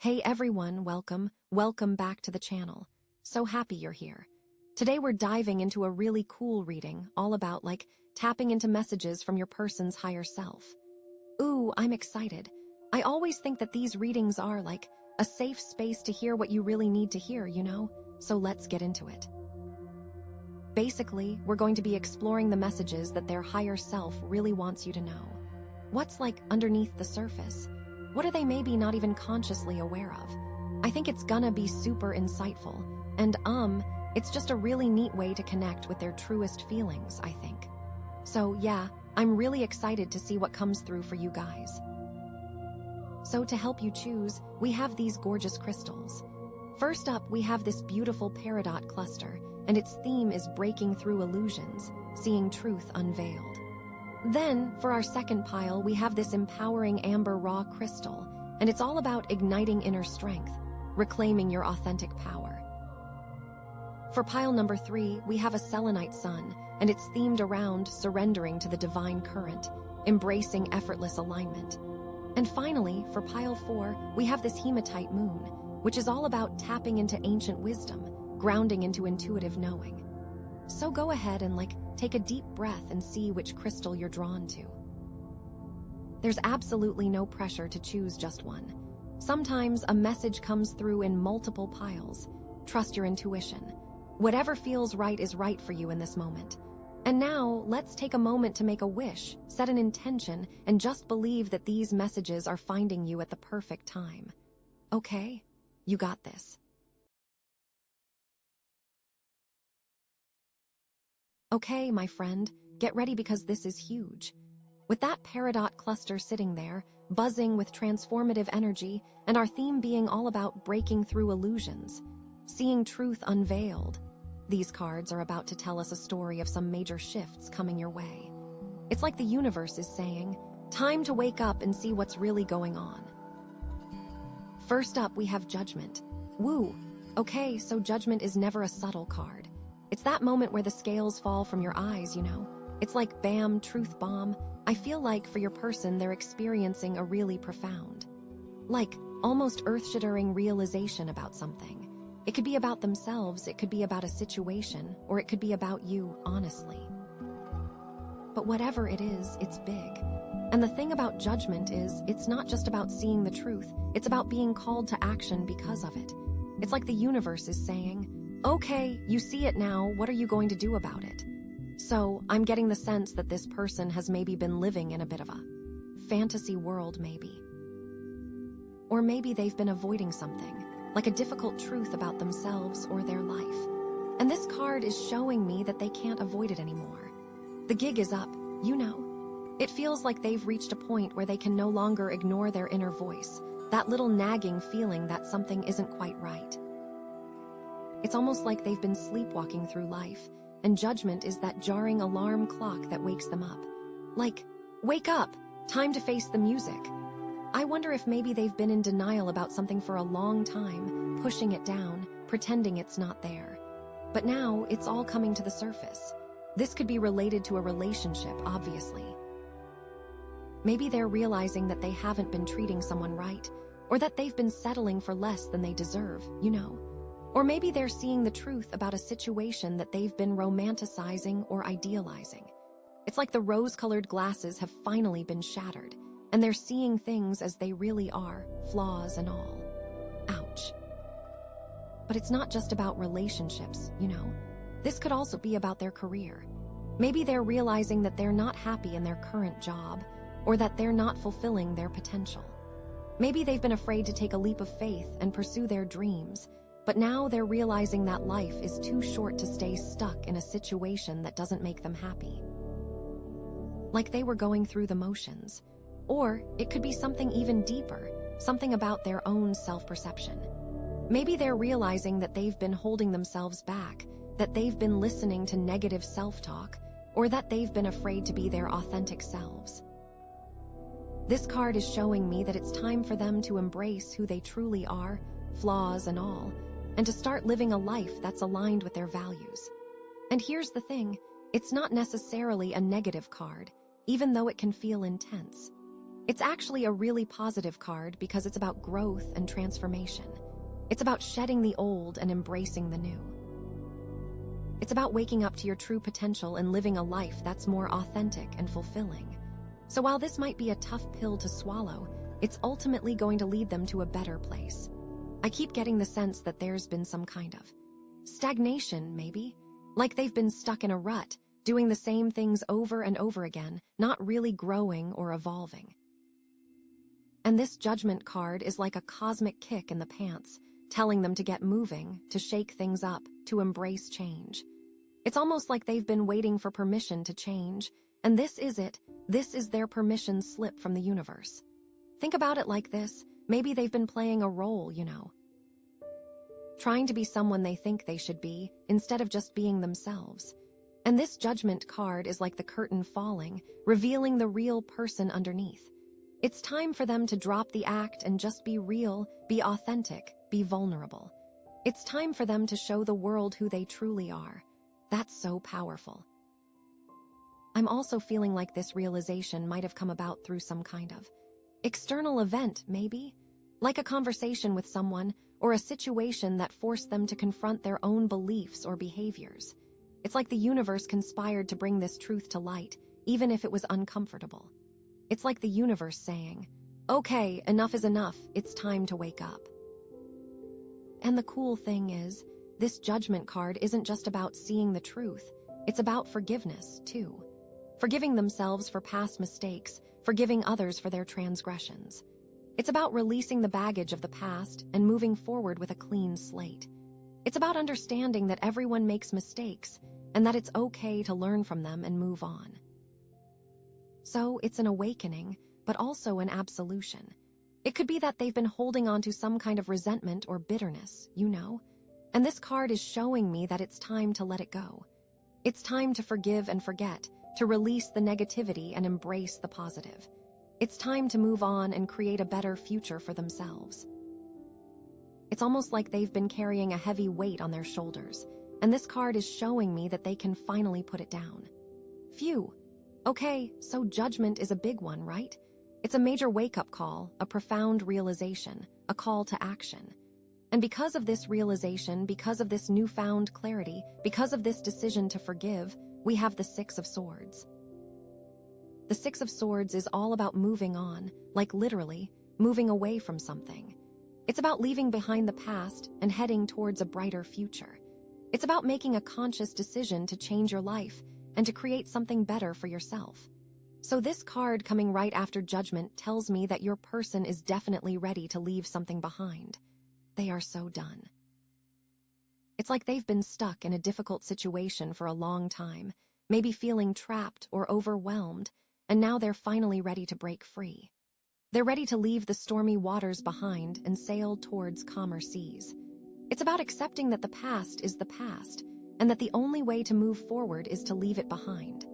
Hey everyone, welcome back to the channel. So happy you're here. Today we're diving into a really cool reading, all about tapping into messages from your person's higher self. Ooh, I'm excited. I always think that these readings are a safe space to hear what you really need to hear, So let's get into it. Basically, we're going to be exploring the messages that their higher self really wants you to know. What's underneath the surface? What are they maybe not even consciously aware of? I think it's gonna be super insightful, and it's just a really neat way to connect with their truest feelings, I think. So yeah, I'm really excited to see what comes through for you guys. So to help you choose, we have these gorgeous crystals. First up, we have this beautiful Peridot cluster, and its theme is breaking through illusions, seeing truth unveiled. Then, for our second pile, we have this empowering amber raw crystal, and it's all about igniting inner strength, reclaiming your authentic power. For pile number 3, we have a Selenite Sun, and it's themed around surrendering to the divine current, embracing effortless alignment. And finally, for pile 4, we have this Hematite Moon, which is all about tapping into ancient wisdom, grounding into intuitive knowing. So go ahead and take a deep breath and see which crystal you're drawn to. There's absolutely no pressure to choose just one. Sometimes a message comes through in multiple piles. Trust your intuition. Whatever feels right is right for you in this moment. And now, let's take a moment to make a wish, set an intention, and just believe that these messages are finding you at the perfect time. Okay? You got this. Okay, my friend, get ready because this is huge. With that Peridot cluster sitting there, buzzing with transformative energy, and our theme being all about breaking through illusions, seeing truth unveiled, these cards are about to tell us a story of some major shifts coming your way. It's like the universe is saying, time to wake up and see what's really going on. First up, we have Judgment. Woo! Okay, so Judgment is never a subtle card. It's that moment where the scales fall from your eyes, It's like bam, truth bomb. I feel like for your person, they're experiencing a really profound, almost earth-shattering realization about something. It could be about themselves, it could be about a situation, or it could be about you, honestly. But whatever it is, it's big. And the thing about Judgment is, it's not just about seeing the truth, it's about being called to action because of it. It's like the universe is saying, okay, you see it now, what are you going to do about it? So, I'm getting the sense that this person has maybe been living in a bit of a fantasy world, maybe. Or maybe they've been avoiding something, like a difficult truth about themselves or their life. And this card is showing me that they can't avoid it anymore. The gig is up, It feels like they've reached a point where they can no longer ignore their inner voice, that little nagging feeling that something isn't quite right. It's almost like they've been sleepwalking through life, and Judgment is that jarring alarm clock that wakes them up. Wake up! Time to face the music. I wonder if maybe they've been in denial about something for a long time, pushing it down, pretending it's not there. But now, it's all coming to the surface. This could be related to a relationship, obviously. Maybe they're realizing that they haven't been treating someone right, or that they've been settling for less than they deserve, Or maybe they're seeing the truth about a situation that they've been romanticizing or idealizing. It's like the rose-colored glasses have finally been shattered, and they're seeing things as they really are, flaws and all. Ouch. But it's not just about relationships, This could also be about their career. Maybe they're realizing that they're not happy in their current job, or that they're not fulfilling their potential. Maybe they've been afraid to take a leap of faith and pursue their dreams, but now they're realizing that life is too short to stay stuck in a situation that doesn't make them happy. Like they were going through the motions. Or it could be something even deeper, something about their own self-perception. Maybe they're realizing that they've been holding themselves back, that they've been listening to negative self-talk, or that they've been afraid to be their authentic selves. This card is showing me that it's time for them to embrace who they truly are, flaws and all, and to start living a life that's aligned with their values. And here's the thing, it's not necessarily a negative card, even though it can feel intense. It's actually a really positive card because it's about growth and transformation. It's about shedding the old and embracing the new. It's about waking up to your true potential and living a life that's more authentic and fulfilling. So while this might be a tough pill to swallow, it's ultimately going to lead them to a better place. I keep getting the sense that there's been some kind of stagnation, maybe? Like they've been stuck in a rut, doing the same things over and over again, not really growing or evolving. And this Judgment card is like a cosmic kick in the pants, telling them to get moving, to shake things up, to embrace change. It's almost like they've been waiting for permission to change, and this is it. This is their permission slip from the universe. Think about it like this. Maybe they've been playing a role, trying to be someone they think they should be, instead of just being themselves. And this Judgment card is like the curtain falling, revealing the real person underneath. It's time for them to drop the act and just be real, be authentic, be vulnerable. It's time for them to show the world who they truly are. That's so powerful. I'm also feeling like this realization might have come about through some kind of external event, maybe? Like a conversation with someone, or a situation that forced them to confront their own beliefs or behaviors. It's like the universe conspired to bring this truth to light, even if it was uncomfortable. It's like the universe saying, okay, enough is enough, it's time to wake up. And the cool thing is, this Judgment card isn't just about seeing the truth, it's about forgiveness, too. Forgiving themselves for past mistakes, forgiving others for their transgressions. It's about releasing the baggage of the past and moving forward with a clean slate. It's about understanding that everyone makes mistakes and that it's okay to learn from them and move on. So it's an awakening, but also an absolution. It could be that they've been holding on to some kind of resentment or bitterness, And this card is showing me that it's time to let it go. It's time to forgive and forget, to release the negativity and embrace the positive. It's time to move on and create a better future for themselves. It's almost like they've been carrying a heavy weight on their shoulders, and this card is showing me that they can finally put it down. Phew. Okay, so Judgment is a big one, right? It's a major wake-up call, a profound realization, a call to action. And because of this realization, because of this newfound clarity, because of this decision to forgive, we have the Six of Swords. The Six of Swords is all about moving on, like literally, moving away from something. It's about leaving behind the past and heading towards a brighter future. It's about making a conscious decision to change your life and to create something better for yourself. So this card coming right after Judgment tells me that your person is definitely ready to leave something behind. They are so done. It's like they've been stuck in a difficult situation for a long time, maybe feeling trapped or overwhelmed, and now they're finally ready to break free. They're ready to leave the stormy waters behind and sail towards calmer seas. It's about accepting that the past is the past, and that the only way to move forward is to leave it behind.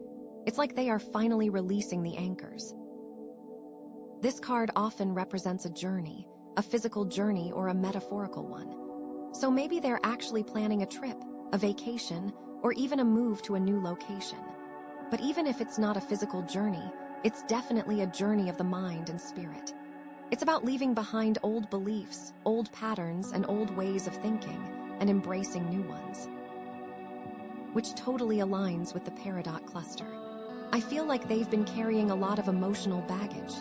It's like they are finally releasing the anchors. This card often represents a journey, a physical journey or a metaphorical one. So maybe they're actually planning a trip, a vacation, or even a move to a new location. But even if it's not a physical journey, it's definitely a journey of the mind and spirit. It's about leaving behind old beliefs, old patterns, and old ways of thinking, and embracing new ones. Which totally aligns with the Peridot cluster. I feel like they've been carrying a lot of emotional baggage,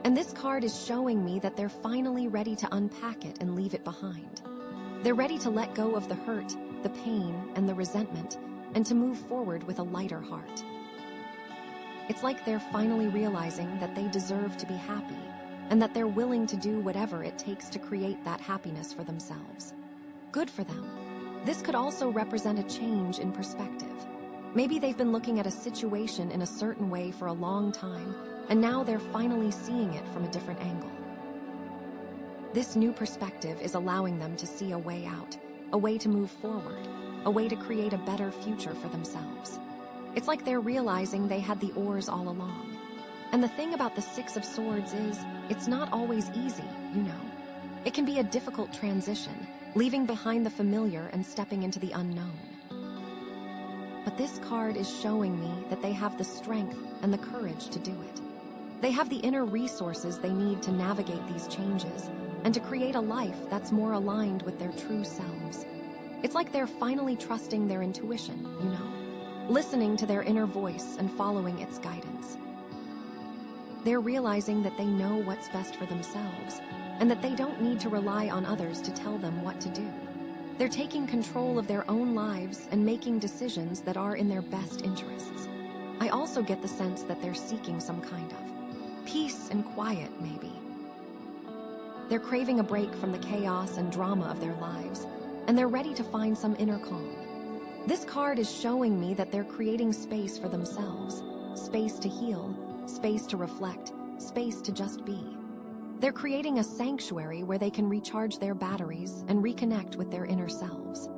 And this card is showing me that they're finally ready to unpack it and leave it behind. They're ready to let go of the hurt, the pain, and the resentment, and to move forward with a lighter heart. It's like they're finally realizing that they deserve to be happy, and that they're willing to do whatever it takes to create that happiness for themselves. Good for them. This could also represent a change in perspective. Maybe they've been looking at a situation in a certain way for a long time, and now they're finally seeing it from a different angle. This new perspective is allowing them to see a way out, a way to move forward, a way to create a better future for themselves. It's like they're realizing they had the oars all along. And the thing about the Six of Swords is, it's not always easy, It can be a difficult transition, leaving behind the familiar and stepping into the unknown. But this card is showing me that they have the strength and the courage to do it. They have the inner resources they need to navigate these changes and to create a life that's more aligned with their true selves. It's like they're finally trusting their intuition, listening to their inner voice and following its guidance. They're realizing that they know what's best for themselves and that they don't need to rely on others to tell them what to do. They're taking control of their own lives and making decisions that are in their best interests. I also get the sense that they're seeking some kind of peace and quiet, maybe. They're craving a break from the chaos and drama of their lives, and they're ready to find some inner calm. This card is showing me that they're creating space for themselves, space to heal, space to reflect, space to just be. They're creating a sanctuary where they can recharge their batteries and reconnect with their inner selves.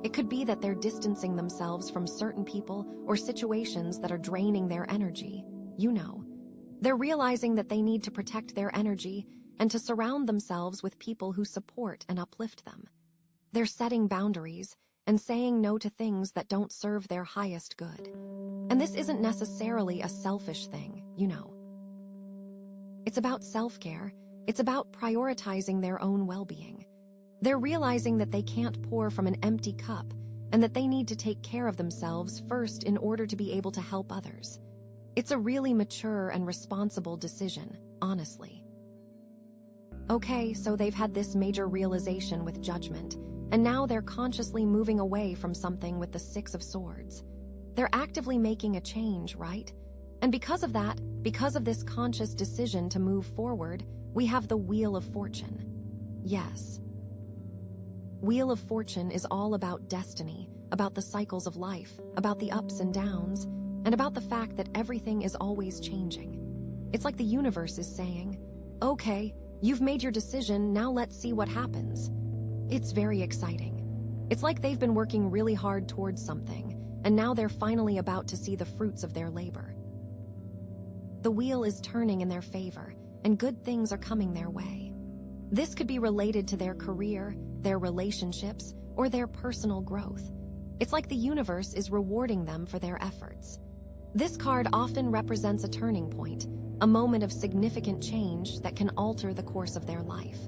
It could be that they're distancing themselves from certain people or situations that are draining their energy. They're realizing that they need to protect their energy and to surround themselves with people who support and uplift them. They're setting boundaries and saying no to things that don't serve their highest good. And this isn't necessarily a selfish thing, It's about self-care. It's about prioritizing their own well-being. They're realizing that they can't pour from an empty cup and that they need to take care of themselves first in order to be able to help others. It's a really mature and responsible decision, honestly. Okay, so they've had this major realization with Judgment, and now they're consciously moving away from something with the Six of Swords. They're actively making a change, right? And because of that, because of this conscious decision to move forward, we have the Wheel of Fortune. Yes. Wheel of Fortune is all about destiny, about the cycles of life, about the ups and downs, and about the fact that everything is always changing. It's like the universe is saying, okay, you've made your decision, now let's see what happens. It's very exciting. It's like they've been working really hard towards something, and now they're finally about to see the fruits of their labor. The wheel is turning in their favor, and good things are coming their way. This could be related to their career, their relationships, or their personal growth. It's like the universe is rewarding them for their efforts. This card often represents a turning point, a moment of significant change that can alter the course of their life.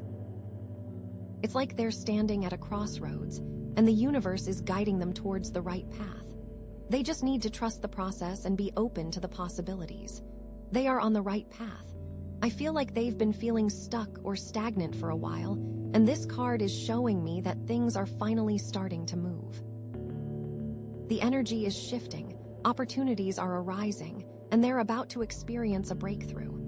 It's like they're standing at a crossroads, and the universe is guiding them towards the right path. They just need to trust the process and be open to the possibilities. They are on the right path. I feel like they've been feeling stuck or stagnant for a while, and this card is showing me that things are finally starting to move. The energy is shifting, opportunities are arising, and they're about to experience a breakthrough.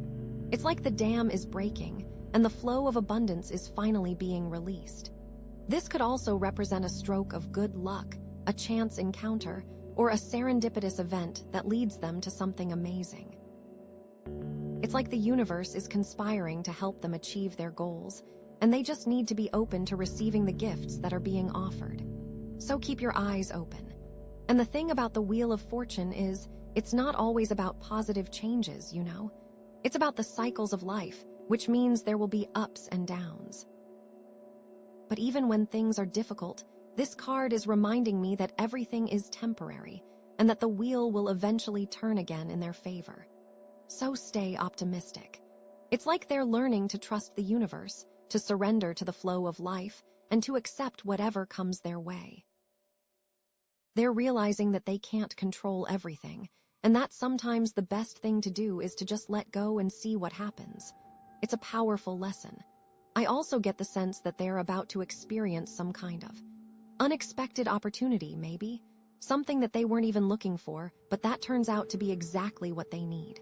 It's like the dam is breaking, and the flow of abundance is finally being released. This could also represent a stroke of good luck, a chance encounter, or a serendipitous event that leads them to something amazing. It's like the universe is conspiring to help them achieve their goals, and they just need to be open to receiving the gifts that are being offered. So keep your eyes open. And the thing about the Wheel of Fortune is, it's not always about positive changes, It's about the cycles of life, which means there will be ups and downs. But even when things are difficult, this card is reminding me that everything is temporary, and that the wheel will eventually turn again in their favor. So stay optimistic. It's like they're learning to trust the universe, to surrender to the flow of life, and to accept whatever comes their way. They're realizing that they can't control everything, and that sometimes the best thing to do is to just let go and see what happens. It's a powerful lesson. I also get the sense that they're about to experience some kind of unexpected opportunity, maybe. Something that they weren't even looking for, but that turns out to be exactly what they need.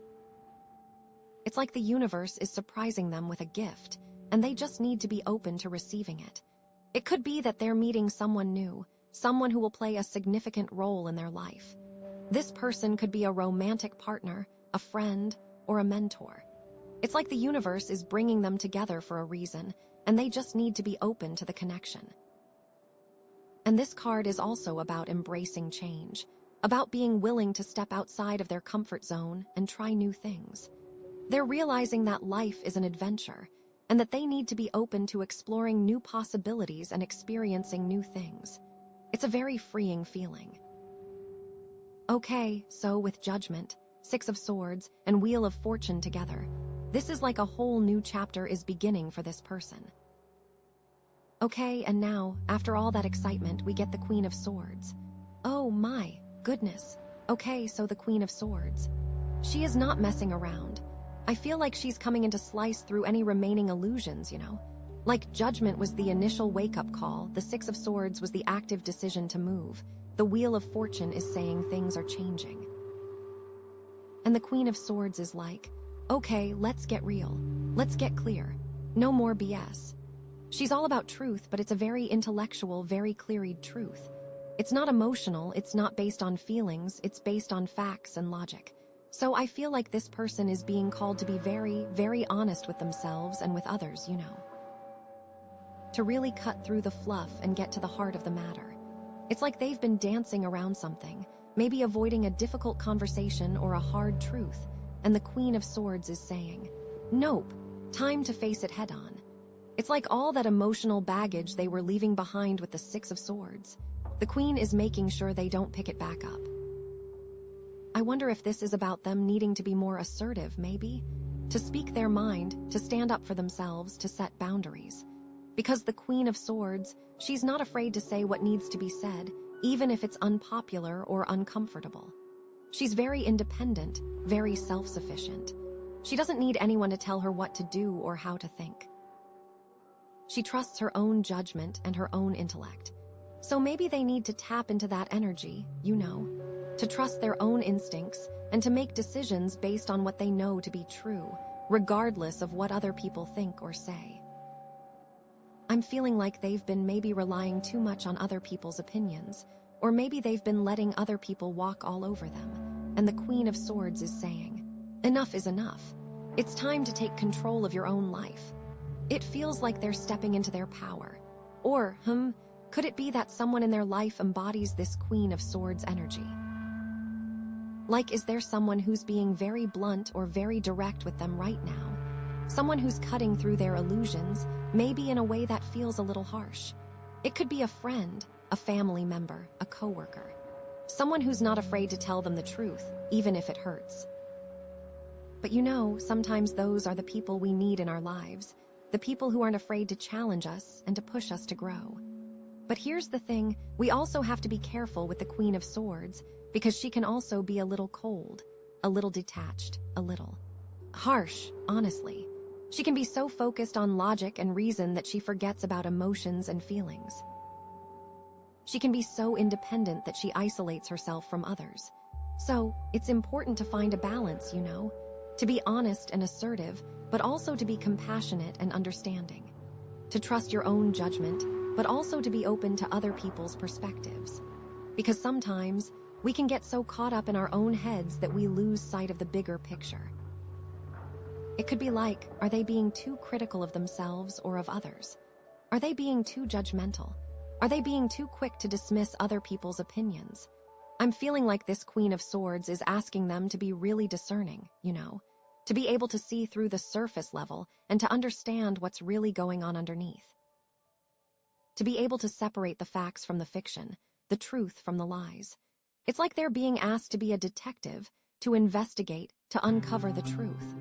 It's like the universe is surprising them with a gift, and they just need to be open to receiving it. It could be that they're meeting someone new, someone who will play a significant role in their life. This person could be a romantic partner, a friend, or a mentor. It's like the universe is bringing them together for a reason, and they just need to be open to the connection. And this card is also about embracing change, about being willing to step outside of their comfort zone and try new things. They're realizing that life is an adventure, and that they need to be open to exploring new possibilities and experiencing new things. It's a very freeing feeling. Okay, so with Judgment, Six of Swords, and Wheel of Fortune together. This is like a whole new chapter is beginning for this person. Okay, and now, after all that excitement, we get the Queen of Swords. Oh my goodness. Okay, so the Queen of Swords. She is not messing around. I feel like she's coming in to slice through any remaining illusions, you know? Like Judgment was the initial wake-up call, the Six of Swords was the active decision to move. The Wheel of Fortune is saying things are changing. And the Queen of Swords is like, okay, let's get real. Let's get clear. No more BS. She's all about truth, but it's a very intellectual, very clear-eyed truth. It's not emotional, it's not based on feelings, it's based on facts and logic. So I feel like this person is being called to be very, very honest with themselves and with others, you know. To really cut through the fluff and get to the heart of the matter. It's like they've been dancing around something, maybe avoiding a difficult conversation or a hard truth, and the Queen of Swords is saying, nope, time to face it head-on. It's like all that emotional baggage they were leaving behind with the Six of Swords. The Queen is making sure they don't pick it back up. I wonder if this is about them needing to be more assertive, maybe? To speak their mind, to stand up for themselves, to set boundaries. Because the Queen of Swords, she's not afraid to say what needs to be said, even if it's unpopular or uncomfortable. She's very independent, very self-sufficient. She doesn't need anyone to tell her what to do or how to think. She trusts her own judgment and her own intellect. So maybe they need to tap into that energy, you know, to trust their own instincts and to make decisions based on what they know to be true, regardless of what other people think or say. I'm feeling like they've been maybe relying too much on other people's opinions, or maybe they've been letting other people walk all over them, and the Queen of Swords is saying, enough is enough. It's time to take control of your own life. It feels like they're stepping into their power. Or, could it be that someone in their life embodies this Queen of Swords energy? Like, is there someone who's being very blunt or very direct with them right now? Someone who's cutting through their illusions, maybe in a way that feels a little harsh. It could be a friend, a family member, a coworker. Someone who's not afraid to tell them the truth, even if it hurts. But you know, sometimes those are the people we need in our lives, the people who aren't afraid to challenge us and to push us to grow. But here's the thing, we also have to be careful with the Queen of Swords, because she can also be a little cold, a little detached, a little harsh, honestly. She can be so focused on logic and reason that she forgets about emotions and feelings. She can be so independent that she isolates herself from others. So, it's important to find a balance, you know, to be honest and assertive, but also to be compassionate and understanding. To trust your own judgment, but also to be open to other people's perspectives. Because sometimes, we can get so caught up in our own heads that we lose sight of the bigger picture. It could be like, are they being too critical of themselves or of others? Are they being too judgmental? Are they being too quick to dismiss other people's opinions? I'm feeling like this Queen of Swords is asking them to be really discerning, you know, to be able to see through the surface level and to understand what's really going on underneath. To be able to separate the facts from the fiction, the truth from the lies. It's like they're being asked to be a detective, to investigate, to uncover the truth.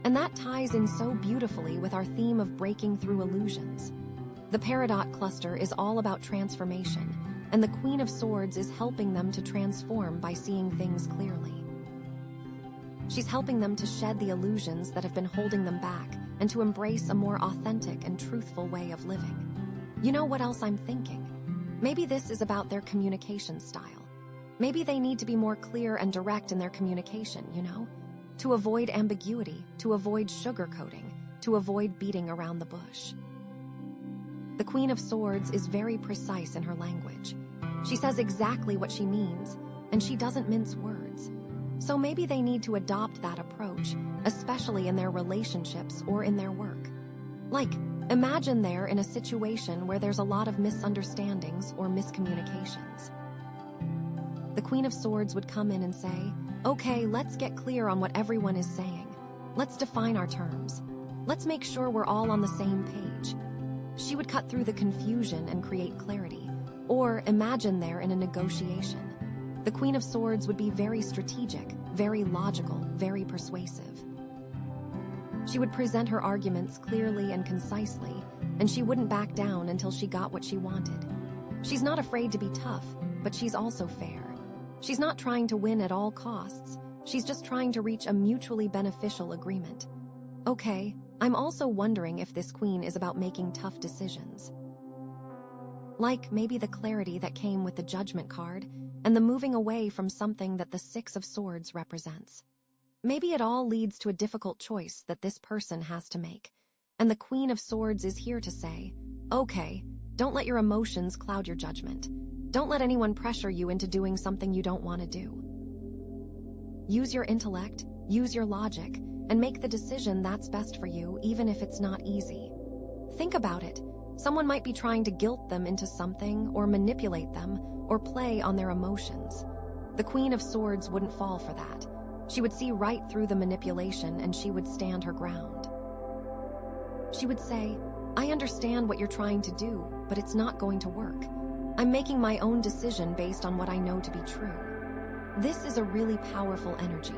And that ties in so beautifully with our theme of breaking through illusions. The Peridot cluster is all about transformation, and the Queen of Swords is helping them to transform by seeing things clearly. She's helping them to shed the illusions that have been holding them back and to embrace a more authentic and truthful way of living. You know what else I'm thinking? Maybe this is about their communication style. Maybe they need to be more clear and direct in their communication, you know? To avoid ambiguity, to avoid sugarcoating, to avoid beating around the bush. The Queen of Swords is very precise in her language. She says exactly what she means, and she doesn't mince words. So maybe they need to adopt that approach, especially in their relationships or in their work. Like, imagine they're in a situation where there's a lot of misunderstandings or miscommunications. The Queen of Swords would come in and say, okay, let's get clear on what everyone is saying. Let's define our terms. Let's make sure we're all on the same page. She would cut through the confusion and create clarity. Or imagine they're in a negotiation. The Queen of Swords would be very strategic, very logical, very persuasive. She would present her arguments clearly and concisely, and she wouldn't back down until she got what she wanted. She's not afraid to be tough, but she's also fair. She's not trying to win at all costs. She's just trying to reach a mutually beneficial agreement. Okay, I'm also wondering if this queen is about making tough decisions. Like maybe the clarity that came with the Judgment card and the moving away from something that the Six of Swords represents. Maybe it all leads to a difficult choice that this person has to make. And the Queen of Swords is here to say, okay, don't let your emotions cloud your judgment. Don't let anyone pressure you into doing something you don't want to do. Use your intellect, use your logic, and make the decision that's best for you, even if it's not easy. Think about it. Someone might be trying to guilt them into something, or manipulate them, or play on their emotions. The Queen of Swords wouldn't fall for that. She would see right through the manipulation and she would stand her ground. She would say, I understand what you're trying to do, but it's not going to work. I'm making my own decision based on what I know to be true. This is a really powerful energy.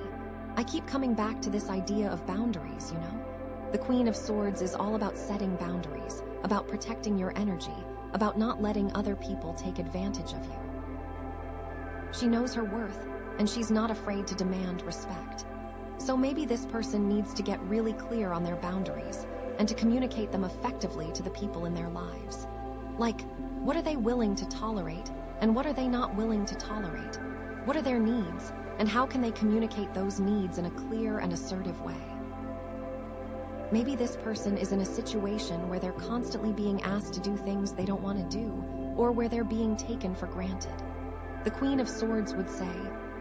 I keep coming back to this idea of boundaries, you know? The Queen of Swords is all about setting boundaries, about protecting your energy, about not letting other people take advantage of you. She knows her worth, and she's not afraid to demand respect. So maybe this person needs to get really clear on their boundaries and to communicate them effectively to the people in their lives. Like, what are they willing to tolerate, and what are they not willing to tolerate? What are their needs, and how can they communicate those needs in a clear and assertive way? Maybe this person is in a situation where they're constantly being asked to do things they don't want to do, or where they're being taken for granted. The Queen of Swords would say,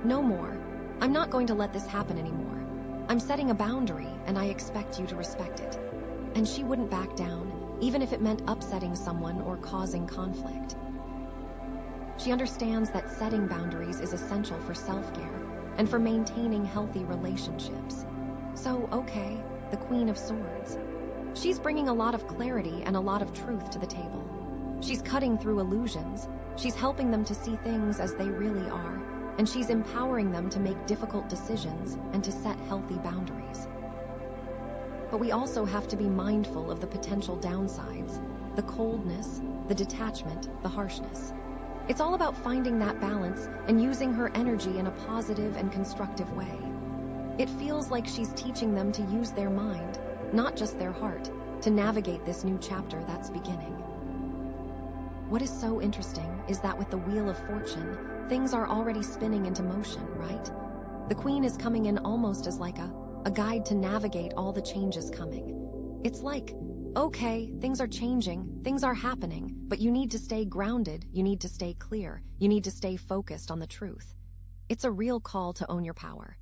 no more. I'm not going to let this happen anymore. I'm setting a boundary, and I expect you to respect it. And she wouldn't back down, even if it meant upsetting someone or causing conflict. She understands that setting boundaries is essential for self-care and for maintaining healthy relationships. So, okay, the Queen of Swords. She's bringing a lot of clarity and a lot of truth to the table. She's cutting through illusions. She's helping them to see things as they really are, and she's empowering them to make difficult decisions and to set healthy boundaries. But we also have to be mindful of the potential downsides, the coldness, the detachment, the harshness. It's all about finding that balance and using her energy in a positive and constructive way. It feels like she's teaching them to use their mind, not just their heart, to navigate this new chapter that's beginning. What is so interesting is that with the Wheel of Fortune, things are already spinning into motion, right? The Queen is coming in almost as like a guide to navigate all the changes coming. It's like, okay, things are changing, things are happening, but you need to stay grounded, you need to stay clear, you need to stay focused on the truth. It's a real call to own your power.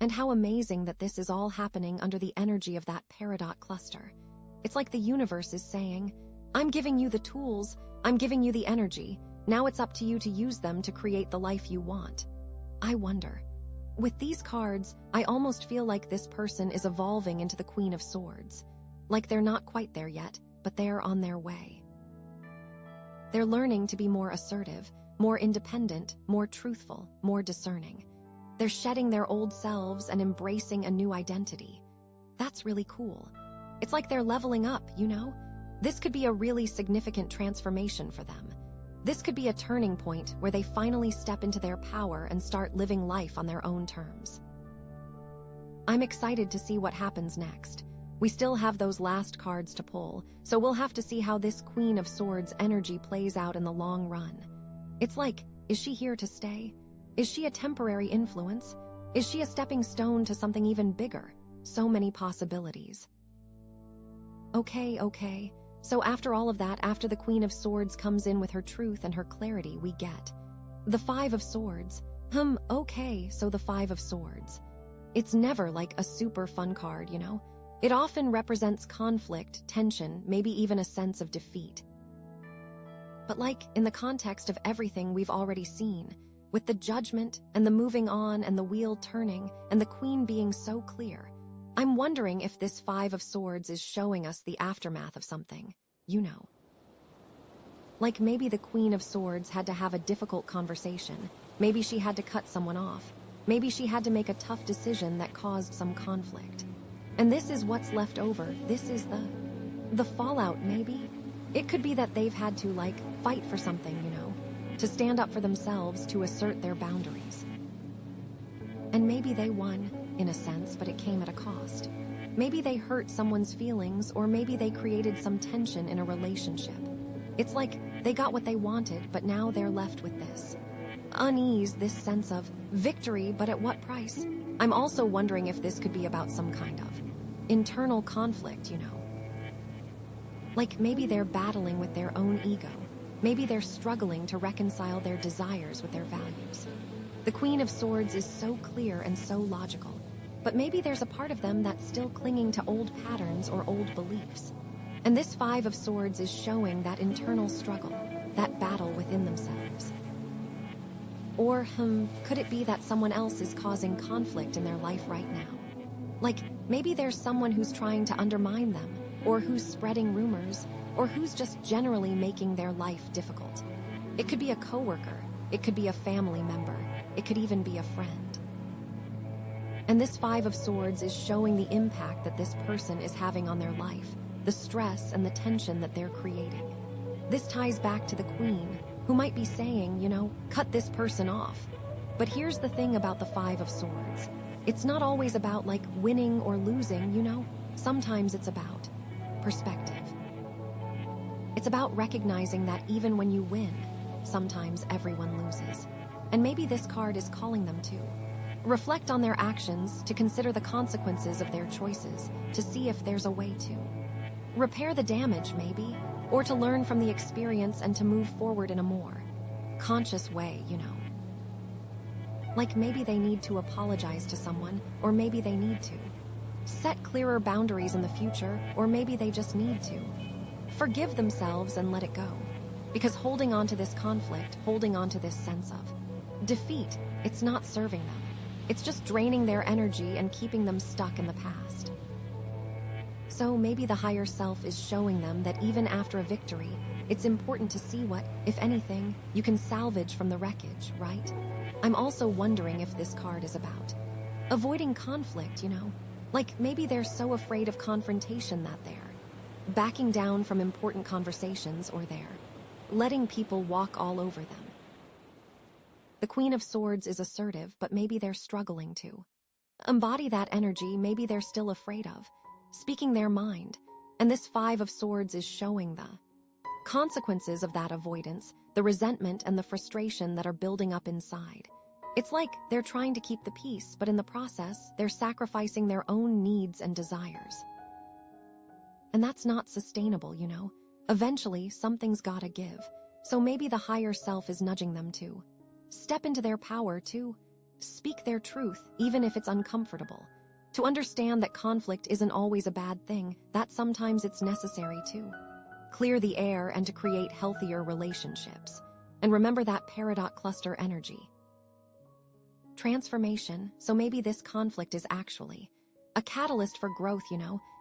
And how amazing that this is all happening under the energy of that Peridot cluster. It's like the universe is saying, I'm giving you the tools, I'm giving you the energy, now it's up to you to use them to create the life you want. I wonder, with these cards, I almost feel like this person is evolving into the Queen of Swords. Like they're not quite there yet, but they're on their way. They're learning to be more assertive, more independent, more truthful, more discerning. They're shedding their old selves and embracing a new identity. That's really cool. It's like they're leveling up, you know? This could be a really significant transformation for them. This could be a turning point where they finally step into their power and start living life on their own terms. I'm excited to see what happens next. We still have those last cards to pull, so we'll have to see how this Queen of Swords energy plays out in the long run. It's like, is she here to stay? Is she a temporary influence? Is she a stepping stone to something even bigger? So many possibilities. Okay. So after all of that, after the Queen of Swords comes in with her truth and her clarity, we get the Five of Swords. Okay, so the Five of Swords. It's never like a super fun card, you know? It often represents conflict, tension, maybe even a sense of defeat. But like, in the context of everything we've already seen, with the Judgment and the moving on and the wheel turning and the Queen being so clear, I'm wondering if this Five of Swords is showing us the aftermath of something, you know. Like maybe the Queen of Swords had to have a difficult conversation. Maybe she had to cut someone off. Maybe she had to make a tough decision that caused some conflict. And this is what's left over. This is the fallout, maybe? It could be that they've had to, fight for something, to stand up for themselves, to assert their boundaries. And maybe they won, in a sense, but it came at a cost. Maybe they hurt someone's feelings, or maybe they created some tension in a relationship. It's like they got what they wanted, but now they're left with this unease, this sense of victory, but at what price? I'm also wondering if this could be about some kind of internal conflict, Like maybe they're battling with their own ego. Maybe they're struggling to reconcile their desires with their values. The Queen of Swords is so clear and so logical, but maybe there's a part of them that's still clinging to old patterns or old beliefs. And this Five of Swords is showing that internal struggle, that battle within themselves. Or, could it be that someone else is causing conflict in their life right now? Like, maybe there's someone who's trying to undermine them, or who's spreading rumors, or who's just generally making their life difficult. It could be a coworker, it could be a family member, it could even be a friend. And this Five of Swords is showing the impact that this person is having on their life, the stress and the tension that they're creating. This ties back to the Queen, who might be saying, cut this person off. But here's the thing about the Five of Swords. It's not always about, winning or losing, Sometimes it's about perspective. It's about recognizing that even when you win, sometimes everyone loses. And maybe this card is calling them to reflect on their actions, to consider the consequences of their choices, to see if there's a way to repair the damage, maybe, or to learn from the experience and to move forward in a more conscious way, Like maybe they need to apologize to someone, or maybe they need to set clearer boundaries in the future, or maybe they just need to forgive themselves and let it go. Because holding on to this conflict, holding on to this sense of defeat, it's not serving them. It's just draining their energy and keeping them stuck in the past. So maybe the higher self is showing them that even after a victory, it's important to see what, if anything, you can salvage from the wreckage, right? I'm also wondering if this card is about avoiding conflict, Like maybe they're so afraid of confrontation that they're backing down from important conversations, or they're letting people walk all over them. The Queen of Swords is assertive, but maybe they're struggling to embody that energy. Maybe they're still afraid of speaking their mind. And this Five of Swords is showing the consequences of that avoidance, the resentment and the frustration that are building up inside. It's like they're trying to keep the peace, but in the process, they're sacrificing their own needs and desires. And that's not sustainable, Eventually, something's gotta give. So maybe the higher self is nudging them to step into their power, to speak their truth, even if it's uncomfortable. To understand that conflict isn't always a bad thing, that sometimes it's necessary to clear the air and to create healthier relationships. And remember that Peridot cluster energy. Transformation, so maybe this conflict is actually a catalyst for growth,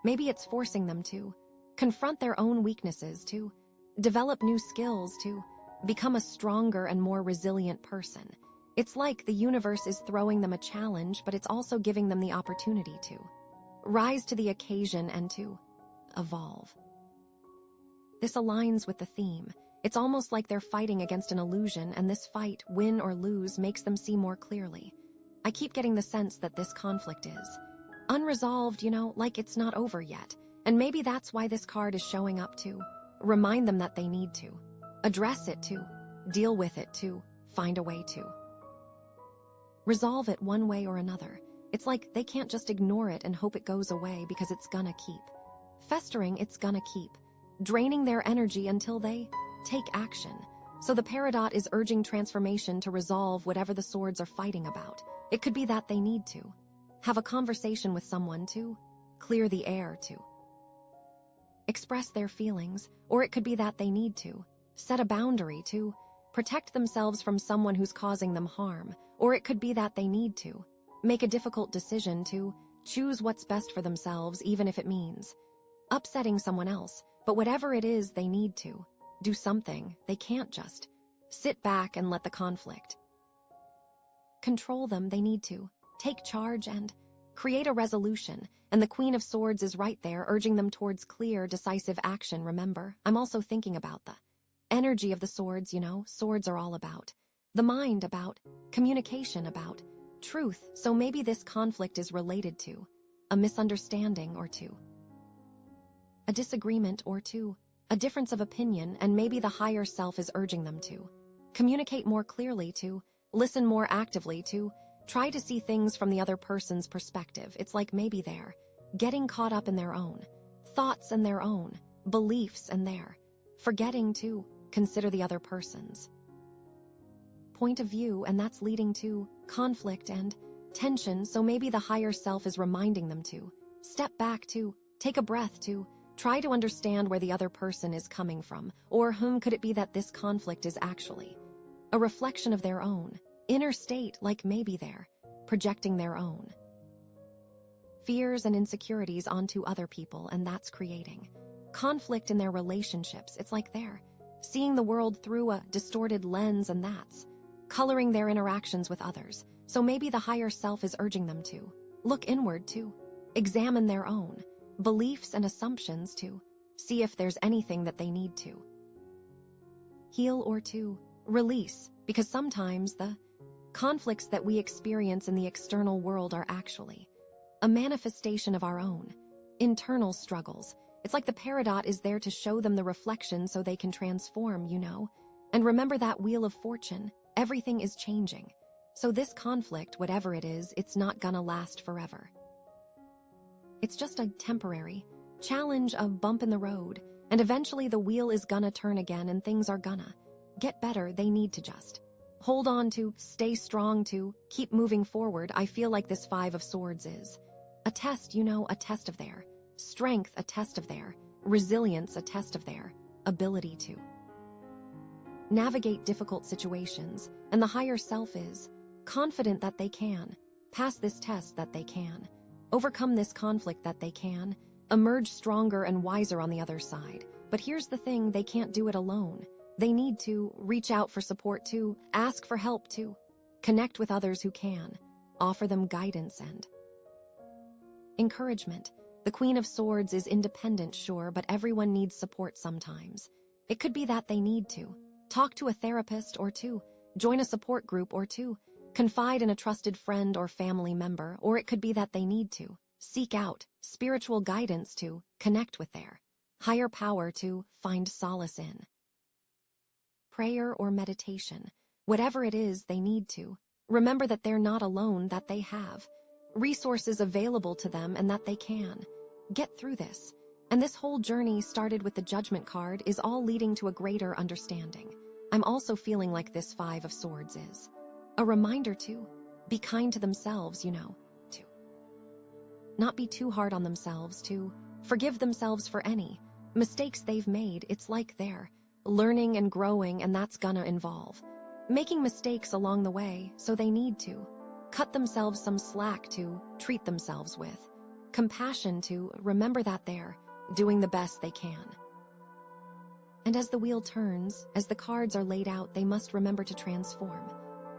Maybe it's forcing them to confront their own weaknesses, to develop new skills, to become a stronger and more resilient person. It's like the universe is throwing them a challenge, but it's also giving them the opportunity to rise to the occasion and to evolve. This aligns with the theme. It's almost like they're fighting against an illusion, and this fight, win or lose, makes them see more clearly. I keep getting the sense that this conflict is unresolved, like it's not over yet. And maybe that's why this card is showing up, to remind them that they need to address it, to deal with it, to find a way to resolve it one way or another. It's like they can't just ignore it and hope it goes away, because it's gonna keep festering, it's gonna keep draining their energy until they take action. So the Peridot is urging transformation to resolve whatever the swords are fighting about. It could be that they need to have a conversation with someone, to clear the air, to express their feelings, or it could be that they need to set a boundary, to protect themselves from someone who's causing them harm, or it could be that they need to make a difficult decision, to choose what's best for themselves, even if it means upsetting someone else. But whatever it is, they need to do something. They can't just sit back and let the conflict control them. They need to take charge and create a resolution, and the Queen of Swords is right there, urging them towards clear, decisive action. Remember, I'm also thinking about the energy of the swords, swords are all about the mind, about communication, about truth. So maybe this conflict is related to a misunderstanding or to a disagreement or to a difference of opinion, and maybe the higher self is urging them to communicate more clearly, to listen more actively, to try to see things from the other person's perspective. It's like maybe they're getting caught up in their own thoughts and their own beliefs, and they're forgetting to consider the other person's point of view, and that's leading to conflict and tension. So maybe the higher self is reminding them to step back, to take a breath, to try to understand where the other person is coming from. Or whom could it be that this conflict is actually a reflection of their own inner state, like maybe they're projecting their own fears and insecurities onto other people, and that's creating conflict in their relationships. It's like they're seeing the world through a distorted lens, and that's coloring their interactions with others. So maybe the higher self is urging them to look inward, to examine their own beliefs and assumptions, to see if there's anything that they need to heal or to release, because sometimes the conflicts that we experience in the external world are actually a manifestation of our own internal struggles. It's like the Peridot is there to show them the reflection so they can transform, And remember that wheel of fortune, everything is changing. So this conflict, whatever it is, it's not gonna last forever. It's just a temporary challenge, a bump in the road, and eventually the wheel is gonna turn again and things are gonna get better. They need to just hold on, to stay strong, to keep moving forward. I feel like this Five of Swords is a test, a test of their strength, a test of their resilience, a test of their ability to navigate difficult situations. And the higher self is confident that they can pass this test, that they can overcome this conflict, that they can emerge stronger and wiser on the other side. But here's the thing, they can't do it alone. They need to reach out for support, to ask for help, to connect with others who can offer them guidance and encouragement. The Queen of Swords is independent, sure, but everyone needs support sometimes. It could be that they need to talk to a therapist, or to join a support group, or to confide in a trusted friend or family member, or it could be that they need to seek out spiritual guidance, to connect with their higher power, to find solace in prayer or meditation. Whatever it is, they need to remember that they're not alone, that they have resources available to them, and that they can get through this. And this whole journey started with the Judgment card, is all leading to a greater understanding. I'm also feeling like this Five of Swords is a reminder to be kind to themselves, to not be too hard on themselves, to forgive themselves for any mistakes they've made. It's like they're learning and growing, and that's gonna involve making mistakes along the way, so they need to cut themselves some slack, to treat themselves with compassion, to remember that they're doing the best they can. And as the wheel turns, as the cards are laid out, they must remember to transform.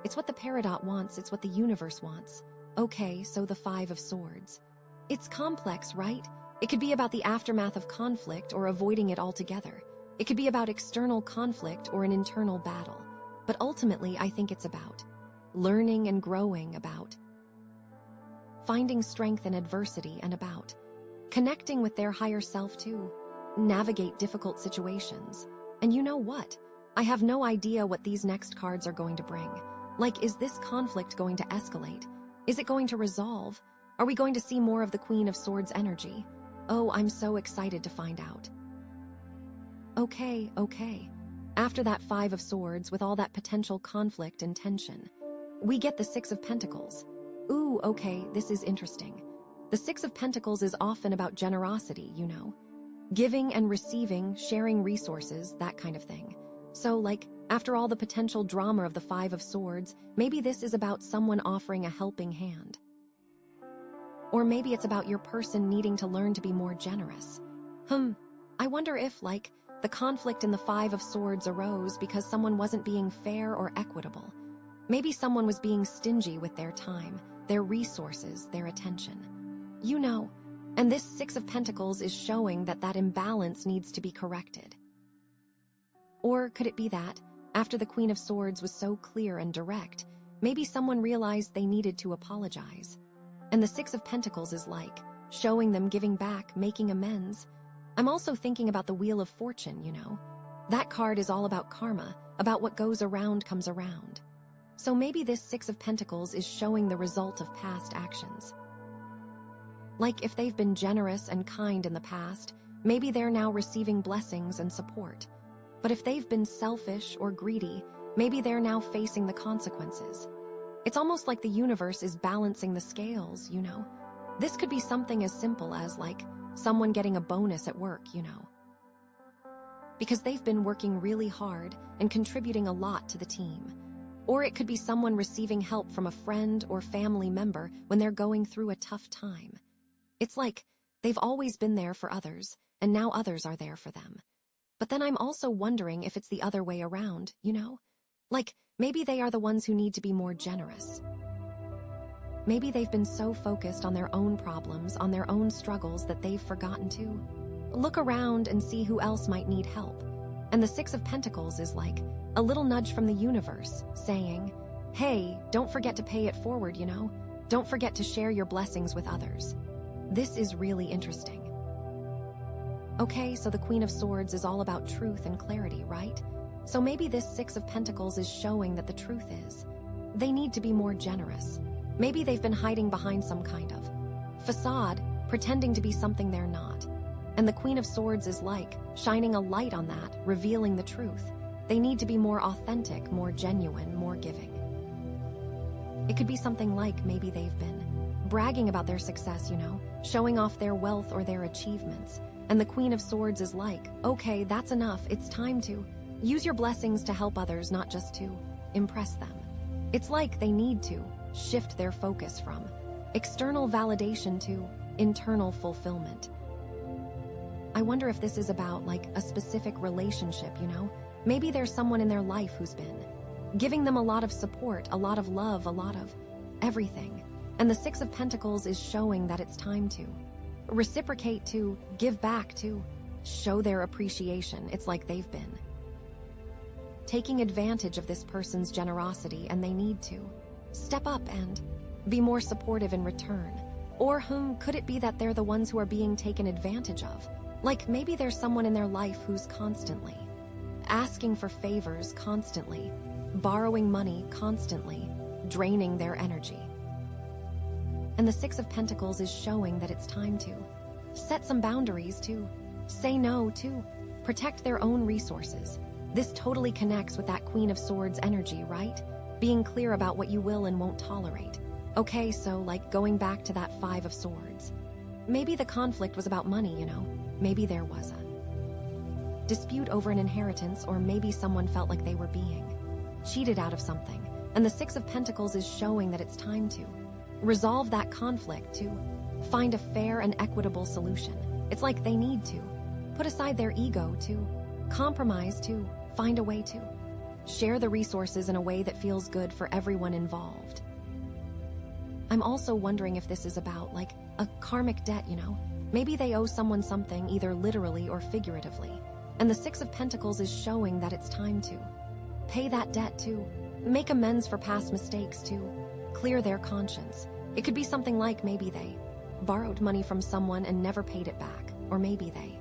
It's what the Peridot wants, it's what the universe wants. Okay, so the Five of Swords. It's complex, right? It could be about the aftermath of conflict or avoiding it altogether. It could be about external conflict or an internal battle. But ultimately, I think it's about learning and growing, about finding strength in adversity, and about connecting with their higher self to navigate difficult situations. And you know what? I have no idea what these next cards are going to bring. Like, is this conflict going to escalate? Is it going to resolve? Are we going to see more of the Queen of Swords energy? Oh, I'm so excited to find out. Okay. After that Five of Swords, with all that potential conflict and tension, we get the Six of Pentacles. Ooh, okay, this is interesting. The Six of Pentacles is often about generosity, giving and receiving, sharing resources, that kind of thing. So, after all the potential drama of the Five of Swords, maybe this is about someone offering a helping hand. Or maybe it's about your person needing to learn to be more generous. I wonder if, the conflict in the Five of Swords arose because someone wasn't being fair or equitable. Maybe someone was being stingy with their time, their resources, their attention. You know, and this Six of Pentacles is showing that that imbalance needs to be corrected. Or could it be that, after the Queen of Swords was so clear and direct, maybe someone realized they needed to apologize? And the Six of Pentacles is like, showing them giving back, making amends. I'm also thinking about the Wheel of Fortune, you know? That card is all about karma, about what goes around comes around. So maybe this Six of Pentacles is showing the result of past actions. Like if they've been generous and kind in the past, maybe they're now receiving blessings and support. But if they've been selfish or greedy, maybe they're now facing the consequences. It's almost like the universe is balancing the scales, you know? This could be something as simple as, like, someone getting a bonus at work, you know? Because they've been working really hard and contributing a lot to the team. Or it could be someone receiving help from a friend or family member when they're going through a tough time. It's like they've always been there for others, and now others are there for them. But then I'm also wondering if it's the other way around, you know? Like, maybe they are the ones who need to be more generous. Maybe they've been so focused on their own problems, on their own struggles, that they've forgotten to look around and see who else might need help. And the Six of Pentacles is like a little nudge from the universe, saying, hey, don't forget to pay it forward, you know? Don't forget to share your blessings with others. This is really interesting. Okay, so the Queen of Swords is all about truth and clarity, right? So maybe this Six of Pentacles is showing that the truth is, they need to be more generous. Maybe they've been hiding behind some kind of facade, pretending to be something they're not. And the Queen of Swords is like shining a light on that, revealing the truth. They need to be more authentic, more genuine, more giving. It could be something like maybe they've been bragging about their success, you know, showing off their wealth or their achievements. And the Queen of Swords is like, okay, that's enough. It's time to use your blessings to help others, not just to impress them. It's like they need to shift their focus from external validation to internal fulfillment. I wonder if this is about, like, a specific relationship, you know? Maybe there's someone in their life who's been giving them a lot of support, a lot of love, a lot of everything. And the Six of Pentacles is showing that it's time to reciprocate, to give back, to show their appreciation. It's like they've been taking advantage of this person's generosity, and they need to step up and be more supportive in return. Or could it be that they're the ones who are being taken advantage of? Like maybe there's someone in their life who's constantly asking for favors, constantly borrowing money, constantly draining their energy. And the Six of Pentacles is showing that it's time to set some boundaries, to say no, to protect their own resources. This totally connects with that Queen of Swords energy, right? Being clear about what you will and won't tolerate. Okay, so like going back to that Five of Swords. Maybe the conflict was about money, you know? Maybe there was a dispute over an inheritance, or maybe someone felt like they were being cheated out of something. And the Six of Pentacles is showing that it's time to resolve that conflict, to find a fair and equitable solution. It's like they need to put aside their ego, to compromise, to find a way to share the resources in a way that feels good for everyone involved. I'm also wondering if this is about, like, a karmic debt, you know? Maybe they owe someone something, either literally or figuratively. And the Six of Pentacles is showing that it's time to pay that debt, to make amends for past mistakes, to clear their conscience. It could be something like maybe they borrowed money from someone and never paid it back. Or maybe they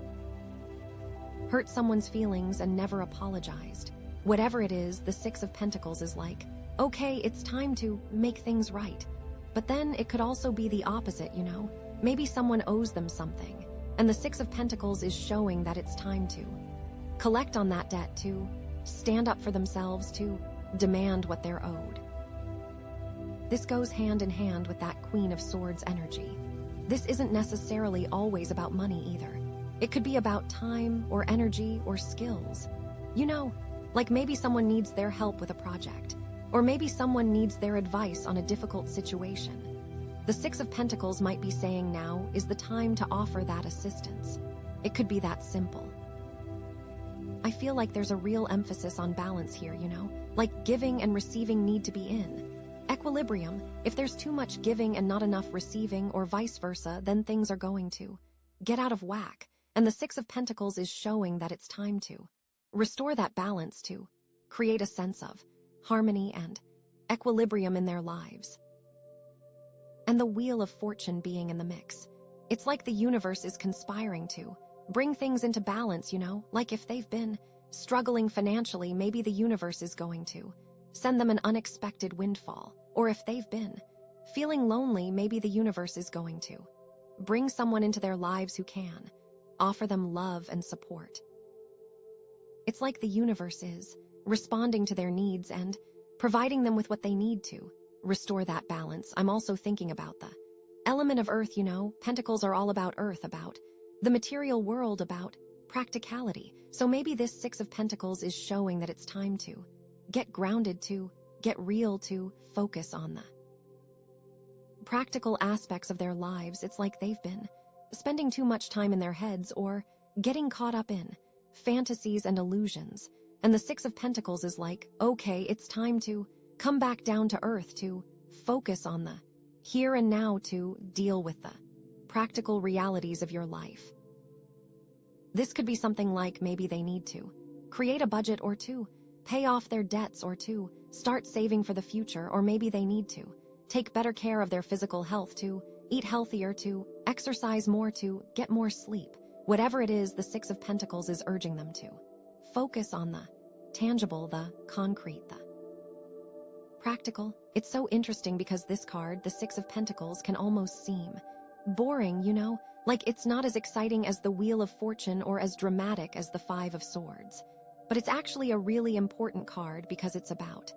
hurt someone's feelings and never apologized. Whatever it is, the Six of Pentacles is like, okay, it's time to make things right. But then it could also be the opposite, you know? Maybe someone owes them something. And the Six of Pentacles is showing that it's time to collect on that debt, to stand up for themselves, to demand what they're owed. This goes hand in hand with that Queen of Swords energy. This isn't necessarily always about money either. It could be about time or energy or skills. You know, like maybe someone needs their help with a project, or maybe someone needs their advice on a difficult situation. The Six of Pentacles might be saying now is the time to offer that assistance. It could be that simple. I feel like there's a real emphasis on balance here, Like giving and receiving need to be in equilibrium. If there's too much giving and not enough receiving, or vice versa, then things are going to get out of whack. And the Six of Pentacles is showing that it's time to restore that balance, to create a sense of harmony and equilibrium in their lives. And the Wheel of Fortune being in the mix. It's like the universe is conspiring to bring things into balance, Like if they've been struggling financially, maybe the universe is going to send them an unexpected windfall. Or if they've been feeling lonely, maybe the universe is going to bring someone into their lives who can offer them love and support. It's like the universe is responding to their needs and providing them with what they need to restore that balance. I'm also thinking about the element of earth, Pentacles are all about earth, about the material world, about practicality. So maybe this Six of Pentacles is showing that it's time to get grounded, to get real, to focus on the practical aspects of their lives. It's like they've been spending too much time in their heads or getting caught up in fantasies and illusions. And the Six of Pentacles is like, okay, it's time to come back down to earth, to focus on the here and now, to deal with the practical realities of your life. This could be something like maybe they need to create a budget, or to pay off their debts, or to start saving for the future, or maybe they need to take better care of their physical health, to eat healthier, to exercise more, to get more sleep. Whatever it is, the Six of Pentacles is urging them to focus on the tangible, the concrete, the practical. It's so interesting because this card, the Six of Pentacles, can almost seem boring, Like it's not as exciting as the Wheel of Fortune or as dramatic as the Five of Swords. But it's actually a really important card because it's about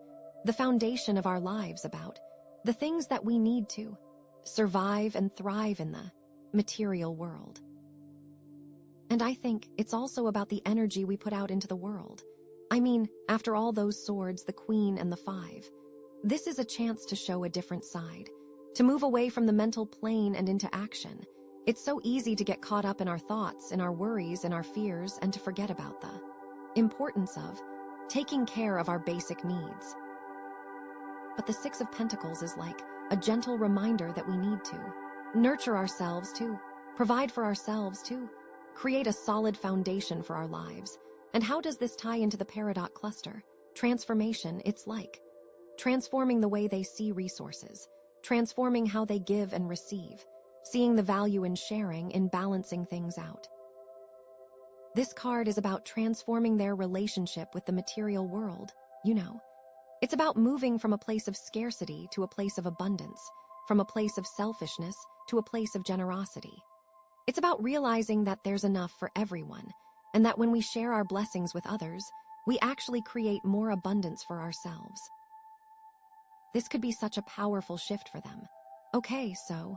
the foundation of our lives, about the things that we need to survive and thrive in the material world. And I think it's also about the energy we put out into the world. I mean, after all those swords, the Queen and the Five, this is a chance to show a different side, to move away from the mental plane and into action. It's so easy to get caught up in our thoughts, in our worries, in our fears, and to forget about the importance of taking care of our basic needs. But the Six of Pentacles is like a gentle reminder that we need to nurture ourselves, to provide for ourselves, to create a solid foundation for our lives. And how does this tie into the Peridot cluster? Transformation. It's like transforming the way they see resources, transforming how they give and receive, seeing the value in sharing, in balancing things out. This card is about transforming their relationship with the material world, It's about moving from a place of scarcity to a place of abundance, from a place of selfishness to a place of generosity. It's about realizing that there's enough for everyone, and that when we share our blessings with others, we actually create more abundance for ourselves. This could be such a powerful shift for them. Okay, so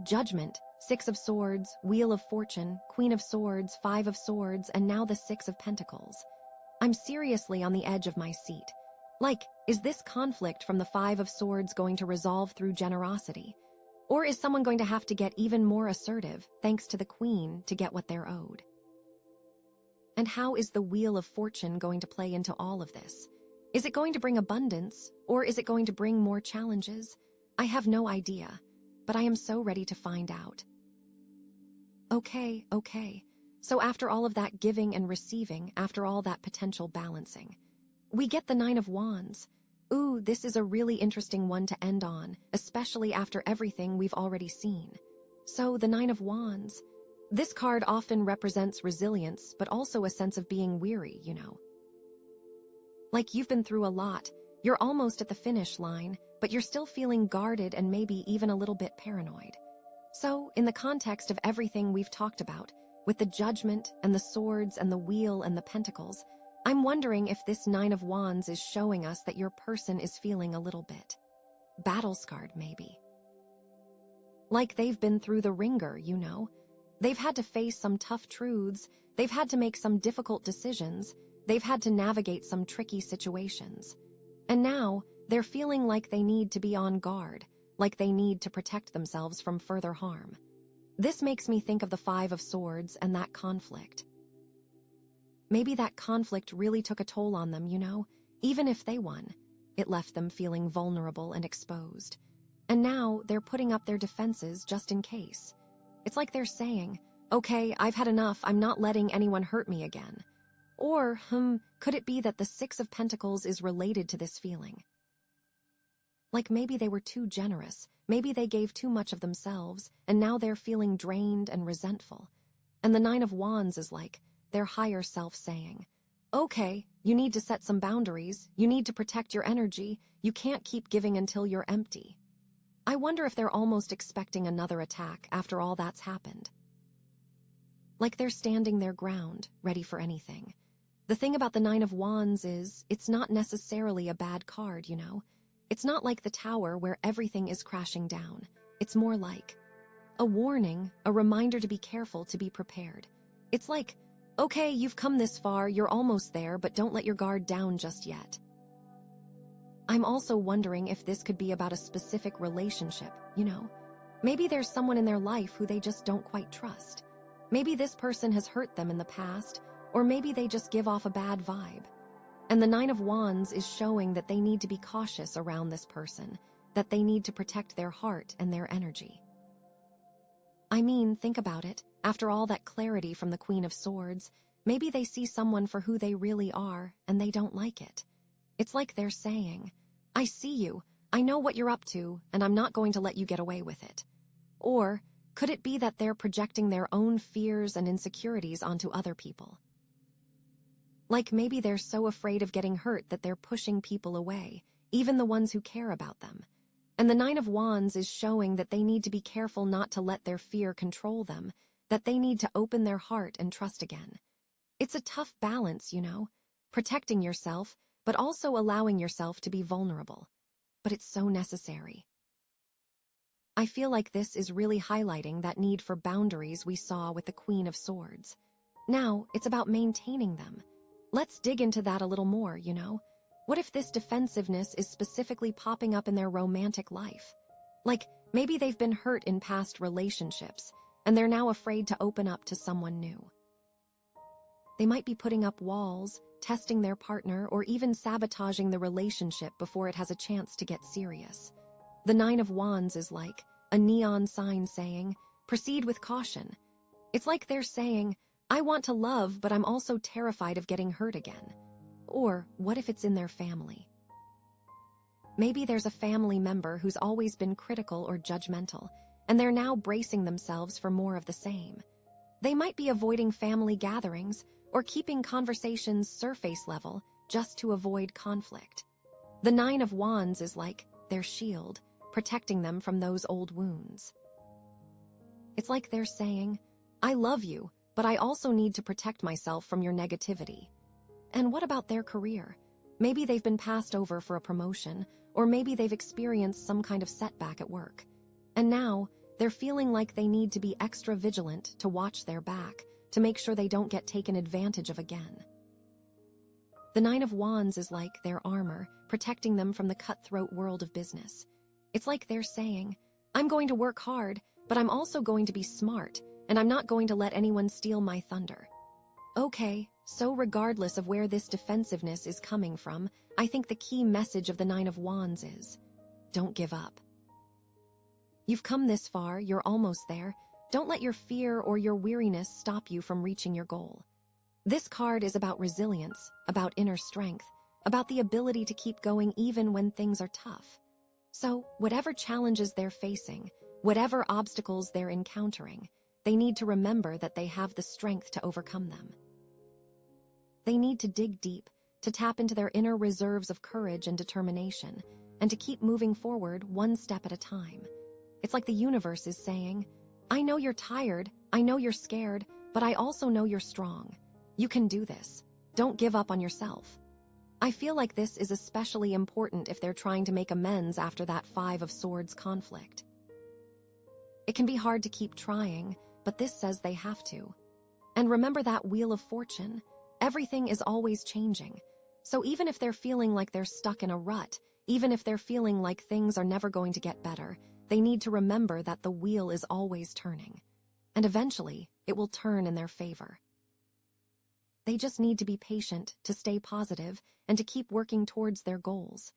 Judgment, Six of Swords, Wheel of Fortune, Queen of Swords, Five of Swords, and now the Six of Pentacles. I'm seriously on the edge of my seat. Like, is this conflict from the Five of Swords going to resolve through generosity? Or is someone going to have to get even more assertive, thanks to the Queen, to get what they're owed? And how is the Wheel of Fortune going to play into all of this? Is it going to bring abundance, or is it going to bring more challenges? I have no idea, but I am so ready to find out. Okay. So after all of that giving and receiving, after all that potential balancing, we get the Nine of Wands. Ooh, this is a really interesting one to end on, especially after everything we've already seen. So the Nine of Wands, this card often represents resilience, but also a sense of being weary, Like you've been through a lot, you're almost at the finish line, but you're still feeling guarded and maybe even a little bit paranoid. So, in the context of everything we've talked about, with the Judgment and the Swords and the Wheel and the Pentacles, I'm wondering if this Nine of Wands is showing us that your person is feeling a little bit battle-scarred, maybe. Like they've been through the ringer, They've had to face some tough truths, they've had to make some difficult decisions, they've had to navigate some tricky situations. And now, they're feeling like they need to be on guard, like they need to protect themselves from further harm. This makes me think of the Five of Swords and that conflict. Maybe that conflict really took a toll on them, Even if they won, it left them feeling vulnerable and exposed. And now they're putting up their defenses just in case. It's like they're saying, okay, I've had enough, I'm not letting anyone hurt me again. Or, could it be that the Six of Pentacles is related to this feeling? Like maybe they were too generous, maybe they gave too much of themselves, and now they're feeling drained and resentful. And the Nine of Wands is like their higher self saying, okay, you need to set some boundaries, you need to protect your energy, you can't keep giving until you're empty. I wonder if they're almost expecting another attack after all that's happened. Like they're standing their ground, ready for anything. The thing about the Nine of Wands is, it's not necessarily a bad card, It's not like the Tower where everything is crashing down. It's more like a warning, a reminder to be careful, to be prepared. It's like, okay, you've come this far, you're almost there, but don't let your guard down just yet. I'm also wondering if this could be about a specific relationship, Maybe there's someone in their life who they just don't quite trust. Maybe this person has hurt them in the past, or maybe they just give off a bad vibe. And the Nine of Wands is showing that they need to be cautious around this person, that they need to protect their heart and their energy. I mean, think about it. After all that clarity from the Queen of Swords, maybe they see someone for who they really are, and they don't like it. It's like they're saying, I see you, I know what you're up to, and I'm not going to let you get away with it. Or, could it be that they're projecting their own fears and insecurities onto other people? Like maybe they're so afraid of getting hurt that they're pushing people away, even the ones who care about them. And the Nine of Wands is showing that they need to be careful not to let their fear control them, that they need to open their heart and trust again. It's a tough balance, protecting yourself, but also allowing yourself to be vulnerable. But it's so necessary. I feel like this is really highlighting that need for boundaries we saw with the Queen of Swords. Now, it's about maintaining them. Let's dig into that a little more, What if this defensiveness is specifically popping up in their romantic life? Like, maybe they've been hurt in past relationships, and they're now afraid to open up to someone new. They might be putting up walls, testing their partner, or even sabotaging the relationship before it has a chance to get serious. The Nine of Wands is like a neon sign saying, proceed with caution. It's like they're saying, I want to love, but I'm also terrified of getting hurt again. Or what if it's in their family? Maybe there's a family member who's always been critical or judgmental, and they're now bracing themselves for more of the same. They might be avoiding family gatherings or keeping conversations surface level just to avoid conflict. The Nine of Wands is like their shield, protecting them from those old wounds. It's like they're saying, I love you, but I also need to protect myself from your negativity. And what about their career? Maybe they've been passed over for a promotion, or maybe they've experienced some kind of setback at work. And now, they're feeling like they need to be extra vigilant to watch their back, to make sure they don't get taken advantage of again. The Nine of Wands is like their armor, protecting them from the cutthroat world of business. It's like they're saying, I'm going to work hard, but I'm also going to be smart, and I'm not going to let anyone steal my thunder. Okay, so regardless of where this defensiveness is coming from, I think the key message of the Nine of Wands is, don't give up. You've come this far, you're almost there. Don't let your fear or your weariness stop you from reaching your goal. This card is about resilience, about inner strength, about the ability to keep going even when things are tough. So, whatever challenges they're facing, whatever obstacles they're encountering, they need to remember that they have the strength to overcome them. They need to dig deep, to tap into their inner reserves of courage and determination, and to keep moving forward one step at a time. It's like the universe is saying, I know you're tired, I know you're scared, but I also know you're strong. You can do this. Don't give up on yourself. I feel like this is especially important if they're trying to make amends after that Five of Swords conflict. It can be hard to keep trying, but this says they have to. And remember that Wheel of Fortune. Everything is always changing. So even if they're feeling like they're stuck in a rut, even if they're feeling like things are never going to get better, they need to remember that the wheel is always turning. And eventually, it will turn in their favor. They just need to be patient, to stay positive, and to keep working towards their goals.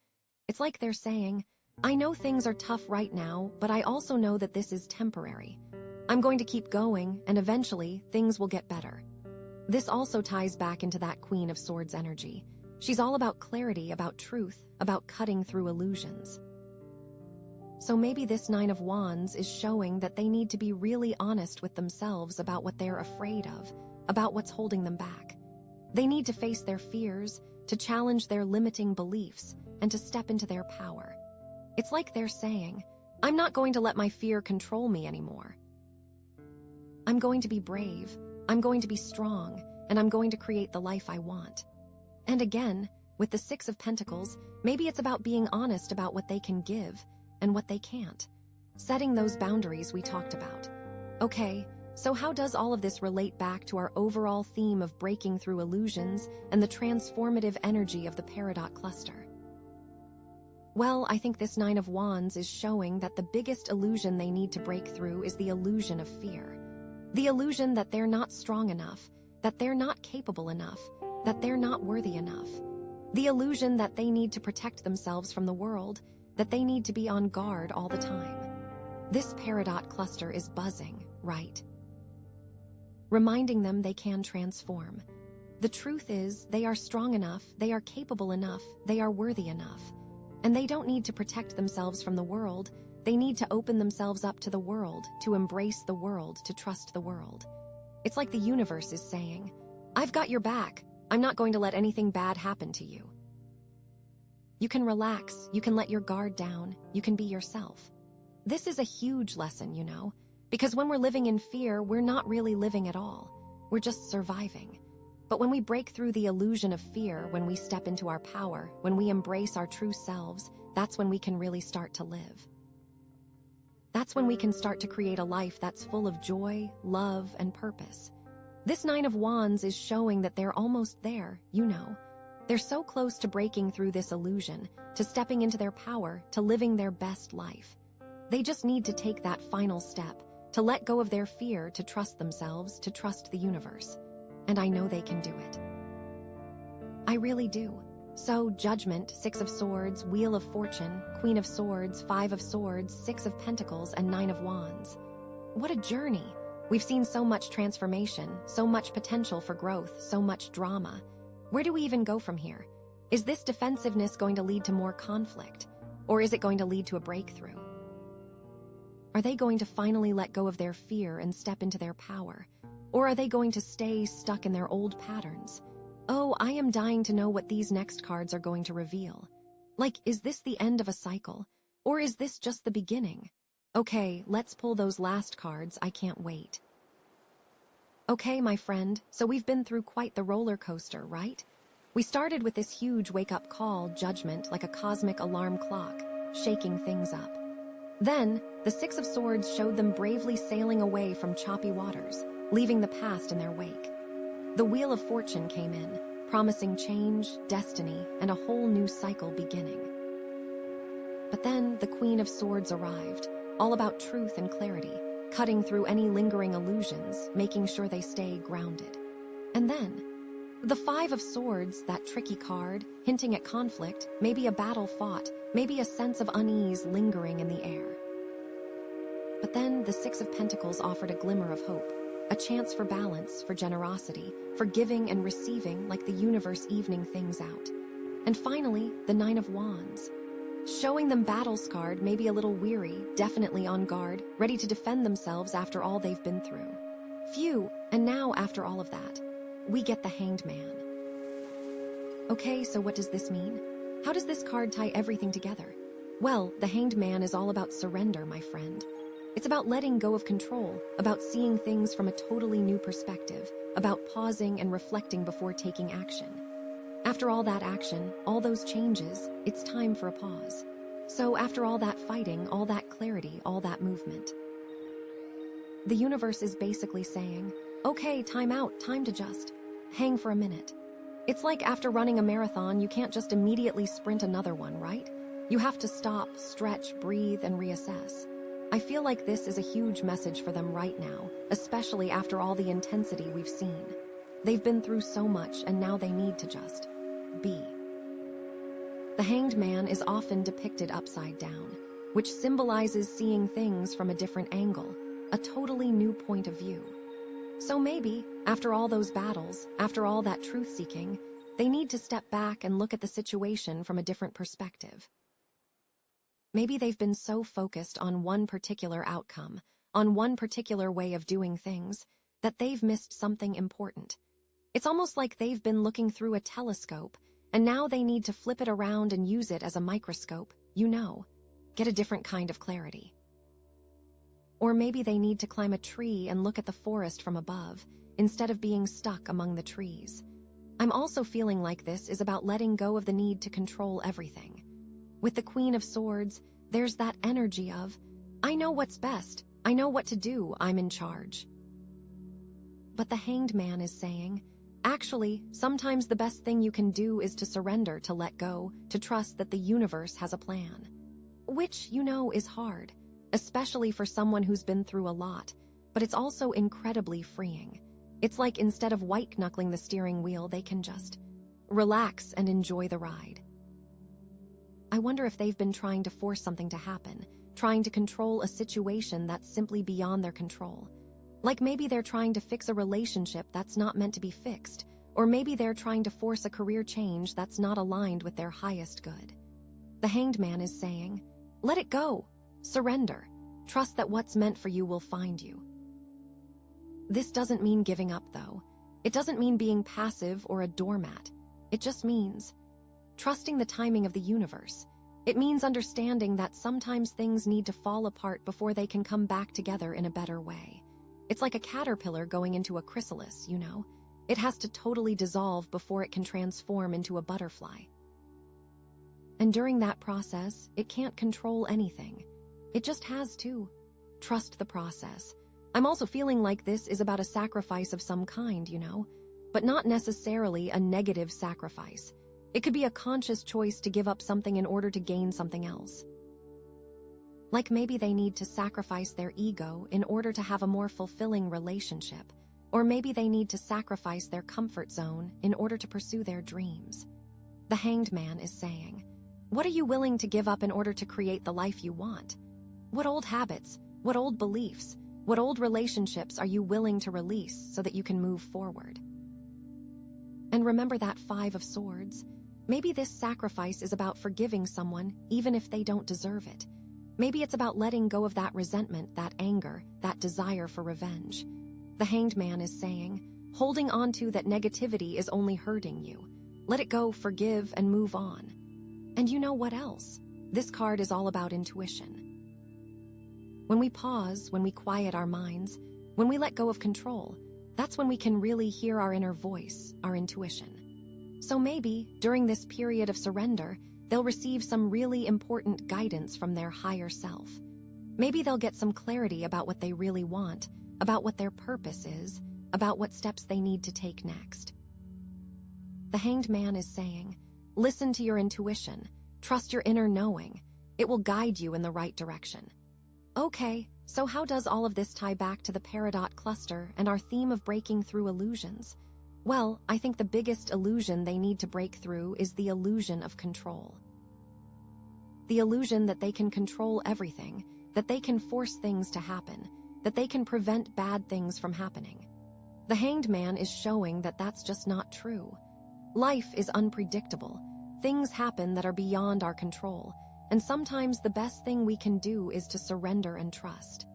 It's like they're saying, I know things are tough right now, but I also know that this is temporary. I'm going to keep going, and eventually, things will get better. This also ties back into that Queen of Swords energy. She's all about clarity, about truth, about cutting through illusions. So maybe this Nine of Wands is showing that they need to be really honest with themselves about what they're afraid of, about what's holding them back. They need to face their fears, to challenge their limiting beliefs, and to step into their power. It's like they're saying, I'm not going to let my fear control me anymore. I'm going to be brave, I'm going to be strong, and I'm going to create the life I want. And again, with the Six of Pentacles, maybe it's about being honest about what they can give and what they can't. Setting those boundaries we talked about. Okay, so how does all of this relate back to our overall theme of breaking through illusions and the transformative energy of the Peridot cluster? Well, I think this Nine of Wands is showing that the biggest illusion they need to break through is the illusion of fear. The illusion that they're not strong enough, that they're not capable enough, that they're not worthy enough. The illusion that they need to protect themselves from the world, that they need to be on guard all the time. This Peridot cluster is buzzing, right? Reminding them they can transform. The truth is, they are strong enough, they are capable enough, they are worthy enough. And they don't need to protect themselves from the world, they need to open themselves up to the world, to embrace the world, to trust the world. It's like the universe is saying, I've got your back, I'm not going to let anything bad happen to you. You can relax, you can let your guard down, you can be yourself. This is a huge lesson, you know, because when we're living in fear, we're not really living at all. We're just surviving. But when we break through the illusion of fear, when we step into our power, when we embrace our true selves, that's when we can really start to live. That's when we can start to create a life that's full of joy, love, and purpose. This Nine of Wands is showing that they're almost there, you know. They're so close to breaking through this illusion, to stepping into their power, to living their best life. They just need to take that final step, to let go of their fear, to trust themselves, to trust the universe. And I know they can do it. I really do. So, Judgment, Six of Swords, Wheel of Fortune, Queen of Swords, Five of Swords, Six of Pentacles, and Nine of Wands. What a journey! We've seen so much transformation, so much potential for growth, so much drama. Where do we even go from here? Is this defensiveness going to lead to more conflict? Or is it going to lead to a breakthrough? Are they going to finally let go of their fear and step into their power? Or are they going to stay stuck in their old patterns? Oh, I am dying to know what these next cards are going to reveal. Like, is this the end of a cycle? Or is this just the beginning? Okay, let's pull those last cards. I can't wait. Okay, my friend, so we've been through quite the roller coaster, right? We started with this huge wake-up call, Judgment, like a cosmic alarm clock, shaking things up. Then, the Six of Swords showed them bravely sailing away from choppy waters, leaving the past in their wake. The Wheel of Fortune came in, promising change, destiny, and a whole new cycle beginning. But then, the Queen of Swords arrived, all about truth and clarity, cutting through any lingering illusions, making sure they stay grounded. And then, the Five of Swords, that tricky card, hinting at conflict, maybe a battle fought, maybe a sense of unease lingering in the air. But then, the Six of Pentacles offered a glimmer of hope, a chance for balance, for generosity, for giving and receiving like the universe evening things out. And finally, the Nine of Wands, showing them battle-scarred, maybe a little weary, definitely on guard, ready to defend themselves after all they've been through. Phew, and now after all of that, we get the Hanged Man. Okay, so what does this mean? How does this card tie everything together? Well, the Hanged Man is all about surrender, my friend. It's about letting go of control, about seeing things from a totally new perspective, about pausing and reflecting before taking action. After all that action, all those changes, it's time for a pause. So after all that fighting, all that clarity, all that movement, the universe is basically saying, okay, time out, time to just hang for a minute. It's like after running a marathon, you can't just immediately sprint another one, right? You have to stop, stretch, breathe, and reassess. I feel like this is a huge message for them right now, especially after all the intensity we've seen. They've been through so much and now they need to just be. The Hanged Man is often depicted upside down, which symbolizes seeing things from a different angle, a totally new point of view. So maybe, after all those battles, after all that truth-seeking, they need to step back and look at the situation from a different perspective. Maybe they've been so focused on one particular outcome, on one particular way of doing things, that they've missed something important. It's almost like they've been looking through a telescope, and now they need to flip it around and use it as a microscope, get a different kind of clarity. Or maybe they need to climb a tree and look at the forest from above, instead of being stuck among the trees. I'm also feeling like this is about letting go of the need to control everything. With the Queen of Swords, there's that energy of, I know what's best, I know what to do, I'm in charge. But the Hanged Man is saying, actually, sometimes the best thing you can do is to surrender, to let go, to trust that the universe has a plan. Which, is hard, especially for someone who's been through a lot, but it's also incredibly freeing. It's like instead of white-knuckling the steering wheel, they can just relax and enjoy the ride. I wonder if they've been trying to force something to happen, trying to control a situation that's simply beyond their control. Like maybe they're trying to fix a relationship that's not meant to be fixed, or maybe they're trying to force a career change that's not aligned with their highest good. The Hanged Man is saying, let it go, surrender, trust that what's meant for you will find you. This doesn't mean giving up, though. It doesn't mean being passive or a doormat. It just means trusting the timing of the universe. It means understanding that sometimes things need to fall apart before they can come back together in a better way. It's like a caterpillar going into a chrysalis, It has to totally dissolve before it can transform into a butterfly. And during that process, it can't control anything. It just has to trust the process. I'm also feeling like this is about a sacrifice of some kind, but not necessarily a negative sacrifice. It could be a conscious choice to give up something in order to gain something else. Like maybe they need to sacrifice their ego in order to have a more fulfilling relationship, or maybe they need to sacrifice their comfort zone in order to pursue their dreams. The Hanged Man is saying, what are you willing to give up in order to create the life you want? What old habits, what old beliefs, what old relationships are you willing to release so that you can move forward? And remember that Five of Swords. Maybe this sacrifice is about forgiving someone even if they don't deserve it. Maybe it's about letting go of that resentment, that anger, that desire for revenge. The Hanged Man is saying, holding on to that negativity is only hurting you. Let it go, forgive, and move on. And you know what else? This card is all about intuition. When we pause, when we quiet our minds, when we let go of control, that's when we can really hear our inner voice, our intuition. So maybe, during this period of surrender, they'll receive some really important guidance from their higher self. Maybe they'll get some clarity about what they really want, about what their purpose is, about what steps they need to take next. The Hanged Man is saying, listen to your intuition, trust your inner knowing. It will guide you in the right direction. Okay, so how does all of this tie back to the Peridot cluster and our theme of breaking through illusions? Well, I think the biggest illusion they need to break through is the illusion of control. The illusion that they can control everything, that they can force things to happen, that they can prevent bad things from happening. The Hanged Man is showing that that's just not true. Life is unpredictable. Things happen that are beyond our control, and sometimes the best thing we can do is to surrender and trust.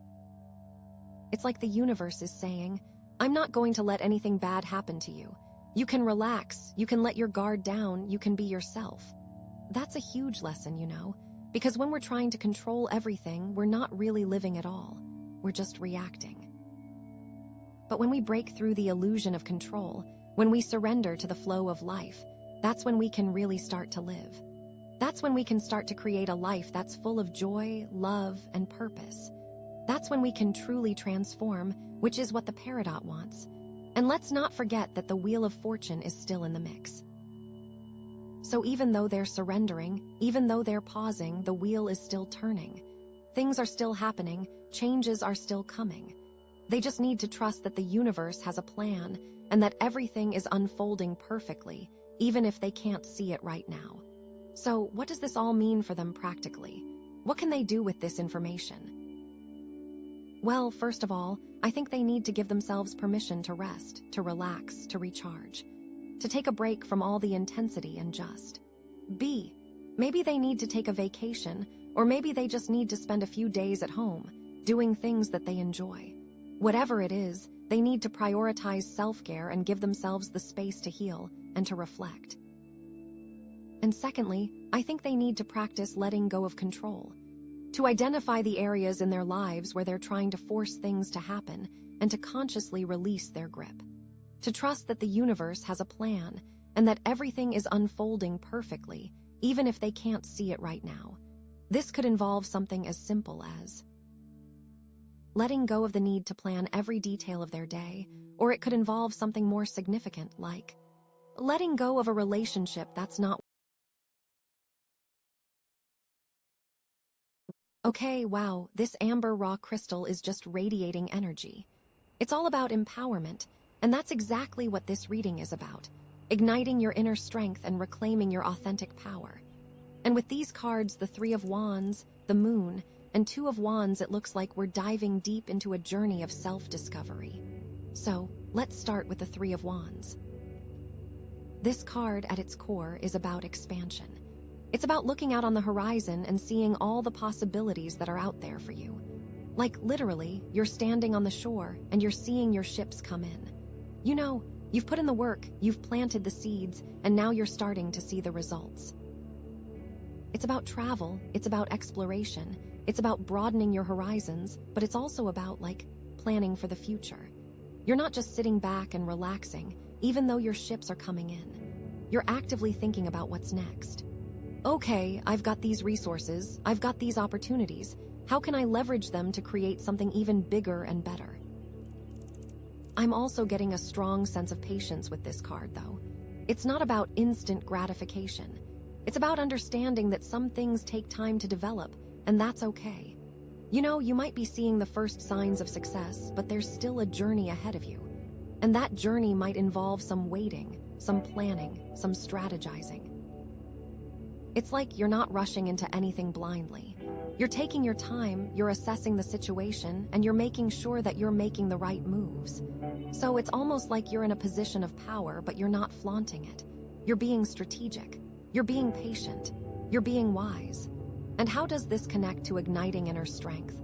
It's like the universe is saying, I'm not going to let anything bad happen to you. You can relax, you can let your guard down, you can be yourself. That's a huge lesson, because when we're trying to control everything, we're not really living at all. We're just reacting. But when we break through the illusion of control, when we surrender to the flow of life, that's when we can really start to live. That's when we can start to create a life that's full of joy, love, and purpose. That's when we can truly transform, which is what the Peridot wants. And let's not forget that the Wheel of Fortune is still in the mix. So even though they're surrendering, even though they're pausing, the wheel is still turning. Things are still happening, changes are still coming. They just need to trust that the universe has a plan, and that everything is unfolding perfectly, even if they can't see it right now. So, what does this all mean for them practically? What can they do with this information? Well, first of all, I think they need to give themselves permission to rest, to relax, to recharge, to take a break from all the intensity and just be. Maybe they need to take a vacation, or maybe they just need to spend a few days at home, doing things that they enjoy. Whatever it is, they need to prioritize self-care and give themselves the space to heal and to reflect. And secondly, I think they need to practice letting go of control, to identify the areas in their lives where they're trying to force things to happen and to consciously release their grip, to trust that the universe has a plan and that everything is unfolding perfectly, even if they can't see it right now. This could involve something as simple as letting go of the need to plan every detail of their day, or it could involve something more significant like letting go of a relationship that's not okay. Wow, this amber raw crystal is just radiating energy. It's all about empowerment, and that's exactly what this reading is about, igniting your inner strength and reclaiming your authentic power. And with these cards, the Three of Wands, the Moon, and Two of Wands, it looks like we're diving deep into a journey of self-discovery. So, let's start with the Three of Wands. This card, at its core, is about expansion. It's about looking out on the horizon and seeing all the possibilities that are out there for you. Like, literally, you're standing on the shore and you're seeing your ships come in. You know, you've put in the work, you've planted the seeds, and now you're starting to see the results. It's about travel, it's about exploration, it's about broadening your horizons, but it's also about, planning for the future. You're not just sitting back and relaxing, even though your ships are coming in. You're actively thinking about what's next. Okay, I've got these resources, I've got these opportunities. How can I leverage them to create something even bigger and better? I'm also getting a strong sense of patience with this card, though. It's not about instant gratification. It's about understanding that some things take time to develop, and that's okay. You know, you might be seeing the first signs of success, but there's still a journey ahead of you. And that journey might involve some waiting, some planning, some strategizing. It's like you're not rushing into anything blindly. You're taking your time, you're assessing the situation, and you're making sure that you're making the right moves. So it's almost like you're in a position of power, but you're not flaunting it. You're being strategic. You're being patient. You're being wise. And how does this connect to igniting inner strength?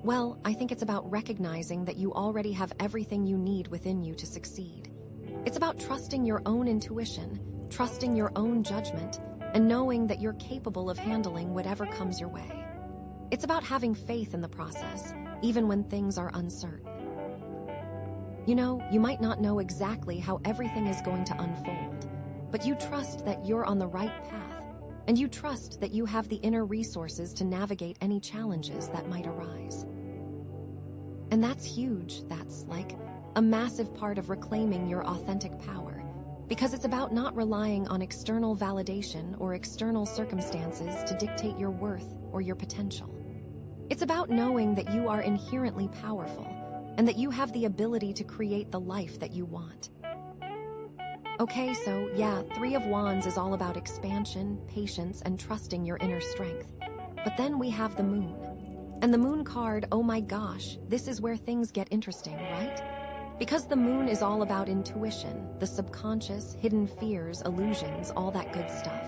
Well, I think it's about recognizing that you already have everything you need within you to succeed. It's about trusting your own intuition, trusting your own judgment, and knowing that you're capable of handling whatever comes your way. It's about having faith in the process, even when things are uncertain. You know, you might not know exactly how everything is going to unfold, but you trust that you're on the right path, and you trust that you have the inner resources to navigate any challenges that might arise. And that's huge. That's a massive part of reclaiming your authentic power, because it's about not relying on external validation or external circumstances to dictate your worth or your potential. It's about knowing that you are inherently powerful and that you have the ability to create the life that you want. Okay, so yeah, Three of Wands is all about expansion, patience, and trusting your inner strength. But then we have the Moon. And the Moon card, oh my gosh, this is where things get interesting, right? Because the Moon is all about intuition, the subconscious, hidden fears, illusions, all that good stuff.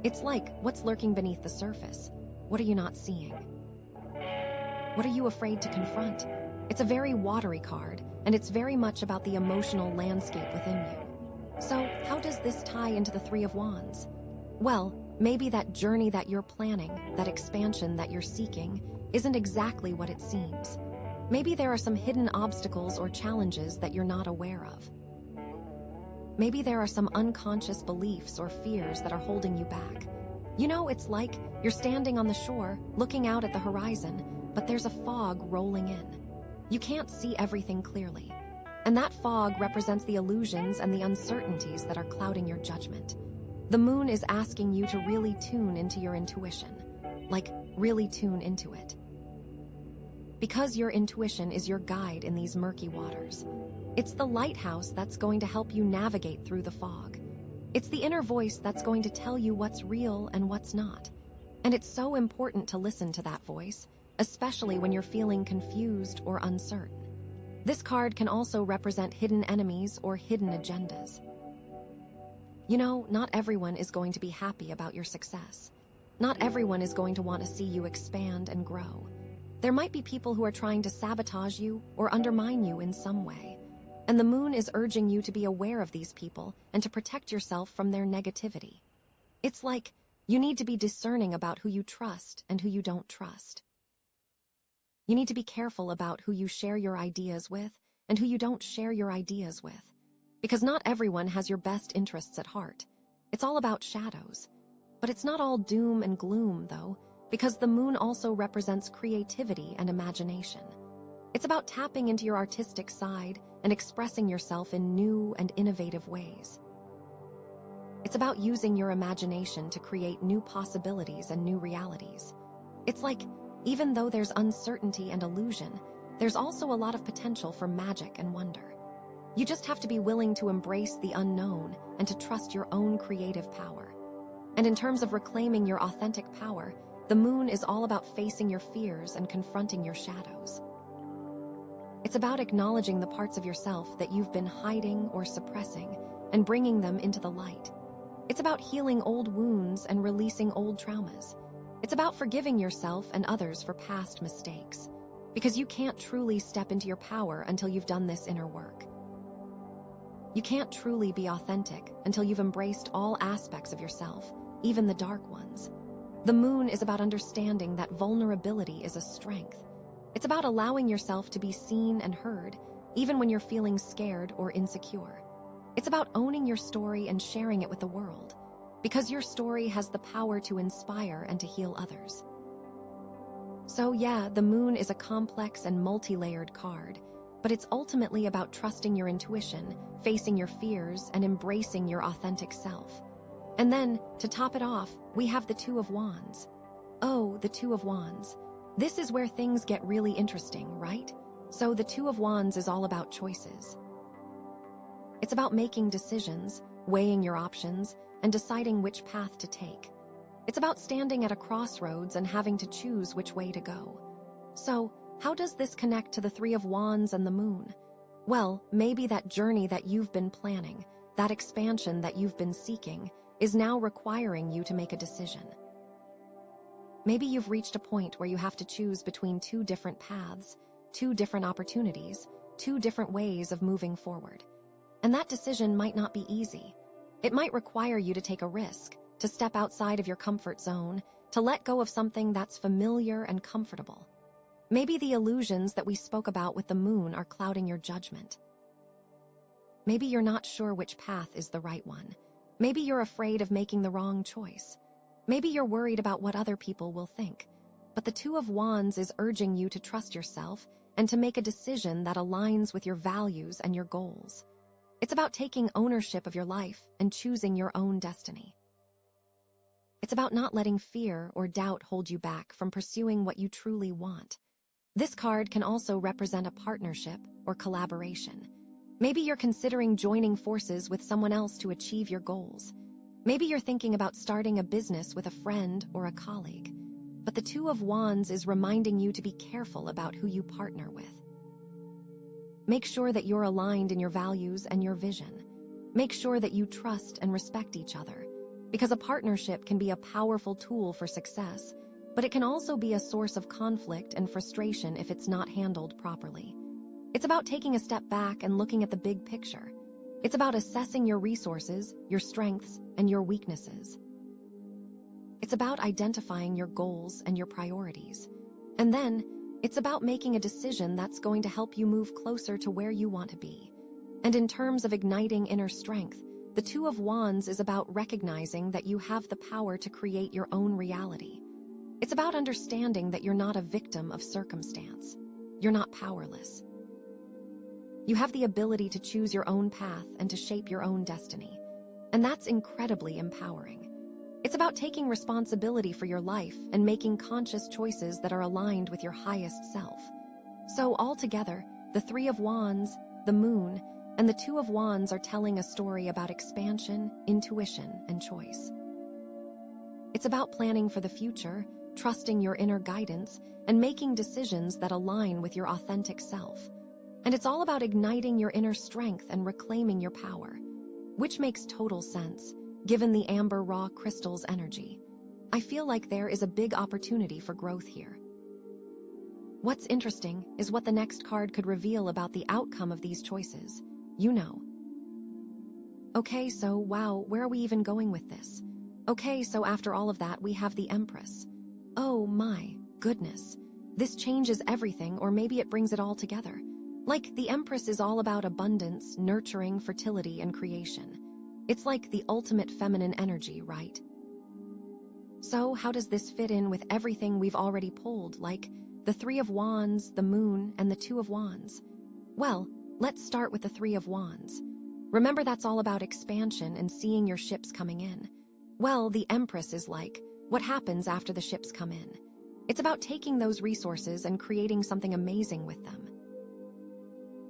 It's like, what's lurking beneath the surface? What are you not seeing? What are you afraid to confront? It's a very watery card, and it's very much about the emotional landscape within you. So, how does this tie into the Three of Wands? Well, maybe that journey that you're planning, that expansion that you're seeking, isn't exactly what it seems. Maybe there are some hidden obstacles or challenges that you're not aware of. Maybe there are some unconscious beliefs or fears that are holding you back. You know, it's like you're standing on the shore, looking out at the horizon, but there's a fog rolling in. You can't see everything clearly. And that fog represents the illusions and the uncertainties that are clouding your judgment. The Moon is asking you to really tune into your intuition. Really tune into it. Because your intuition is your guide in these murky waters. It's the lighthouse that's going to help you navigate through the fog. It's the inner voice that's going to tell you what's real and what's not. And it's so important to listen to that voice, especially when you're feeling confused or uncertain. This card can also represent hidden enemies or hidden agendas. You know, not everyone is going to be happy about your success. Not everyone is going to want to see you expand and grow. There might be people who are trying to sabotage you or undermine you in some way. And the moon is urging you to be aware of these people and to protect yourself from their negativity. It's like you need to be discerning about who you trust and who you don't trust. You need to be careful about who you share your ideas with and who you don't share your ideas with. Because not everyone has your best interests at heart. It's all about shadows. But it's not all doom and gloom, though, because the moon also represents creativity and imagination. It's about tapping into your artistic side and expressing yourself in new and innovative ways. It's about using your imagination to create new possibilities and new realities. It's like, even though there's uncertainty and illusion, there's also a lot of potential for magic and wonder. You just have to be willing to embrace the unknown and to trust your own creative power. And in terms of reclaiming your authentic power, the moon is all about facing your fears and confronting your shadows. It's about acknowledging the parts of yourself that you've been hiding or suppressing and bringing them into the light. It's about healing old wounds and releasing old traumas. It's about forgiving yourself and others for past mistakes, because you can't truly step into your power until you've done this inner work. You can't truly be authentic until you've embraced all aspects of yourself, even the dark ones. The moon is about understanding that vulnerability is a strength. It's about allowing yourself to be seen and heard, even when you're feeling scared or insecure. It's about owning your story and sharing it with the world, because your story has the power to inspire and to heal others. So yeah, the moon is a complex and multi-layered card, but it's ultimately about trusting your intuition, facing your fears, and embracing your authentic self. And then, to top it off, we have the Two of Wands. Oh, the Two of Wands. This is where things get really interesting, right? So the Two of Wands is all about choices. It's about making decisions, weighing your options, and deciding which path to take. It's about standing at a crossroads and having to choose which way to go. So, how does this connect to the Three of Wands and the moon? Well, maybe that journey that you've been planning, that expansion that you've been seeking, is now requiring you to make a decision. Maybe you've reached a point where you have to choose between two different paths, two different opportunities, two different ways of moving forward. And that decision might not be easy. It might require you to take a risk, to step outside of your comfort zone, to let go of something that's familiar and comfortable. Maybe the illusions that we spoke about with the moon are clouding your judgment. Maybe you're not sure which path is the right one. Maybe you're afraid of making the wrong choice. Maybe you're worried about what other people will think. But the Two of Wands is urging you to trust yourself and to make a decision that aligns with your values and your goals. It's about taking ownership of your life and choosing your own destiny. It's about not letting fear or doubt hold you back from pursuing what you truly want. This card can also represent a partnership or collaboration. Maybe you're considering joining forces with someone else to achieve your goals. Maybe you're thinking about starting a business with a friend or a colleague. But the Two of Wands is reminding you to be careful about who you partner with. Make sure that you're aligned in your values and your vision. Make sure that you trust and respect each other, because a partnership can be a powerful tool for success, but it can also be a source of conflict and frustration if it's not handled properly. It's about taking a step back and looking at the big picture. It's about assessing your resources, your strengths, and your weaknesses. It's about identifying your goals and your priorities. And then, it's about making a decision that's going to help you move closer to where you want to be. And in terms of igniting inner strength, the Two of Wands is about recognizing that you have the power to create your own reality. It's about understanding that you're not a victim of circumstance. You're not powerless. You have the ability to choose your own path and to shape your own destiny. And that's incredibly empowering. It's about taking responsibility for your life and making conscious choices that are aligned with your highest self. So altogether, the Three of Wands, the moon, and the Two of Wands are telling a story about expansion, intuition, and choice. It's about planning for the future, trusting your inner guidance, and making decisions that align with your authentic self. And it's all about igniting your inner strength and reclaiming your power, which makes total sense, given the amber raw crystal's energy. I feel like there is a big opportunity for growth here. What's interesting is what the next card could reveal about the outcome of these choices. You know. Okay, so wow, where are we even going with this? Okay, so after all of that, we have the Empress. Oh my goodness. This changes everything, or maybe it brings it all together. Like, the Empress is all about abundance, nurturing, fertility, and creation. It's like the ultimate feminine energy, right? So how does this fit in with everything we've already pulled, like the Three of Wands, the Moon, and the Two of Wands? Well, let's start with the Three of Wands. Remember, that's all about expansion and seeing your ships coming in. Well, the Empress is like, what happens after the ships come in? It's about taking those resources and creating something amazing with them.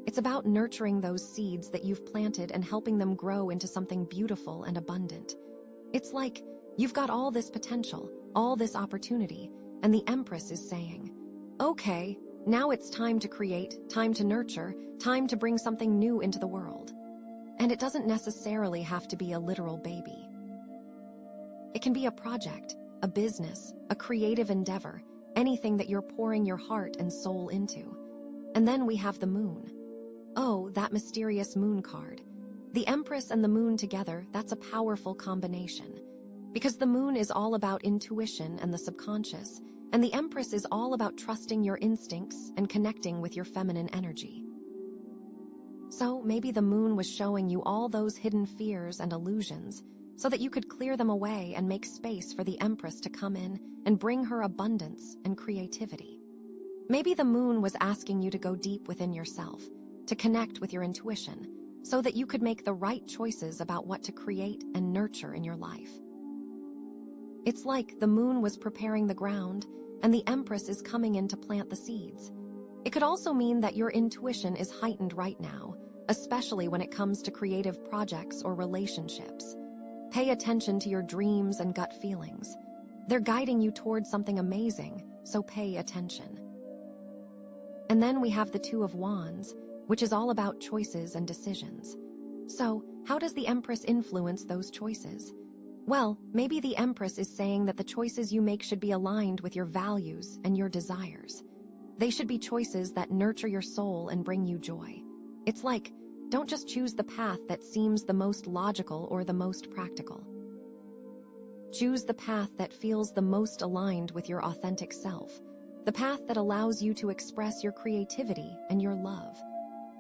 It's about nurturing those seeds that you've planted and helping them grow into something beautiful and abundant. It's like, you've got all this potential, all this opportunity, and the Empress is saying, okay, now it's time to create, time to nurture, time to bring something new into the world. And it doesn't necessarily have to be a literal baby. It can be a project, a business, a creative endeavor, anything that you're pouring your heart and soul into. And then we have the Moon. Oh, that mysterious Moon card. The Empress and the Moon together, that's a powerful combination. Because the Moon is all about intuition and the subconscious, and the Empress is all about trusting your instincts and connecting with your feminine energy. So maybe the Moon was showing you all those hidden fears and illusions so that you could clear them away and make space for the Empress to come in and bring her abundance and creativity. Maybe the Moon was asking you to go deep within yourself, to connect with your intuition, so that you could make the right choices about what to create and nurture in your life. It's like the Moon was preparing the ground, and the Empress is coming in to plant the seeds. It could also mean that your intuition is heightened right now, especially when it comes to creative projects or relationships. Pay attention to your dreams and gut feelings. They're guiding you towards something amazing, so pay attention. And then we have the Two of Wands, which is all about choices and decisions. So, how does the Empress influence those choices? Well, maybe the Empress is saying that the choices you make should be aligned with your values and your desires. They should be choices that nurture your soul and bring you joy. It's like, don't just choose the path that seems the most logical or the most practical. Choose the path that feels the most aligned with your authentic self, the path that allows you to express your creativity and your love.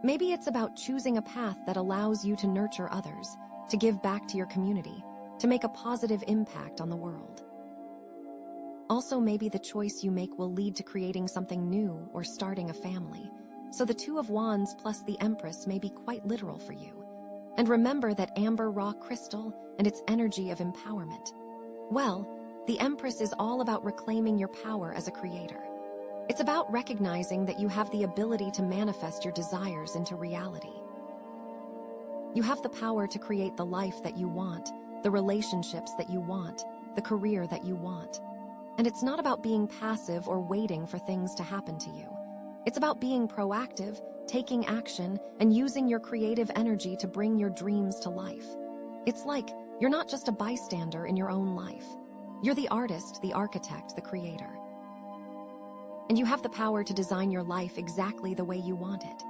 Maybe it's about choosing a path that allows you to nurture others, to give back to your community, to make a positive impact on the world. Also, maybe the choice you make will lead to creating something new or starting a family. So the Two of Wands plus the Empress may be quite literal for you. And remember that amber raw crystal and its energy of empowerment. Well, the Empress is all about reclaiming your power as a creator. It's about recognizing that you have the ability to manifest your desires into reality. You have the power to create the life that you want, the relationships that you want, the career that you want. And it's not about being passive or waiting for things to happen to you. It's about being proactive, taking action, and using your creative energy to bring your dreams to life. It's like you're not just a bystander in your own life. You're the artist, the architect, the creator. And you have the power to design your life exactly the way you want it.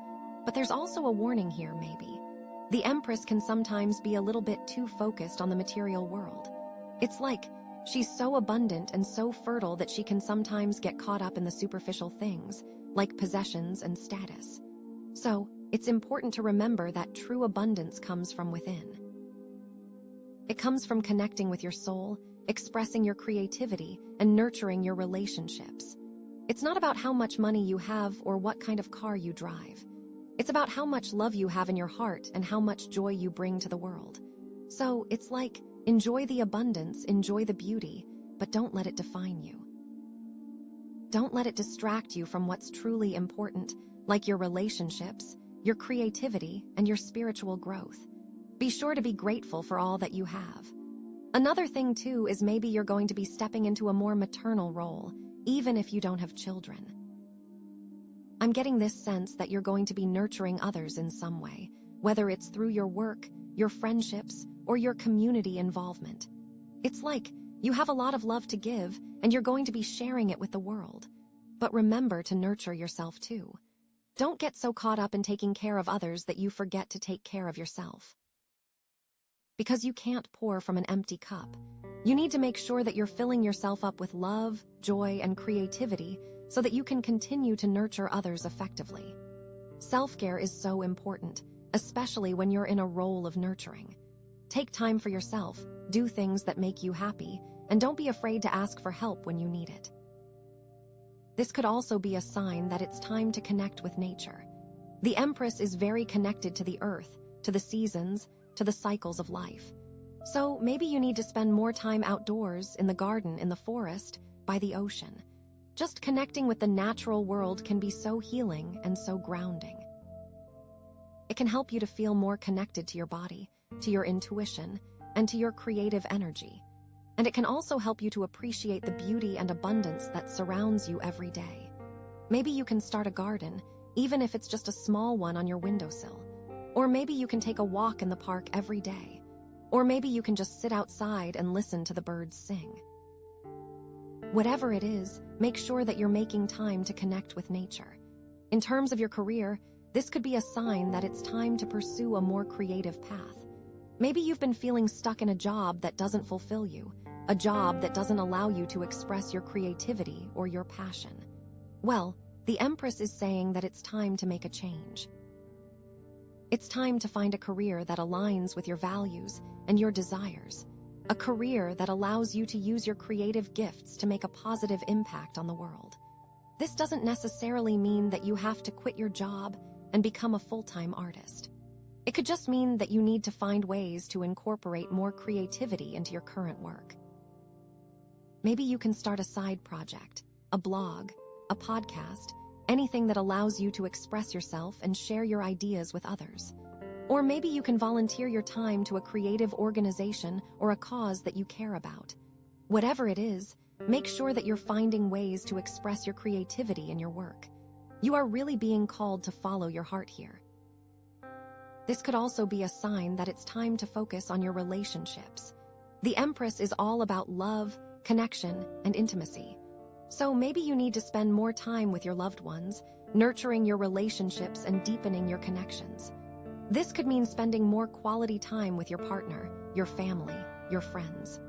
But there's also a warning here, maybe. The Empress can sometimes be a little bit too focused on the material world. It's like she's so abundant and so fertile that she can sometimes get caught up in the superficial things, like possessions and status. So, it's important to remember that true abundance comes from within. It comes from connecting with your soul, expressing your creativity, and nurturing your relationships. It's not about how much money you have or what kind of car you drive. It's about how much love you have in your heart and how much joy you bring to the world. So, it's like, enjoy the abundance, enjoy the beauty, but don't let it define you. Don't let it distract you from what's truly important, like your relationships, your creativity, and your spiritual growth. Be sure to be grateful for all that you have. Another thing too is maybe you're going to be stepping into a more maternal role, even if you don't have children. I'm getting this sense that you're going to be nurturing others in some way, whether it's through your work, your friendships, or your community involvement. It's like you have a lot of love to give, and you're going to be sharing it with the world. But remember to nurture yourself too. Don't get so caught up in taking care of others that you forget to take care of yourself. Because you can't pour from an empty cup. You need to make sure that you're filling yourself up with love, joy, and creativity so that you can continue to nurture others effectively. Self-care is so important, especially when you're in a role of nurturing. Take time for yourself, do things that make you happy, and don't be afraid to ask for help when you need it. This could also be a sign that it's time to connect with nature. The Empress is very connected to the earth, to the seasons, to the cycles of life. So maybe you need to spend more time outdoors, in the garden, in the forest, by the ocean. Just connecting with the natural world can be so healing and so grounding. It can help you to feel more connected to your body, to your intuition, and to your creative energy. And it can also help you to appreciate the beauty and abundance that surrounds you every day. Maybe you can start a garden, even if it's just a small one on your windowsill. Or maybe you can take a walk in the park every day. Or maybe you can just sit outside and listen to the birds sing. Whatever it is, make sure that you're making time to connect with nature. In terms of your career, this could be a sign that it's time to pursue a more creative path. Maybe you've been feeling stuck in a job that doesn't fulfill you, a job that doesn't allow you to express your creativity or your passion. Well, the Empress is saying that it's time to make a change. It's time to find a career that aligns with your values and your desires, a career that allows you to use your creative gifts to make a positive impact on the world. This doesn't necessarily mean that you have to quit your job and become a full-time artist. It could just mean that you need to find ways to incorporate more creativity into your current work. Maybe you can start a side project, a blog, a podcast, anything that allows you to express yourself and share your ideas with others. Or maybe you can volunteer your time to a creative organization or a cause that you care about. Whatever it is, make sure that you're finding ways to express your creativity in your work. You are really being called to follow your heart here. This could also be a sign that it's time to focus on your relationships. The Empress is all about love, connection, and intimacy. So maybe you need to spend more time with your loved ones, nurturing your relationships and deepening your connections. This could mean spending more quality time with your partner, your family, your friends.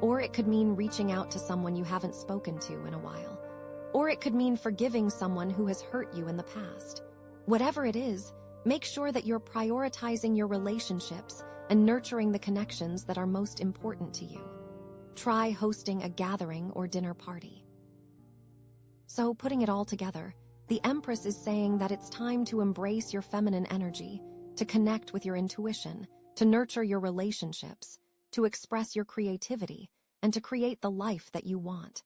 Or it could mean reaching out to someone you haven't spoken to in a while. Or it could mean forgiving someone who has hurt you in the past. Whatever it is, make sure that you're prioritizing your relationships and nurturing the connections that are most important to you. Try hosting a gathering or dinner party. So, putting it all together, the Empress is saying that it's time to embrace your feminine energy, to connect with your intuition, to nurture your relationships, to express your creativity, and to create the life that you want.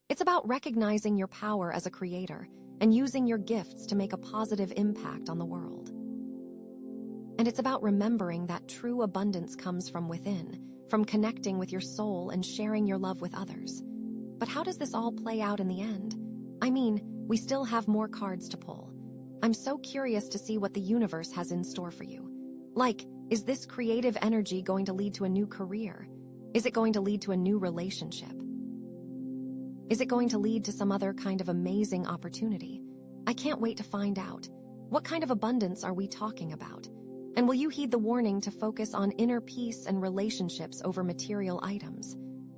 It's about recognizing your power as a creator and using your gifts to make a positive impact on the world. And it's about remembering that true abundance comes from within, from connecting with your soul and sharing your love with others. But how does this all play out in the end? I mean, we still have more cards to pull. I'm so curious to see what the universe has in store for you. Like, is this creative energy going to lead to a new career? Is it going to lead to a new relationship? Is it going to lead to some other kind of amazing opportunity? I can't wait to find out. What kind of abundance are we talking about? And will you heed the warning to focus on inner peace and relationships over material items?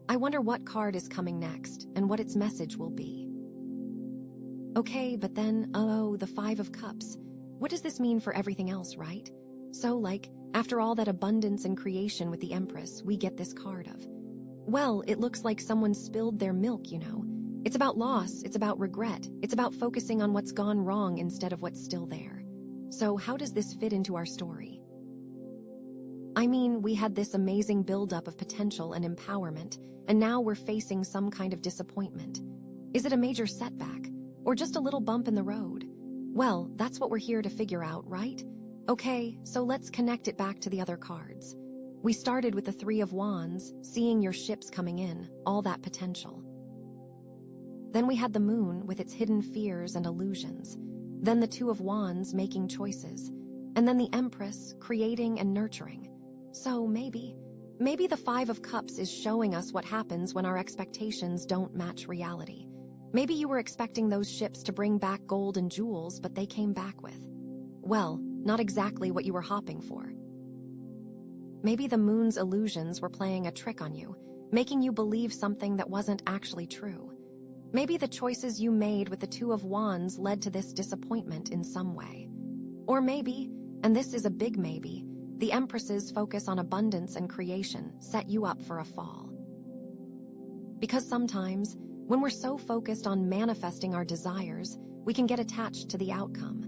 I wonder what card is coming next and what its message will be. Okay, but then, the Five of Cups. What does this mean for everything else, right? So, like, after all that abundance and creation with the Empress, we get this card of, well, it looks like someone spilled their milk, you know. It's about loss, it's about regret, it's about focusing on what's gone wrong instead of what's still there. So how does this fit into our story? I mean, we had this amazing buildup of potential and empowerment, and now we're facing some kind of disappointment. Is it a major setback, or just a little bump in the road? Well, that's what we're here to figure out, right? Okay, so let's connect it back to the other cards. We started with the Three of Wands, seeing your ships coming in, all that potential. Then we had the Moon with its hidden fears and illusions. Then the Two of Wands making choices. And then the Empress creating and nurturing. So maybe the Five of Cups is showing us what happens when our expectations don't match reality. Maybe you were expecting those ships to bring back gold and jewels, but they came back with, well, not exactly what you were hoping for. Maybe the Moon's illusions were playing a trick on you, making you believe something that wasn't actually true. Maybe the choices you made with the Two of Wands led to this disappointment in some way. Or maybe, and this is a big maybe, the Empress's focus on abundance and creation set you up for a fall. Because sometimes, when we're so focused on manifesting our desires, we can get attached to the outcome.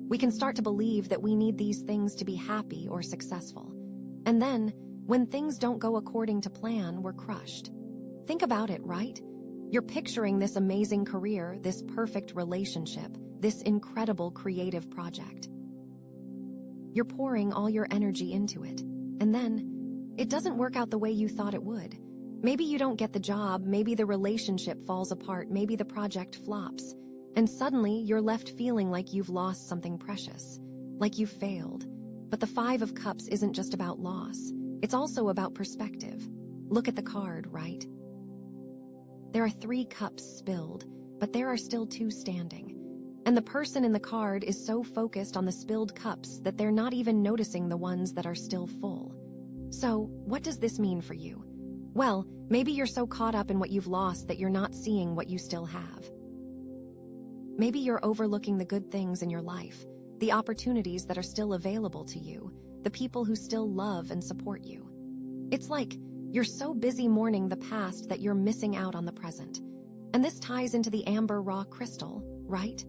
We can start to believe that we need these things to be happy or successful. And then, when things don't go according to plan, we're crushed. Think about it, right? You're picturing this amazing career, this perfect relationship, this incredible creative project. You're pouring all your energy into it, and then it doesn't work out the way you thought it would. Maybe you don't get the job, maybe the relationship falls apart, maybe the project flops, and suddenly you're left feeling like you've lost something precious, like you've failed. But the Five of Cups isn't just about loss, it's also about perspective. Look at the card, right? There are 3 cups spilled, but there are still 2 standing. And the person in the card is so focused on the spilled cups that they're not even noticing the ones that are still full. So, what does this mean for you? Well, maybe you're so caught up in what you've lost that you're not seeing what you still have. Maybe you're overlooking the good things in your life, the opportunities that are still available to you, the people who still love and support you. It's like you're so busy mourning the past that you're missing out on the present. And this ties into the amber raw crystal, right?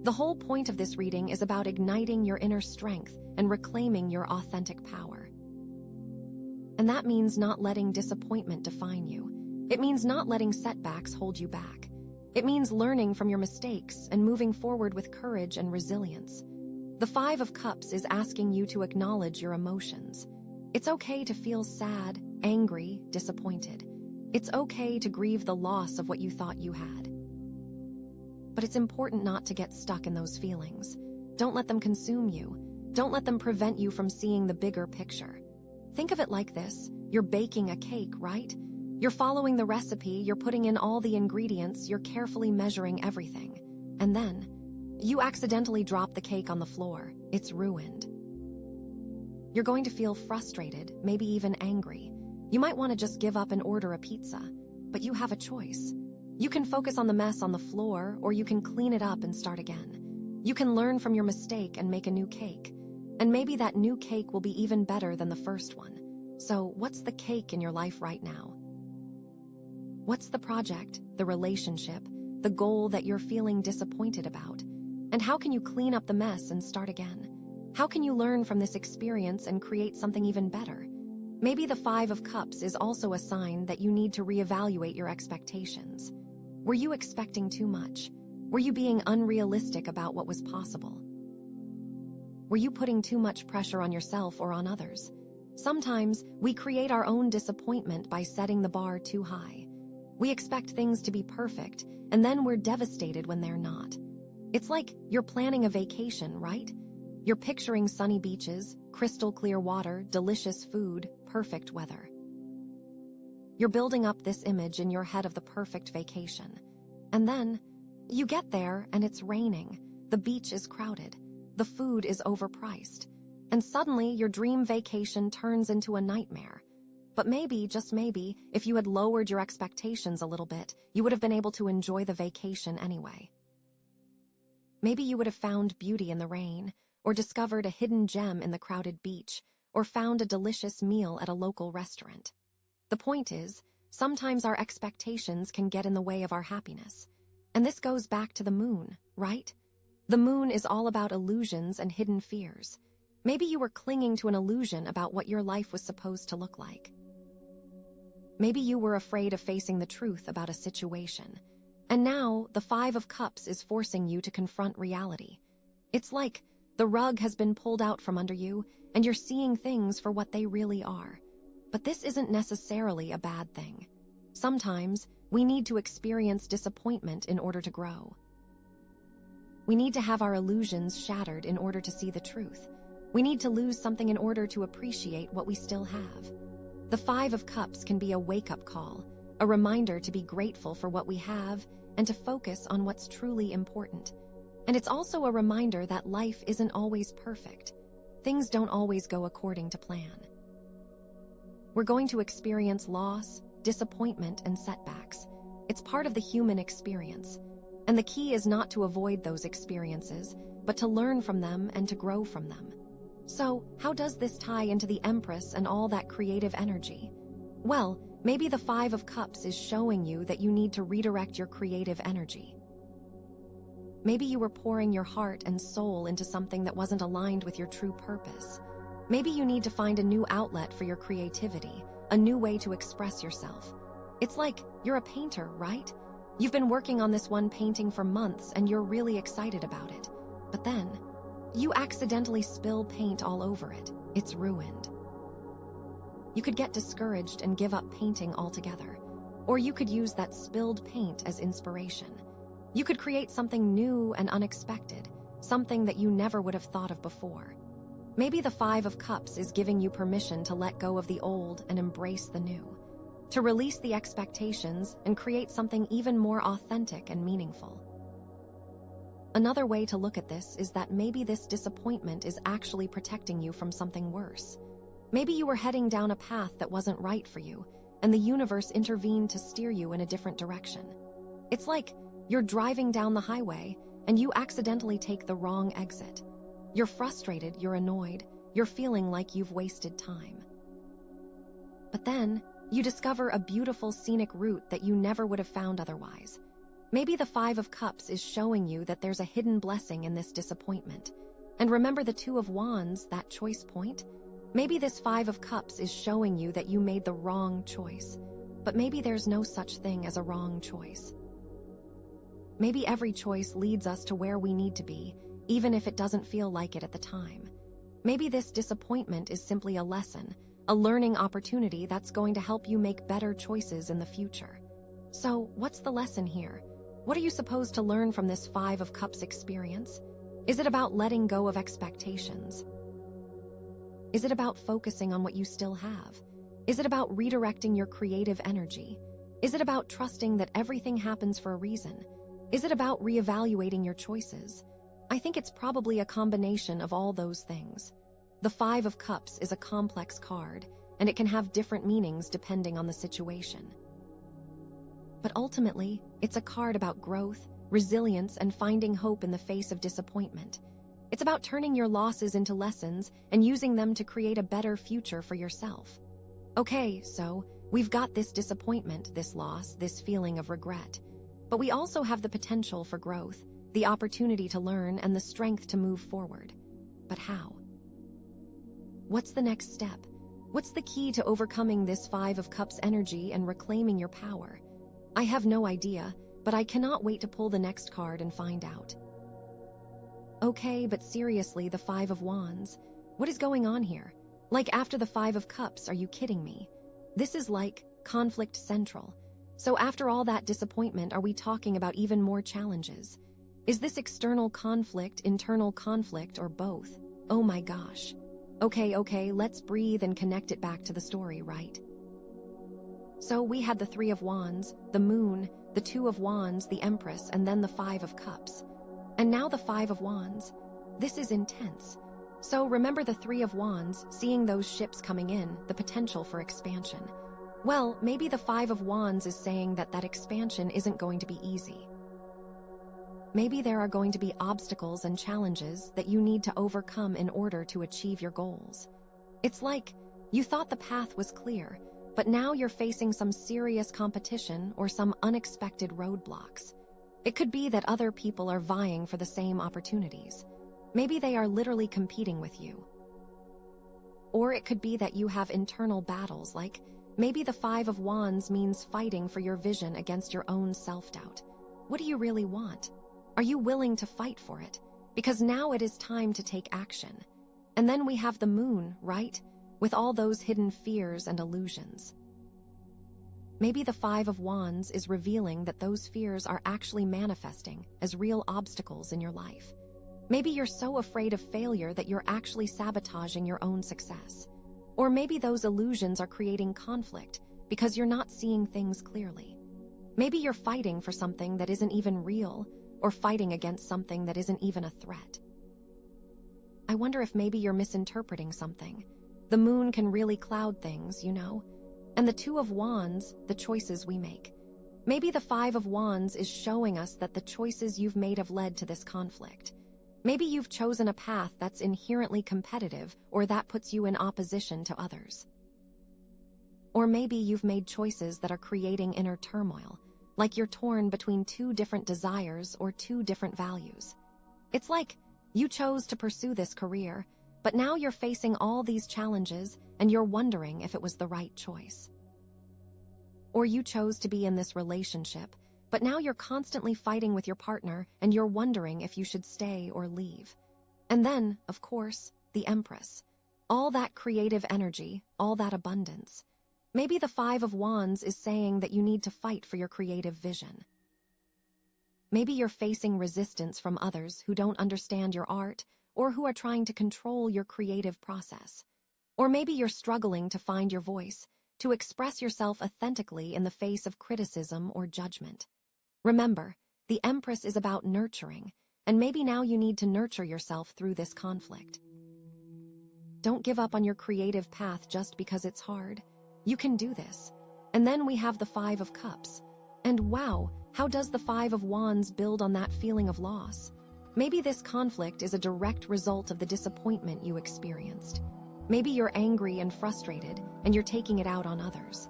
The whole point of this reading is about igniting your inner strength and reclaiming your authentic power. And that means not letting disappointment define you. It means not letting setbacks hold you back. It means learning from your mistakes and moving forward with courage and resilience. The Five of Cups is asking you to acknowledge your emotions. It's okay to feel sad, angry, disappointed. It's okay to grieve the loss of what you thought you had. But it's important not to get stuck in those feelings. Don't let them consume you. Don't let them prevent you from seeing the bigger picture. Think of it like this. You're baking a cake, right? You're following the recipe, you're putting in all the ingredients, you're carefully measuring everything. And then, you accidentally drop the cake on the floor. It's ruined. You're going to feel frustrated, maybe even angry. You might want to just give up and order a pizza. But you have a choice. You can focus on the mess on the floor, or you can clean it up and start again. You can learn from your mistake and make a new cake. And maybe that new cake will be even better than the first one. So, what's the cake in your life right now? What's the project, the relationship, the goal that you're feeling disappointed about? And how can you clean up the mess and start again? How can you learn from this experience and create something even better? Maybe the Five of Cups is also a sign that you need to reevaluate your expectations. Were you expecting too much? Were you being unrealistic about what was possible? Were you putting too much pressure on yourself or on others? Sometimes we create our own disappointment by setting the bar too high. We expect things to be perfect, and then we're devastated when they're not. It's like you're planning a vacation, right? You're picturing sunny beaches, crystal clear water, delicious food, perfect weather. You're building up this image in your head of the perfect vacation. And then, you get there and it's raining, the beach is crowded, the food is overpriced, and suddenly your dream vacation turns into a nightmare. But maybe, just maybe, if you had lowered your expectations a little bit, you would have been able to enjoy the vacation anyway. Maybe you would have found beauty in the rain, or discovered a hidden gem in the crowded beach, or found a delicious meal at a local restaurant. The point is, sometimes our expectations can get in the way of our happiness. And this goes back to the moon, right? The moon is all about illusions and hidden fears. Maybe you were clinging to an illusion about what your life was supposed to look like. Maybe you were afraid of facing the truth about a situation. And now, the Five of Cups is forcing you to confront reality. It's like the rug has been pulled out from under you and you're seeing things for what they really are. But this isn't necessarily a bad thing. Sometimes we need to experience disappointment in order to grow. We need to have our illusions shattered in order to see the truth. We need to lose something in order to appreciate what we still have. The Five of Cups can be a wake-up call, a reminder to be grateful for what we have and to focus on what's truly important. And it's also a reminder that life isn't always perfect. Things don't always go according to plan. We're going to experience loss, disappointment, and setbacks. It's part of the human experience. And the key is not to avoid those experiences, but to learn from them and to grow from them. So, how does this tie into the Empress and all that creative energy? Well, maybe the Five of Cups is showing you that you need to redirect your creative energy. Maybe you were pouring your heart and soul into something that wasn't aligned with your true purpose. Maybe you need to find a new outlet for your creativity, a new way to express yourself. It's like you're a painter, right? You've been working on this one painting for months and you're really excited about it. But then, you accidentally spill paint all over it. It's ruined. You could get discouraged and give up painting altogether. Or you could use that spilled paint as inspiration. You could create something new and unexpected, something that you never would have thought of before. Maybe the Five of Cups is giving you permission to let go of the old and embrace the new, to release the expectations and create something even more authentic and meaningful. Another way to look at this is that maybe this disappointment is actually protecting you from something worse. Maybe you were heading down a path that wasn't right for you, and the universe intervened to steer you in a different direction. It's like you're driving down the highway and you accidentally take the wrong exit. You're frustrated, you're annoyed, you're feeling like you've wasted time. But then, you discover a beautiful scenic route that you never would have found otherwise. Maybe the Five of Cups is showing you that there's a hidden blessing in this disappointment. And remember the Two of Wands, that choice point? Maybe this Five of Cups is showing you that you made the wrong choice. But maybe there's no such thing as a wrong choice. Maybe every choice leads us to where we need to be, even if it doesn't feel like it at the time. Maybe this disappointment is simply a lesson, a learning opportunity that's going to help you make better choices in the future. So, what's the lesson here? What are you supposed to learn from this Five of Cups experience? Is it about letting go of expectations? Is it about focusing on what you still have? Is it about redirecting your creative energy? Is it about trusting that everything happens for a reason? Is it about reevaluating your choices? I think it's probably a combination of all those things. The Five of Cups is a complex card, and it can have different meanings depending on the situation. But ultimately, it's a card about growth, resilience, and finding hope in the face of disappointment. It's about turning your losses into lessons and using them to create a better future for yourself. Okay, so we've got this disappointment, this loss, this feeling of regret. But we also have the potential for growth, the opportunity to learn, and the strength to move forward. But how? What's the next step? What's the key to overcoming this Five of Cups energy and reclaiming your power? I have no idea, but I cannot wait to pull the next card and find out. Okay, but seriously, the Five of Wands. What is going on here? Like after the Five of Cups, are you kidding me? This is like conflict central. So after all that disappointment, are we talking about even more challenges? Is this external conflict, internal conflict, or both? Oh my gosh. Okay, let's breathe and connect it back to the story, right? So we had the Three of Wands, the Moon, the Two of Wands, the Empress, and then the Five of Cups. And now the Five of Wands. This is intense. So remember the Three of Wands, seeing those ships coming in, the potential for expansion. Well, maybe the Five of Wands is saying that expansion isn't going to be easy. Maybe there are going to be obstacles and challenges that you need to overcome in order to achieve your goals. It's like you thought the path was clear, but now you're facing some serious competition or some unexpected roadblocks. It could be that other people are vying for the same opportunities. Maybe they are literally competing with you. Or it could be that you have internal battles, like maybe the Five of Wands means fighting for your vision against your own self-doubt. What do you really want? Are you willing to fight for it? because now it is time to take action. And then we have the moon, right? With all those hidden fears and illusions. Maybe the Five of Wands is revealing that those fears are actually manifesting as real obstacles in your life. Maybe you're so afraid of failure that you're actually sabotaging your own success. Or maybe those illusions are creating conflict because you're not seeing things clearly. Maybe you're fighting for something that isn't even real, or fighting against something that isn't even a threat. I wonder if maybe you're misinterpreting something. The moon can really cloud things, you know? And the Two of Wands, the choices we make. Maybe the Five of Wands is showing us that the choices you've made have led to this conflict. Maybe you've chosen a path that's inherently competitive or that puts you in opposition to others. Or maybe you've made choices that are creating inner turmoil, like you're torn between two different desires or two different values. It's like you chose to pursue this career, but now you're facing all these challenges and you're wondering if it was the right choice. Or you chose to be in this relationship, but now you're constantly fighting with your partner and you're wondering if you should stay or leave. And then, of course, the Empress. All that creative energy, all that abundance. Maybe the Five of Wands is saying that you need to fight for your creative vision. Maybe you're facing resistance from others who don't understand your art or who are trying to control your creative process. Or maybe you're struggling to find your voice, to express yourself authentically in the face of criticism or judgment. Remember, the Empress is about nurturing, and maybe now you need to nurture yourself through this conflict. Don't give up on your creative path just because it's hard. You can do this. And then we have the Five of Cups. And wow, how does the Five of Wands build on that feeling of loss? Maybe this conflict is a direct result of the disappointment you experienced. Maybe you're angry and frustrated, and you're taking it out on others.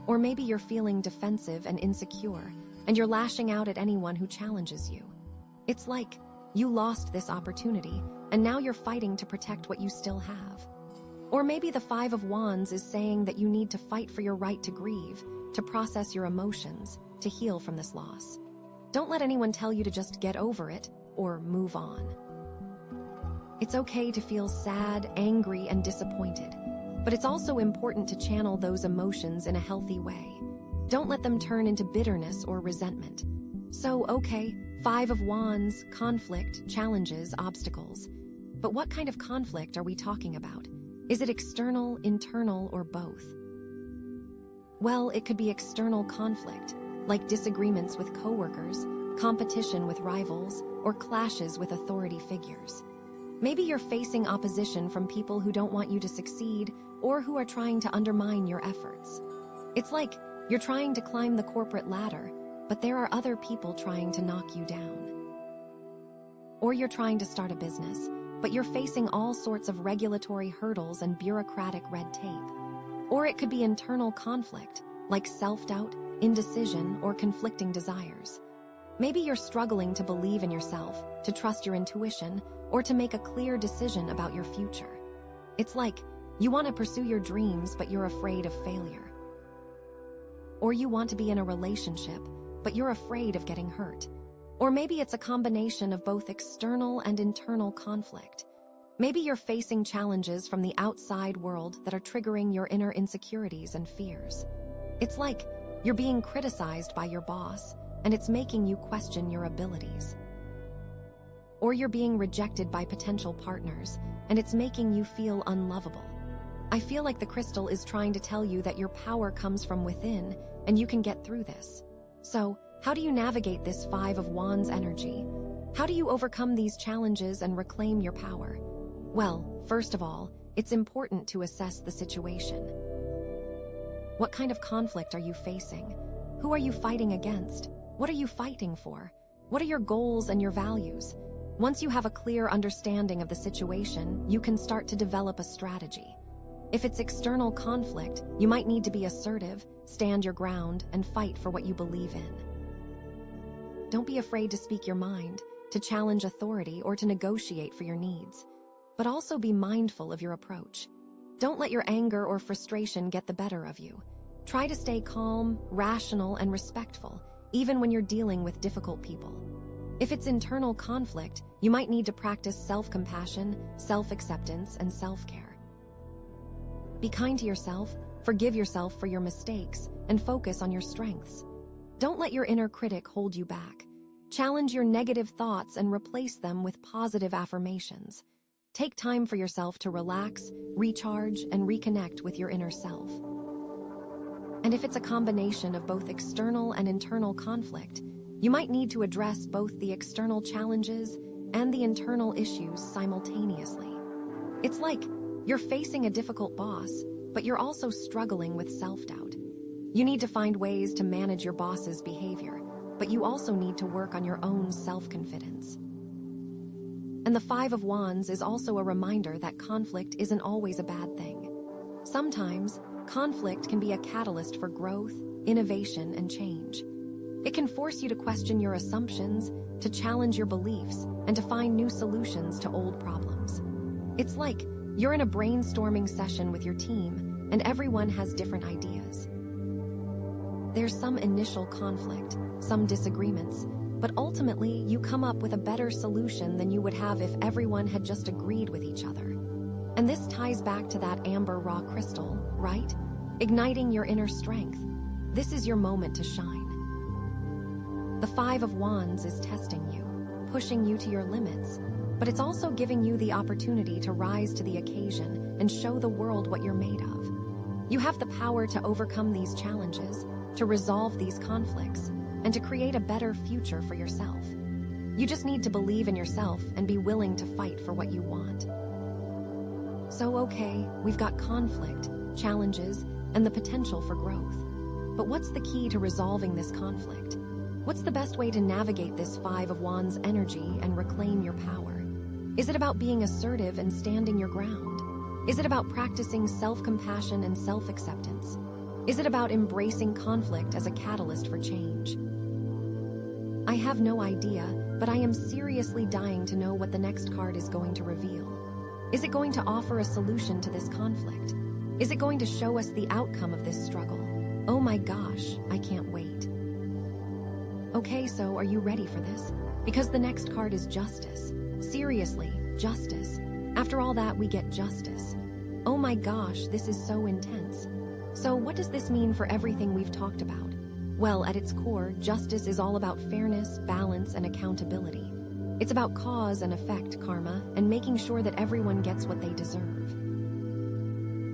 Or maybe you're feeling defensive and insecure, and you're lashing out at anyone who challenges you. It's like you lost this opportunity, and now you're fighting to protect what you still have. Or maybe the Five of Wands is saying that you need to fight for your right to grieve, to process your emotions, to heal from this loss. Don't let anyone tell you to just get over it or move on. It's okay to feel sad, angry, and disappointed, but it's also important to channel those emotions in a healthy way. Don't let them turn into bitterness or resentment. So, okay, Five of Wands, conflict, challenges, obstacles. But what kind of conflict are we talking about? Is it external, internal, or both? Well, it could be external conflict, like disagreements with coworkers, competition with rivals, or clashes with authority figures. Maybe you're facing opposition from people who don't want you to succeed or who are trying to undermine your efforts. It's like you're trying to climb the corporate ladder, but there are other people trying to knock you down. Or you're trying to start a business, but you're facing all sorts of regulatory hurdles and bureaucratic red tape. Or it could be internal conflict, like self-doubt, indecision, or conflicting desires. Maybe you're struggling to believe in yourself, to trust your intuition, or to make a clear decision about your future. It's like you want to pursue your dreams, but you're afraid of failure. Or you want to be in a relationship, but you're afraid of getting hurt. Or maybe it's a combination of both external and internal conflict. Maybe you're facing challenges from the outside world that are triggering your inner insecurities and fears. It's like you're being criticized by your boss, and it's making you question your abilities. Or you're being rejected by potential partners, and it's making you feel unlovable. I feel like the crystal is trying to tell you that your power comes from within, and you can get through this. So, how do you navigate this Five of Wands energy? How do you overcome these challenges and reclaim your power? Well, first of all, it's important to assess the situation. What kind of conflict are you facing? Who are you fighting against? What are you fighting for? What are your goals and your values? Once you have a clear understanding of the situation, you can start to develop a strategy. If it's external conflict, you might need to be assertive, stand your ground, and fight for what you believe in. Don't be afraid to speak your mind, to challenge authority, or to negotiate for your needs. But also be mindful of your approach. Don't let your anger or frustration get the better of you. Try to stay calm, rational, and respectful, even when you're dealing with difficult people. If it's internal conflict, you might need to practice self-compassion, self-acceptance, and self-care. Be kind to yourself, forgive yourself for your mistakes, and focus on your strengths. Don't let your inner critic hold you back. Challenge your negative thoughts and replace them with positive affirmations. Take time for yourself to relax, recharge, and reconnect with your inner self. And if it's a combination of both external and internal conflict, you might need to address both the external challenges and the internal issues simultaneously. It's like you're facing a difficult boss, but you're also struggling with self-doubt. You need to find ways to manage your boss's behavior, but you also need to work on your own self-confidence. And the Five of Wands is also a reminder that conflict isn't always a bad thing. Sometimes, conflict can be a catalyst for growth, innovation, and change. It can force you to question your assumptions, to challenge your beliefs, and to find new solutions to old problems. It's like you're in a brainstorming session with your team, and everyone has different ideas. There's some initial conflict, some disagreements, but ultimately you come up with a better solution than you would have if everyone had just agreed with each other. And this ties back to that amber raw crystal, right? Igniting your inner strength. This is your moment to shine. The Five of Wands is testing you, pushing you to your limits, but it's also giving you the opportunity to rise to the occasion and show the world what you're made of. You have the power to overcome these challenges, to resolve these conflicts, and to create a better future for yourself. You just need to believe in yourself and be willing to fight for what you want. So okay, we've got conflict, challenges, and the potential for growth. But what's the key to resolving this conflict? What's the best way to navigate this Five of Wands energy and reclaim your power? Is it about being assertive and standing your ground? Is it about practicing self-compassion and self-acceptance? Is it about embracing conflict as a catalyst for change? I have no idea, but I am seriously dying to know what the next card is going to reveal. Is it going to offer a solution to this conflict? Is it going to show us the outcome of this struggle? Oh my gosh, I can't wait. Okay, so are you ready for this? Because the next card is justice. Seriously, justice. After all that, we get justice. Oh my gosh, this is so intense. So what does this mean for everything we've talked about? Well, at its core, justice is all about fairness, balance, and accountability. It's about cause and effect karma and making sure that everyone gets what they deserve.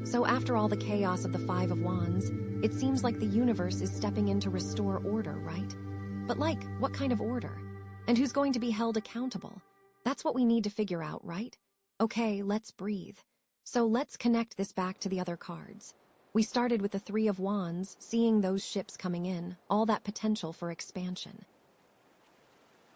So after all the chaos of the Five of Wands, it seems like the universe is stepping in to restore order, right? But like, what kind of order? And who's going to be held accountable? That's what we need to figure out, right? Okay, let's breathe. So let's connect this back to the other cards. We started with the Three of Wands, seeing those ships coming in, all that potential for expansion.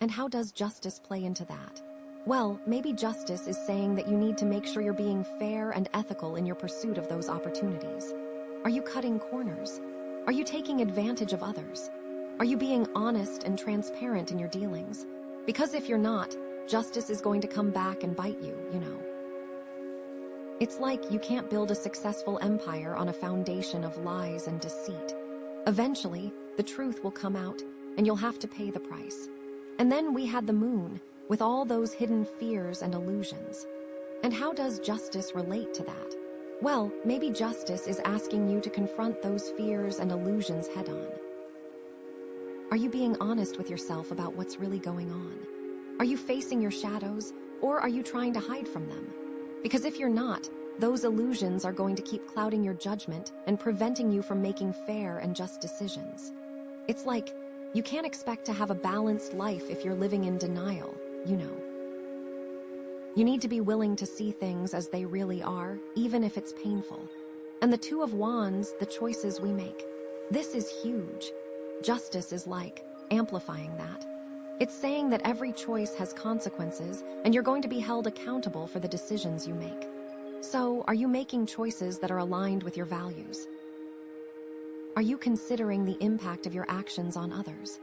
And how does justice play into that? Well, maybe justice is saying that you need to make sure you're being fair and ethical in your pursuit of those opportunities. Are you cutting corners? Are you taking advantage of others? Are you being honest and transparent in your dealings? Because if you're not, justice is going to come back and bite you, you know. It's like you can't build a successful empire on a foundation of lies and deceit. Eventually, the truth will come out, and you'll have to pay the price. And then we had the moon, with all those hidden fears and illusions. And how does justice relate to that? Well, maybe justice is asking you to confront those fears and illusions head-on. Are you being honest with yourself about what's really going on? Are you facing your shadows, or are you trying to hide from them? Because if you're not, those illusions are going to keep clouding your judgment and preventing you from making fair and just decisions. It's like, you can't expect to have a balanced life if you're living in denial, you know. You need to be willing to see things as they really are, even if it's painful. And the Two of Wands, the choices we make. This is huge. Justice is like amplifying that. It's saying that every choice has consequences, and you're going to be held accountable for the decisions you make. So, are you making choices that are aligned with your values? Are you considering the impact of your actions on others?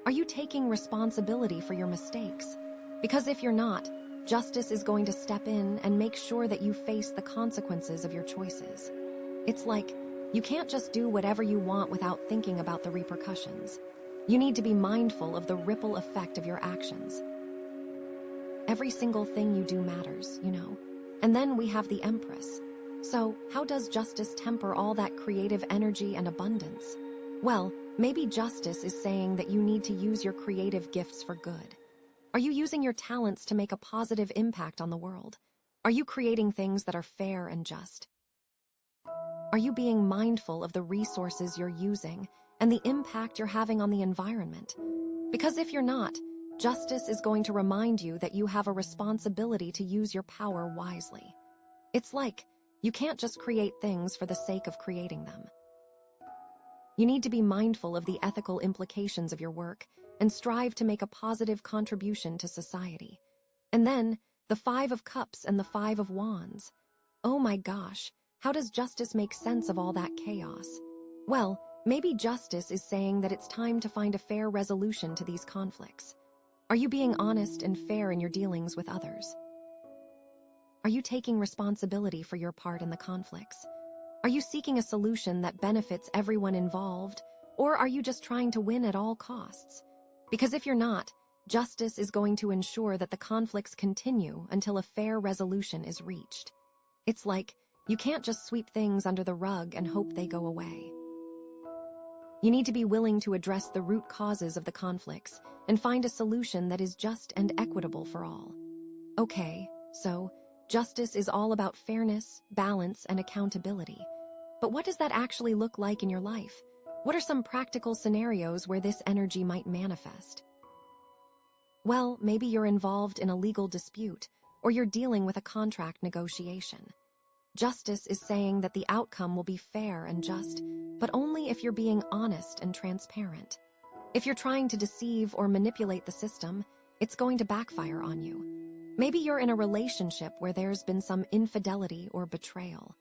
Are you taking responsibility for your mistakes? Because if you're not, justice is going to step in and make sure that you face the consequences of your choices. It's like, you can't just do whatever you want without thinking about the repercussions. You need to be mindful of the ripple effect of your actions. Every single thing you do matters, you know. And then we have the Empress. So, how does justice temper all that creative energy and abundance? Well, maybe justice is saying that you need to use your creative gifts for good. Are you using your talents to make a positive impact on the world? Are you creating things that are fair and just? Are you being mindful of the resources you're using and the impact you're having on the environment? Because if you're not, justice is going to remind you that you have a responsibility to use your power wisely. It's like, you can't just create things for the sake of creating them. You need to be mindful of the ethical implications of your work and strive to make a positive contribution to society. And then, the 5 of Cups and the 5 of Wands. Oh my gosh, how does justice make sense of all that chaos? Well, maybe justice is saying that it's time to find a fair resolution to these conflicts. Are you being honest and fair in your dealings with others? Are you taking responsibility for your part in the conflicts? Are you seeking a solution that benefits everyone involved, or are you just trying to win at all costs? Because if you're not, justice is going to ensure that the conflicts continue until a fair resolution is reached. It's like, you can't just sweep things under the rug and hope they go away. You need to be willing to address the root causes of the conflicts and find a solution that is just and equitable for all. Okay, so justice is all about fairness, balance, and accountability. But what does that actually look like in your life? What are some practical scenarios where this energy might manifest? Well, maybe you're involved in a legal dispute, or you're dealing with a contract negotiation. Justice is saying that the outcome will be fair and just, but only if you're being honest and transparent. If you're trying to deceive or manipulate the system, it's going to backfire on you. Maybe you're in a relationship where there's been some infidelity or betrayal.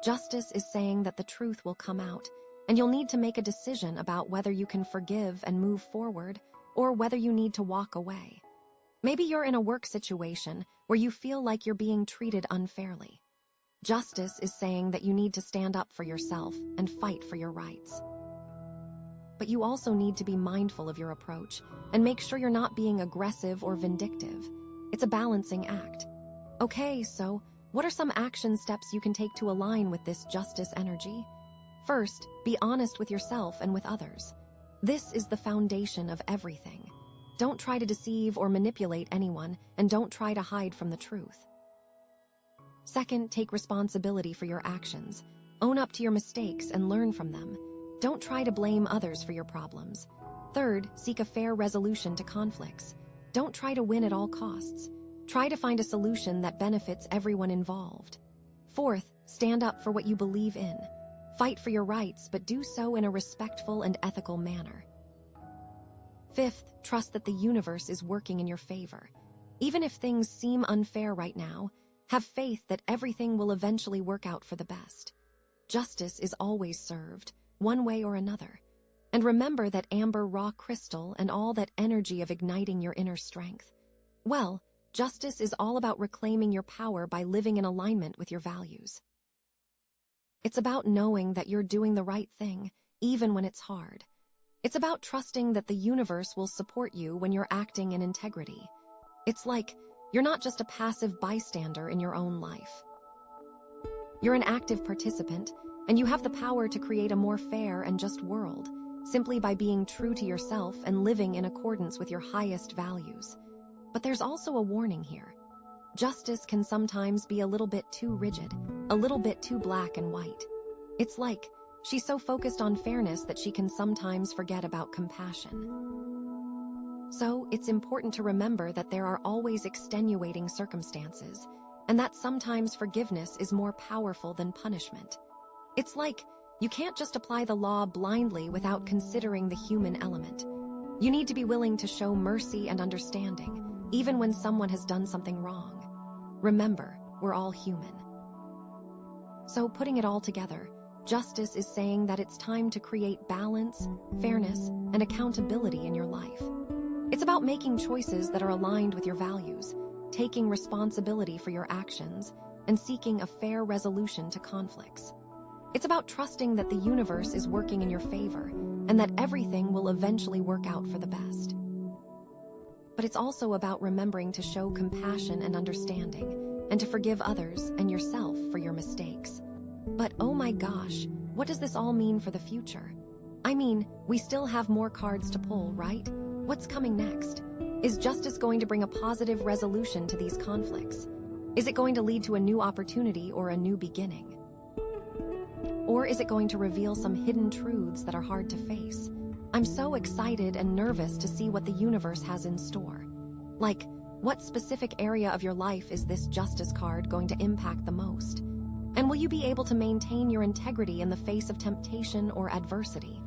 Justice is saying that the truth will come out, and you'll need to make a decision about whether you can forgive and move forward, or whether you need to walk away. Maybe you're in a work situation where you feel like you're being treated unfairly. Justice is saying that you need to stand up for yourself and fight for your rights. But you also need to be mindful of your approach and make sure you're not being aggressive or vindictive. It's a balancing act. Okay, so what are some action steps you can take to align with this justice energy? First, be honest with yourself and with others. This is the foundation of everything. Don't try to deceive or manipulate anyone, and don't try to hide from the truth. Second, take responsibility for your actions. Own up to your mistakes and learn from them. Don't try to blame others for your problems. Third, seek a fair resolution to conflicts. Don't try to win at all costs. Try to find a solution that benefits everyone involved. Fourth, stand up for what you believe in. Fight for your rights, but do so in a respectful and ethical manner. Fifth, trust that the universe is working in your favor. Even if things seem unfair right now, have faith that everything will eventually work out for the best. Justice is always served, one way or another. And remember that amber raw crystal and all that energy of igniting your inner strength. Well, justice is all about reclaiming your power by living in alignment with your values. It's about knowing that you're doing the right thing, even when it's hard. It's about trusting that the universe will support you when you're acting in integrity. It's like, you're not just a passive bystander in your own life. You're an active participant, and you have the power to create a more fair and just world, simply by being true to yourself and living in accordance with your highest values. But there's also a warning here. Justice can sometimes be a little bit too rigid, a little bit too black and white. It's like, she's so focused on fairness that she can sometimes forget about compassion. So, it's important to remember that there are always extenuating circumstances, and that sometimes forgiveness is more powerful than punishment. It's like, you can't just apply the law blindly without considering the human element. You need to be willing to show mercy and understanding, even when someone has done something wrong. Remember, we're all human. So, putting it all together, justice is saying that it's time to create balance, fairness, and accountability in your life. It's about making choices that are aligned with your values, taking responsibility for your actions, and seeking a fair resolution to conflicts. It's about trusting that the universe is working in your favor, and that everything will eventually work out for the best. But it's also about remembering to show compassion and understanding, and to forgive others and yourself for your mistakes. But oh my gosh, what does this all mean for the future? I mean, we still have more cards to pull, right? What's coming next? Is justice going to bring a positive resolution to these conflicts? Is it going to lead to a new opportunity or a new beginning? Or is it going to reveal some hidden truths that are hard to face? I'm so excited and nervous to see what the universe has in store. Like, what specific area of your life is this justice card going to impact the most? And will you be able to maintain your integrity in the face of temptation or adversity?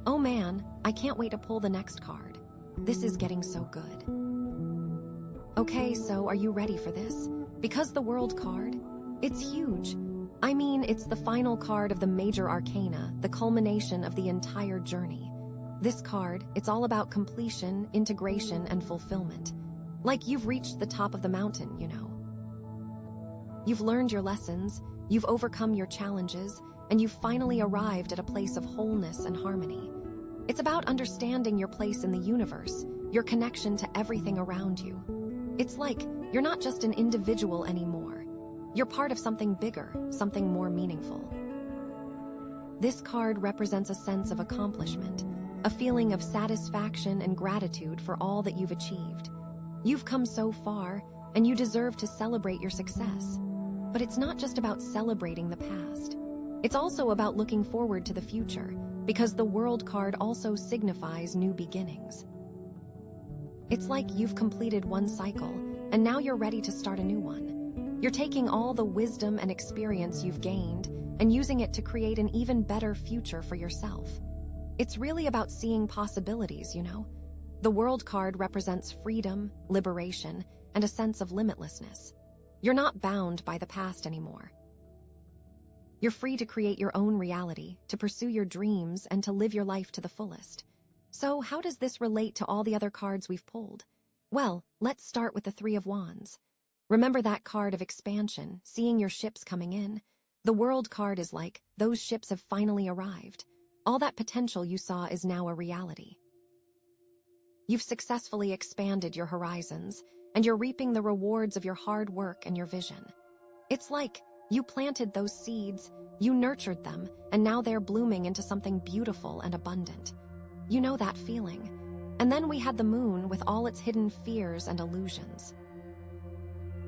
Oh man, I can't wait to pull the next card. This is getting so good. Okay, so are you ready for this? Because the World card, it's huge. I mean, it's the final card of the major arcana, the culmination of the entire journey. This card, it's all about completion, integration, and fulfillment. Like you've reached the top of the mountain, you know. You've learned your lessons, you've overcome your challenges, and you've finally arrived at a place of wholeness and harmony. It's about understanding your place in the universe, your connection to everything around you. It's like you're not just an individual anymore. You're part of something bigger, something more meaningful. This card represents a sense of accomplishment, a feeling of satisfaction and gratitude for all that you've achieved. You've come so far, and you deserve to celebrate your success. But it's not just about celebrating the past. It's also about looking forward to the future, because the World card also signifies new beginnings. It's like you've completed one cycle, and now you're ready to start a new one. You're taking all the wisdom and experience you've gained and using it to create an even better future for yourself. It's really about seeing possibilities, you know? The World card represents freedom, liberation, and a sense of limitlessness. You're not bound by the past anymore. You're free to create your own reality, to pursue your dreams, and to live your life to the fullest. So how does this relate to all the other cards we've pulled? Well, let's start with the Three of Wands. Remember that card of expansion, seeing your ships coming in? The World card is like, those ships have finally arrived. All that potential you saw is now a reality. You've successfully expanded your horizons, and you're reaping the rewards of your hard work and your vision. It's like you planted those seeds, you nurtured them, and now they're blooming into something beautiful and abundant. You know that feeling. And then we had the moon with all its hidden fears and illusions.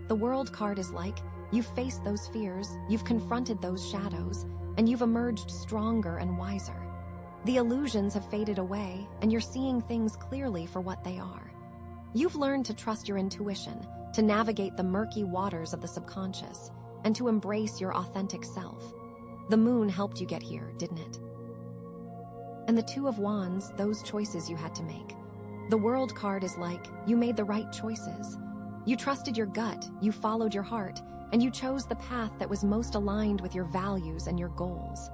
The World card is like, you've faced those fears, you've confronted those shadows, and you've emerged stronger and wiser. The illusions have faded away, and you're seeing things clearly for what they are. You've learned to trust your intuition, to navigate the murky waters of the subconscious, and to embrace your authentic self. The moon helped you get here, didn't it? And the Two of Wands, those choices you had to make. The World card is like, you made the right choices. You trusted your gut, you followed your heart, and you chose the path that was most aligned with your values and your goals.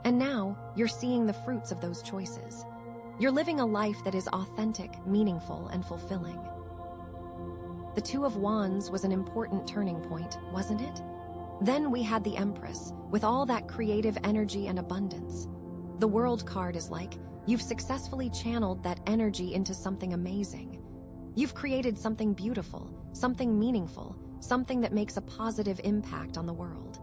And now, you're seeing the fruits of those choices. You're living a life that is authentic, meaningful, and fulfilling. The Two of Wands was an important turning point, wasn't it? Then we had the Empress, with all that creative energy and abundance. The World card is like, you've successfully channeled that energy into something amazing. You've created something beautiful, something meaningful, something that makes a positive impact on the world.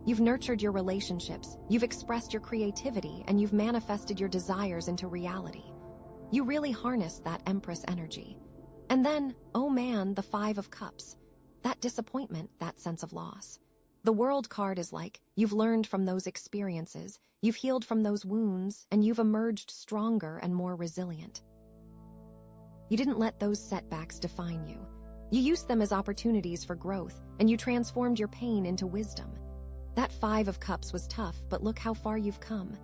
You've nurtured your relationships, you've expressed your creativity, and you've manifested your desires into reality. You really harnessed that Empress energy. And then, oh man, the Five of Cups. That disappointment, that sense of loss. The World card is like, you've learned from those experiences, you've healed from those wounds, and you've emerged stronger and more resilient. You didn't let those setbacks define you. You used them as opportunities for growth, and you transformed your pain into wisdom. That Five of Cups was tough, but look how far you've come.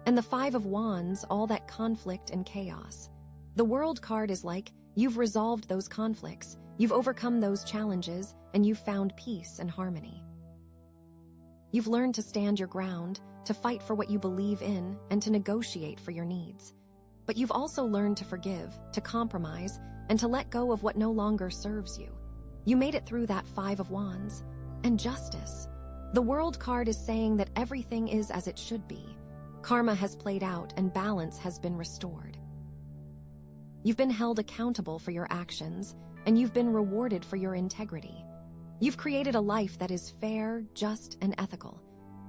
And the Five of Wands, all that conflict and chaos. The World card is like, you've resolved those conflicts, you've overcome those challenges, and you've found peace and harmony. You've learned to stand your ground, to fight for what you believe in, and to negotiate for your needs. But you've also learned to forgive, to compromise, and to let go of what no longer serves you. You made it through that Five of Wands. And justice. The World card is saying that everything is as it should be. Karma has played out and balance has been restored. You've been held accountable for your actions, and you've been rewarded for your integrity. You've created a life that is fair, just, and ethical.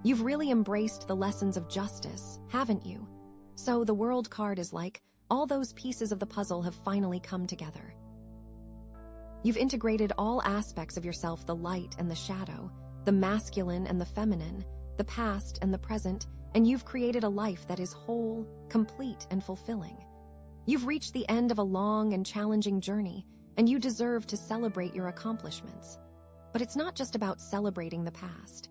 You've really embraced the lessons of justice, haven't you? So the World card is like, all those pieces of the puzzle have finally come together. You've integrated all aspects of yourself, the light and the shadow, the masculine and the feminine, the past and the present, and you've created a life that is whole, complete, and fulfilling. You've reached the end of a long and challenging journey, and you deserve to celebrate your accomplishments. But it's not just about celebrating the past.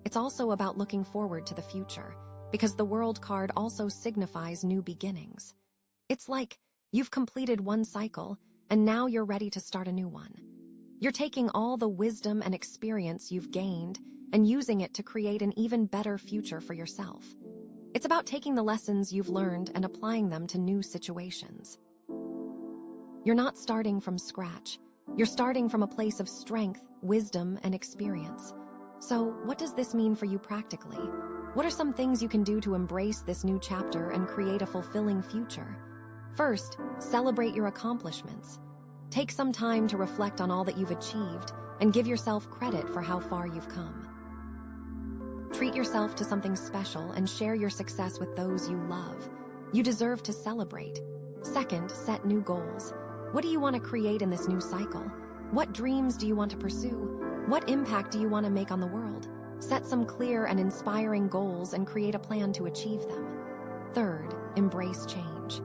It's also about looking forward to the future, because the World card also signifies new beginnings. It's like you've completed one cycle, and now you're ready to start a new one. You're taking all the wisdom and experience you've gained and using it to create an even better future for yourself. It's about taking the lessons you've learned and applying them to new situations. You're not starting from scratch. You're starting from a place of strength, wisdom, and experience. So, what does this mean for you practically? What are some things you can do to embrace this new chapter and create a fulfilling future? First, celebrate your accomplishments. Take some time to reflect on all that you've achieved and give yourself credit for how far you've come. Treat yourself to something special and share your success with those you love. You deserve to celebrate. Second, set new goals. What do you want to create in this new cycle? What dreams do you want to pursue? What impact do you want to make on the world? Set some clear and inspiring goals and create a plan to achieve them. Third, embrace change.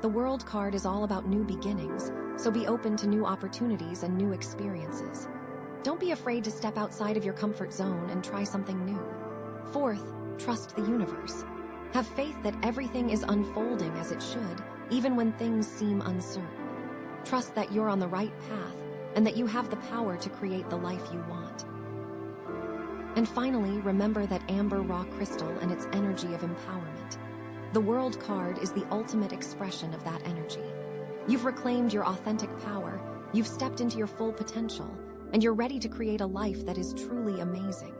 The World card is all about new beginnings, so be open to new opportunities and new experiences. Don't be afraid to step outside of your comfort zone and try something new. Fourth, trust the universe. Have faith that everything is unfolding as it should, even when things seem uncertain. Trust that you're on the right path and that you have the power to create the life you want. And finally, remember that amber raw crystal and its energy of empowerment. The World card is the ultimate expression of that energy. You've reclaimed your authentic power, you've stepped into your full potential, and you're ready to create a life that is truly amazing.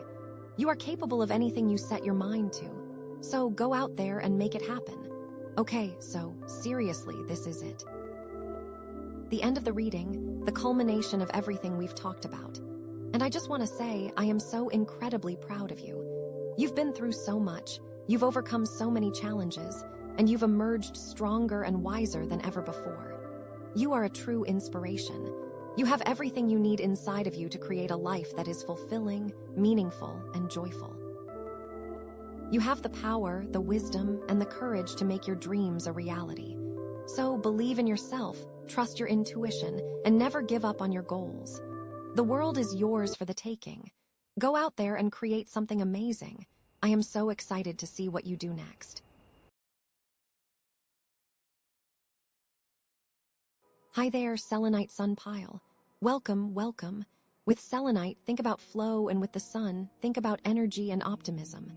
You are capable of anything you set your mind to. So go out there and make it happen. Okay, so seriously, this is it. The end of the reading, the culmination of everything we've talked about. And I just want to say, I am so incredibly proud of you. You've been through so much, you've overcome so many challenges, and you've emerged stronger and wiser than ever before. You are a true inspiration. You have everything you need inside of you to create a life that is fulfilling, meaningful, and joyful. You have the power, the wisdom, and the courage to make your dreams a reality. So believe in yourself, trust your intuition, and never give up on your goals. The world is yours for the taking. Go out there and create something amazing. I am so excited to see what you do next. Hi there, Selenite Sun pile. Welcome, welcome. With selenite, think about flow, and with the sun, think about energy and optimism.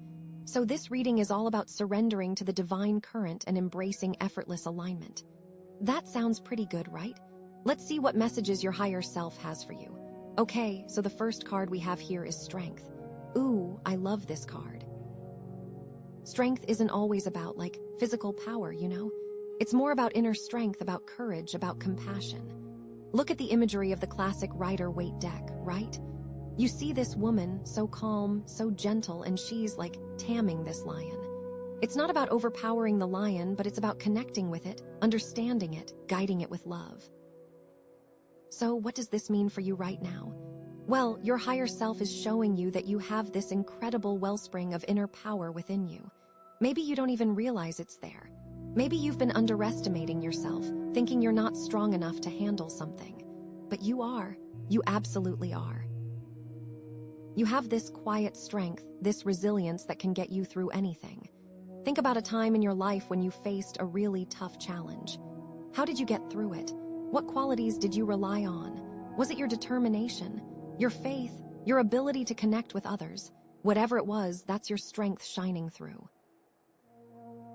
So this reading is all about surrendering to the divine current and embracing effortless alignment. That sounds pretty good, right? Let's see what messages your higher self has for you. Okay, so the first card we have here is Strength. Ooh, I love this card. Strength isn't always about, physical power, you know? It's more about inner strength, about courage, about compassion. Look at the imagery of the classic Rider-Waite deck, right? You see this woman, so calm, so gentle, and she's, tamming this lion. It's not about overpowering the lion, but it's about connecting with it, understanding it, guiding it with love. So what does this mean for you right now? Well, your higher self is showing you that you have this incredible wellspring of inner power within you. Maybe you don't even realize it's there. Maybe you've been underestimating yourself, thinking you're not strong enough to handle something. But you are. You absolutely are. You have this quiet strength, this resilience that can get you through anything. Think about a time in your life when you faced a really tough challenge. How did you get through it? What qualities did you rely on? Was it your determination, your faith, your ability to connect with others? Whatever it was, that's your strength shining through.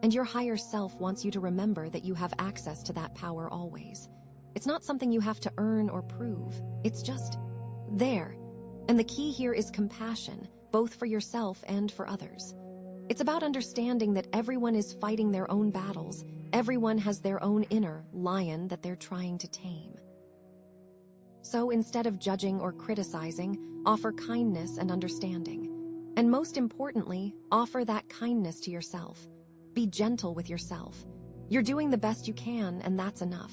And your higher self wants you to remember that you have access to that power always. It's not something you have to earn or prove. It's just there. And the key here is compassion, both for yourself and for others. It's about understanding that everyone is fighting their own battles. Everyone has their own inner lion that they're trying to tame. So instead of judging or criticizing, offer kindness and understanding. And most importantly, offer that kindness to yourself. Be gentle with yourself. You're doing the best you can, and that's enough.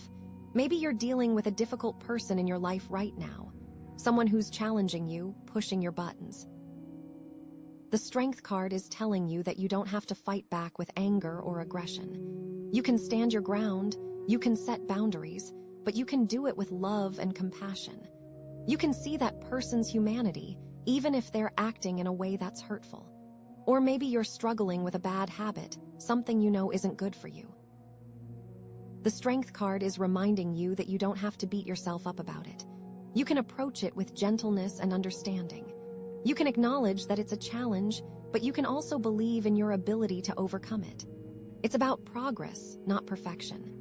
Maybe you're dealing with a difficult person in your life right now. Someone who's challenging you, pushing your buttons. The Strength card is telling you that you don't have to fight back with anger or aggression. You can stand your ground, you can set boundaries, but you can do it with love and compassion. You can see that person's humanity, even if they're acting in a way that's hurtful. Or maybe you're struggling with a bad habit, something you know isn't good for you. The Strength card is reminding you that you don't have to beat yourself up about it. You can approach it with gentleness and understanding. You can acknowledge that it's a challenge, but you can also believe in your ability to overcome it. It's about progress, not perfection.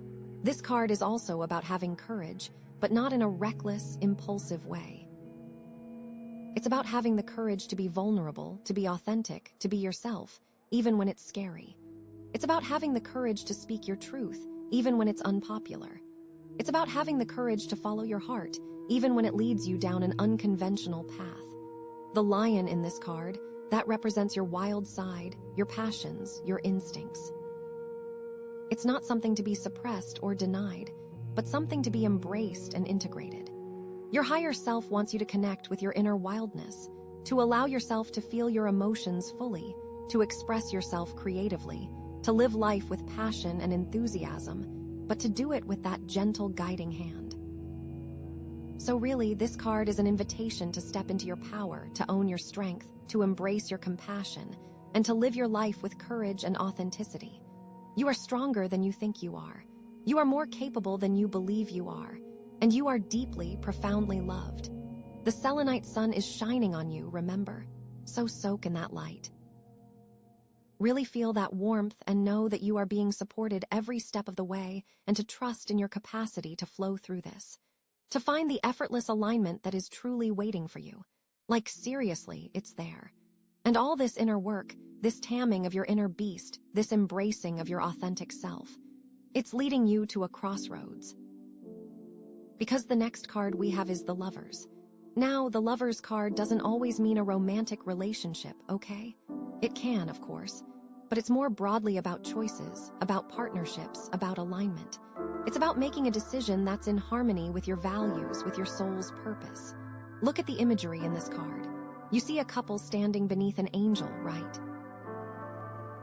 This card is also about having courage, but not in a reckless, impulsive way. It's about having the courage to be vulnerable, to be authentic, to be yourself, even when it's scary. It's about having the courage to speak your truth, even when it's unpopular. It's about having the courage to follow your heart, even when it leads you down an unconventional path. The lion in this card, that represents your wild side, your passions, your instincts. It's not something to be suppressed or denied, but something to be embraced and integrated. Your higher self wants you to connect with your inner wildness, to allow yourself to feel your emotions fully, to express yourself creatively, to live life with passion and enthusiasm, but to do it with that gentle guiding hand. So really, this card is an invitation to step into your power, to own your strength, to embrace your compassion, and to live your life with courage and authenticity. You are stronger than you think you are. You are more capable than you believe you are. And you are deeply, profoundly loved. The Selenite Sun is shining on you, remember? So soak in that light. Really feel that warmth and know that you are being supported every step of the way, and to trust in your capacity to flow through this. To find the effortless alignment that is truly waiting for you. Like seriously, it's there. And all this inner work, this taming of your inner beast, this embracing of your authentic self, it's leading you to a crossroads. Because the next card we have is the Lovers. Now, the Lovers card doesn't always mean a romantic relationship, okay? It can, of course, but it's more broadly about choices, about partnerships, about alignment. It's about making a decision that's in harmony with your values, with your soul's purpose. Look at the imagery in this card. You see a couple standing beneath an angel, right?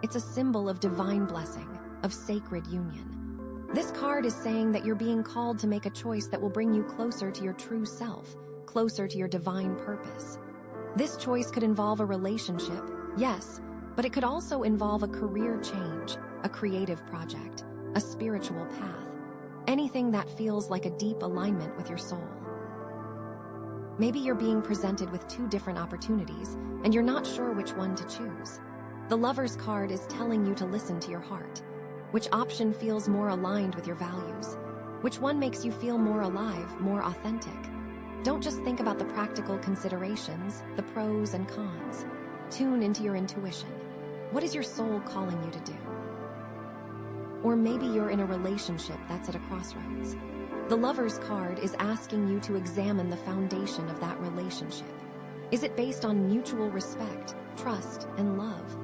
It's a symbol of divine blessing, of sacred union. This card is saying that you're being called to make a choice that will bring you closer to your true self, closer to your divine purpose. This choice could involve a relationship, yes, but it could also involve a career change, a creative project, a spiritual path, anything that feels like a deep alignment with your soul. Maybe you're being presented with two different opportunities, and you're not sure which one to choose. The Lovers card is telling you to listen to your heart. Which option feels more aligned with your values? Which one makes you feel more alive, more authentic? Don't just think about the practical considerations, the pros and cons. Tune into your intuition. What is your soul calling you to do? Or maybe you're in a relationship that's at a crossroads. The Lovers card is asking you to examine the foundation of that relationship. Is it based on mutual respect, trust, and love?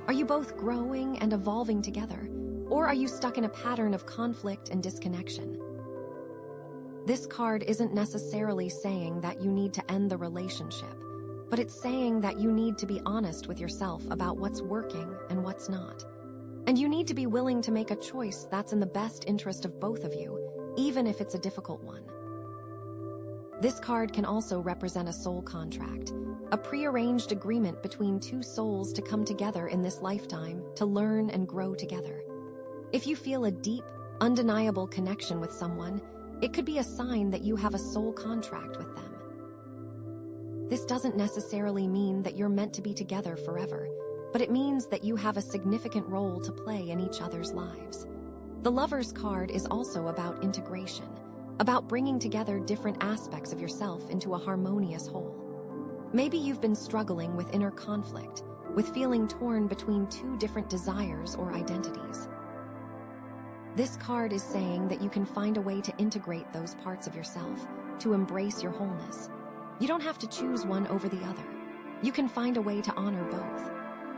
Are you both growing and evolving together? Or are you stuck in a pattern of conflict and disconnection? This card isn't necessarily saying that you need to end the relationship, but it's saying that you need to be honest with yourself about what's working and what's not. And you need to be willing to make a choice that's in the best interest of both of you, even if it's a difficult one. This card can also represent a soul contract, a prearranged agreement between two souls to come together in this lifetime to learn and grow together. If you feel a deep, undeniable connection with someone, it could be a sign that you have a soul contract with them. This doesn't necessarily mean that you're meant to be together forever, but it means that you have a significant role to play in each other's lives. The Lovers card is also about integration, about bringing together different aspects of yourself into a harmonious whole. Maybe you've been struggling with inner conflict, with feeling torn between two different desires or identities. This card is saying that you can find a way to integrate those parts of yourself, to embrace your wholeness. You don't have to choose one over the other. You can find a way to honor both.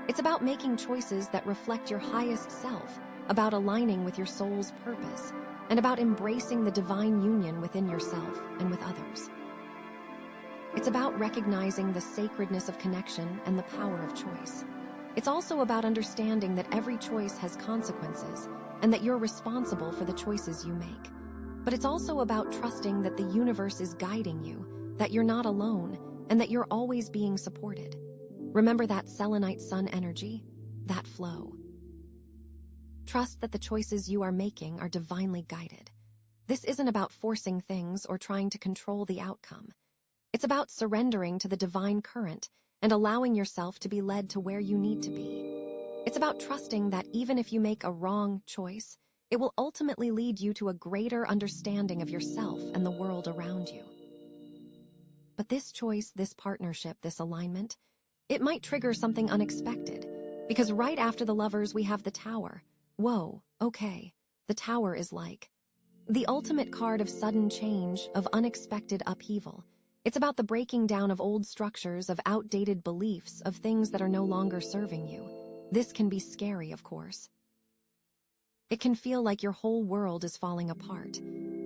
It's about making choices that reflect your highest self, about aligning with your soul's purpose, and about embracing the divine union within yourself and with others. It's about recognizing the sacredness of connection and the power of choice. It's also about understanding that every choice has consequences and that you're responsible for the choices you make. But it's also about trusting that the universe is guiding you, that you're not alone, and that you're always being supported. Remember that Selenite Sun energy, that flow. Trust that the choices you are making are divinely guided. This isn't about forcing things or trying to control the outcome. It's about surrendering to the divine current and allowing yourself to be led to where you need to be. It's about trusting that even if you make a wrong choice, it will ultimately lead you to a greater understanding of yourself and the world around you. But this choice, this partnership, this alignment, it might trigger something unexpected, because right after the Lovers we have the Tower. Whoa, okay, the Tower is like the ultimate card of sudden change, of unexpected upheaval. It's about the breaking down of old structures, of outdated beliefs, of things that are no longer serving you. This can be scary, of course. It can feel like your whole world is falling apart.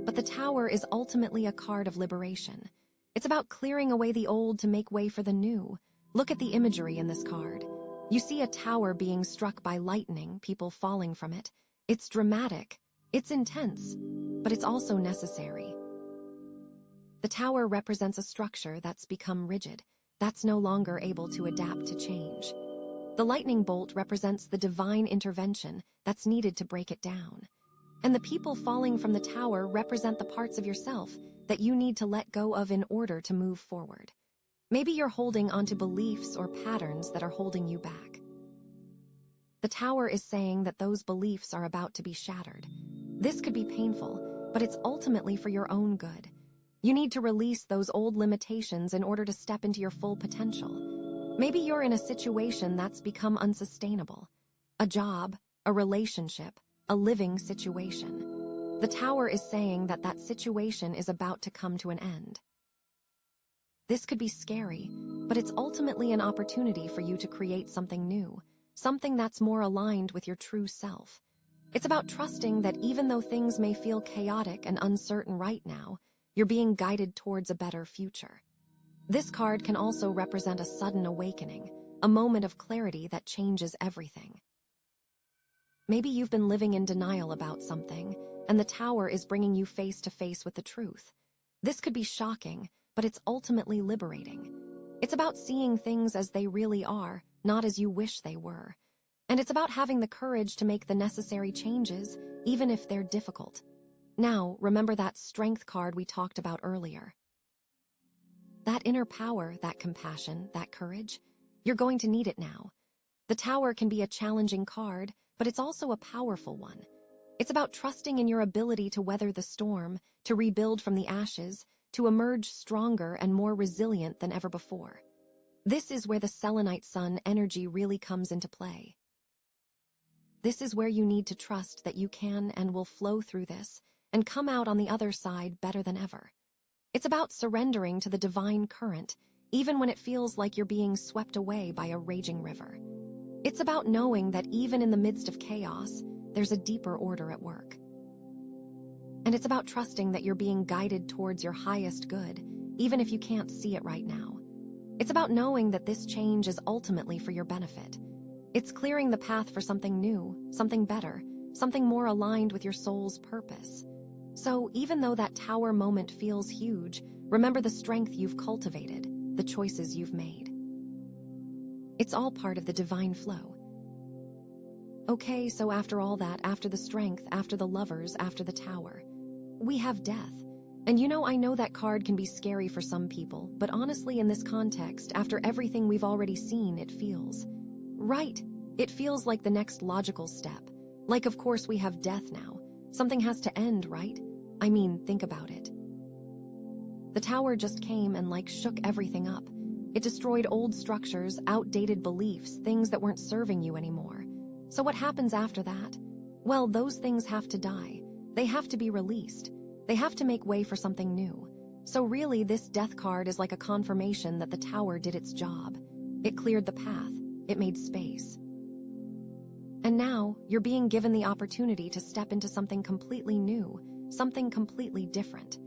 But the Tower is ultimately a card of liberation. It's about clearing away the old to make way for the new. Look at the imagery in this card. You see a tower being struck by lightning, people falling from it. It's dramatic, it's intense, but it's also necessary. The tower represents a structure that's become rigid, that's no longer able to adapt to change. The lightning bolt represents the divine intervention that's needed to break it down. And the people falling from the tower represent the parts of yourself that you need to let go of in order to move forward. Maybe you're holding onto beliefs or patterns that are holding you back. The tower is saying that those beliefs are about to be shattered. This could be painful, but it's ultimately for your own good. You need to release those old limitations in order to step into your full potential. Maybe you're in a situation that's become unsustainable. A job, a relationship, a living situation. The tower is saying that that situation is about to come to an end. This could be scary, but it's ultimately an opportunity for you to create something new, something that's more aligned with your true self. It's about trusting that even though things may feel chaotic and uncertain right now, you're being guided towards a better future. This card can also represent a sudden awakening, a moment of clarity that changes everything. Maybe you've been living in denial about something, and the tower is bringing you face to face with the truth. This could be shocking, but it's ultimately liberating. It's about seeing things as they really are, not as you wish they were. And it's about having the courage to make the necessary changes, even if they're difficult. Now, remember that strength card we talked about earlier. That inner power, that compassion, that courage, you're going to need it now. The tower can be a challenging card, but it's also a powerful one. It's about trusting in your ability to weather the storm, to rebuild from the ashes, to emerge stronger and more resilient than ever before. This is where the Selenite Sun energy really comes into play. This is where you need to trust that you can and will flow through this and come out on the other side better than ever. It's about surrendering to the divine current, even when it feels like you're being swept away by a raging river. It's about knowing that even in the midst of chaos, there's a deeper order at work. And it's about trusting that you're being guided towards your highest good, even if you can't see it right now. It's about knowing that this change is ultimately for your benefit. It's clearing the path for something new, something better, something more aligned with your soul's purpose. So even though that tower moment feels huge, remember the strength you've cultivated, the choices you've made. It's all part of the divine flow. Okay, so after all that, after the strength, after the lovers, after the tower, we have death. And I know that card can be scary for some people, but honestly in this context, after everything we've already seen, it feels right. It feels like the next logical step. Like, of course, we have death now. Something has to end, right? I mean, think about it. The tower just came and shook everything up. It destroyed old structures, outdated beliefs, things that weren't serving you anymore. So what happens after that? Well, those things have to die. They have to be released. They have to make way for something new. So really, this death card is like a confirmation that the tower did its job. It cleared the path. It made space. And now, you're being given the opportunity to step into something completely new, something completely different.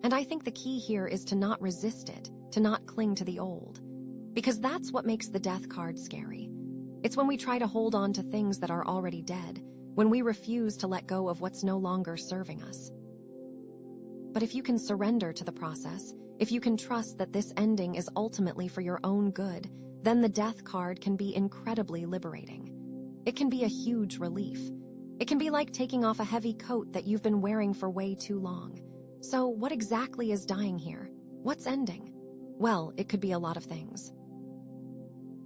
And I think the key here is to not resist it, to not cling to the old. Because that's what makes the death card scary. It's when we try to hold on to things that are already dead, when we refuse to let go of what's no longer serving us. But if you can surrender to the process, if you can trust that this ending is ultimately for your own good, then the death card can be incredibly liberating. It can be a huge relief. It can be like taking off a heavy coat that you've been wearing for way too long. So what exactly is dying here? What's ending? Well, it could be a lot of things.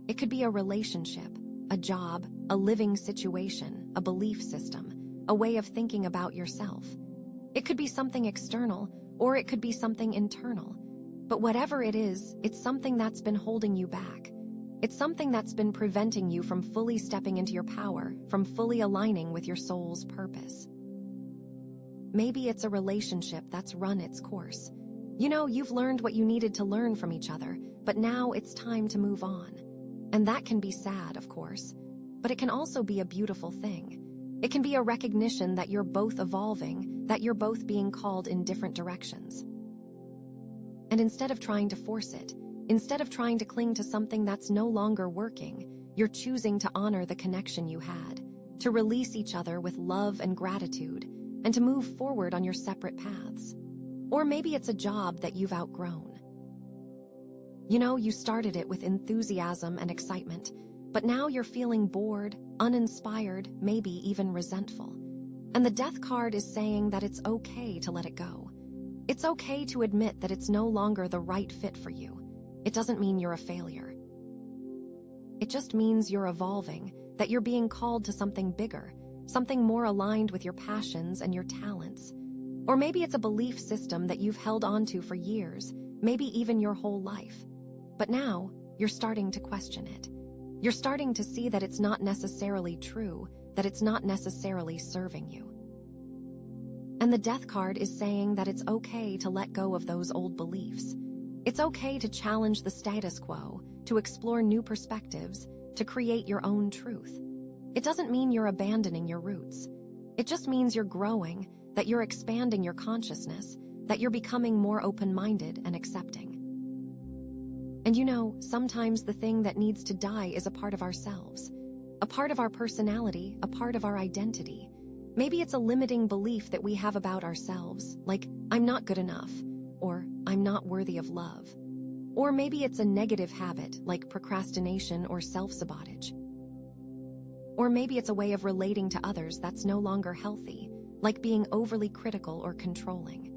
It could be a relationship, a job, a living situation, a belief system, a way of thinking about yourself. It could be something external, or it could be something internal. But whatever it is, it's something that's been holding you back. It's something that's been preventing you from fully stepping into your power, from fully aligning with your soul's purpose. Maybe it's a relationship that's run its course. You know, you've learned what you needed to learn from each other, but now it's time to move on. And that can be sad, of course, but it can also be a beautiful thing. It can be a recognition that you're both evolving, that you're both being called in different directions. And instead of trying to force it, instead of trying to cling to something that's no longer working, you're choosing to honor the connection you had, to release each other with love and gratitude, and to move forward on your separate paths. Or maybe it's a job that you've outgrown. You know, you started it with enthusiasm and excitement, but now you're feeling bored, uninspired, maybe even resentful. And the death card is saying that it's okay to let it go. It's okay to admit that it's no longer the right fit for you. It doesn't mean you're a failure. It just means you're evolving, that you're being called to something bigger, something more aligned with your passions and your talents. Or maybe it's a belief system that you've held onto for years, maybe even your whole life. But now, you're starting to question it. You're starting to see that it's not necessarily true, that it's not necessarily serving you. And the death card is saying that it's okay to let go of those old beliefs. It's okay to challenge the status quo, to explore new perspectives, to create your own truth. It doesn't mean you're abandoning your roots. It just means you're growing, that you're expanding your consciousness, that you're becoming more open-minded and accepting. And you know, sometimes the thing that needs to die is a part of ourselves, a part of our personality, a part of our identity. Maybe it's a limiting belief that we have about ourselves, like, I'm not good enough, or I'm not worthy of love. Or maybe it's a negative habit, like procrastination or self-sabotage. Or maybe it's a way of relating to others that's no longer healthy, like being overly critical or controlling.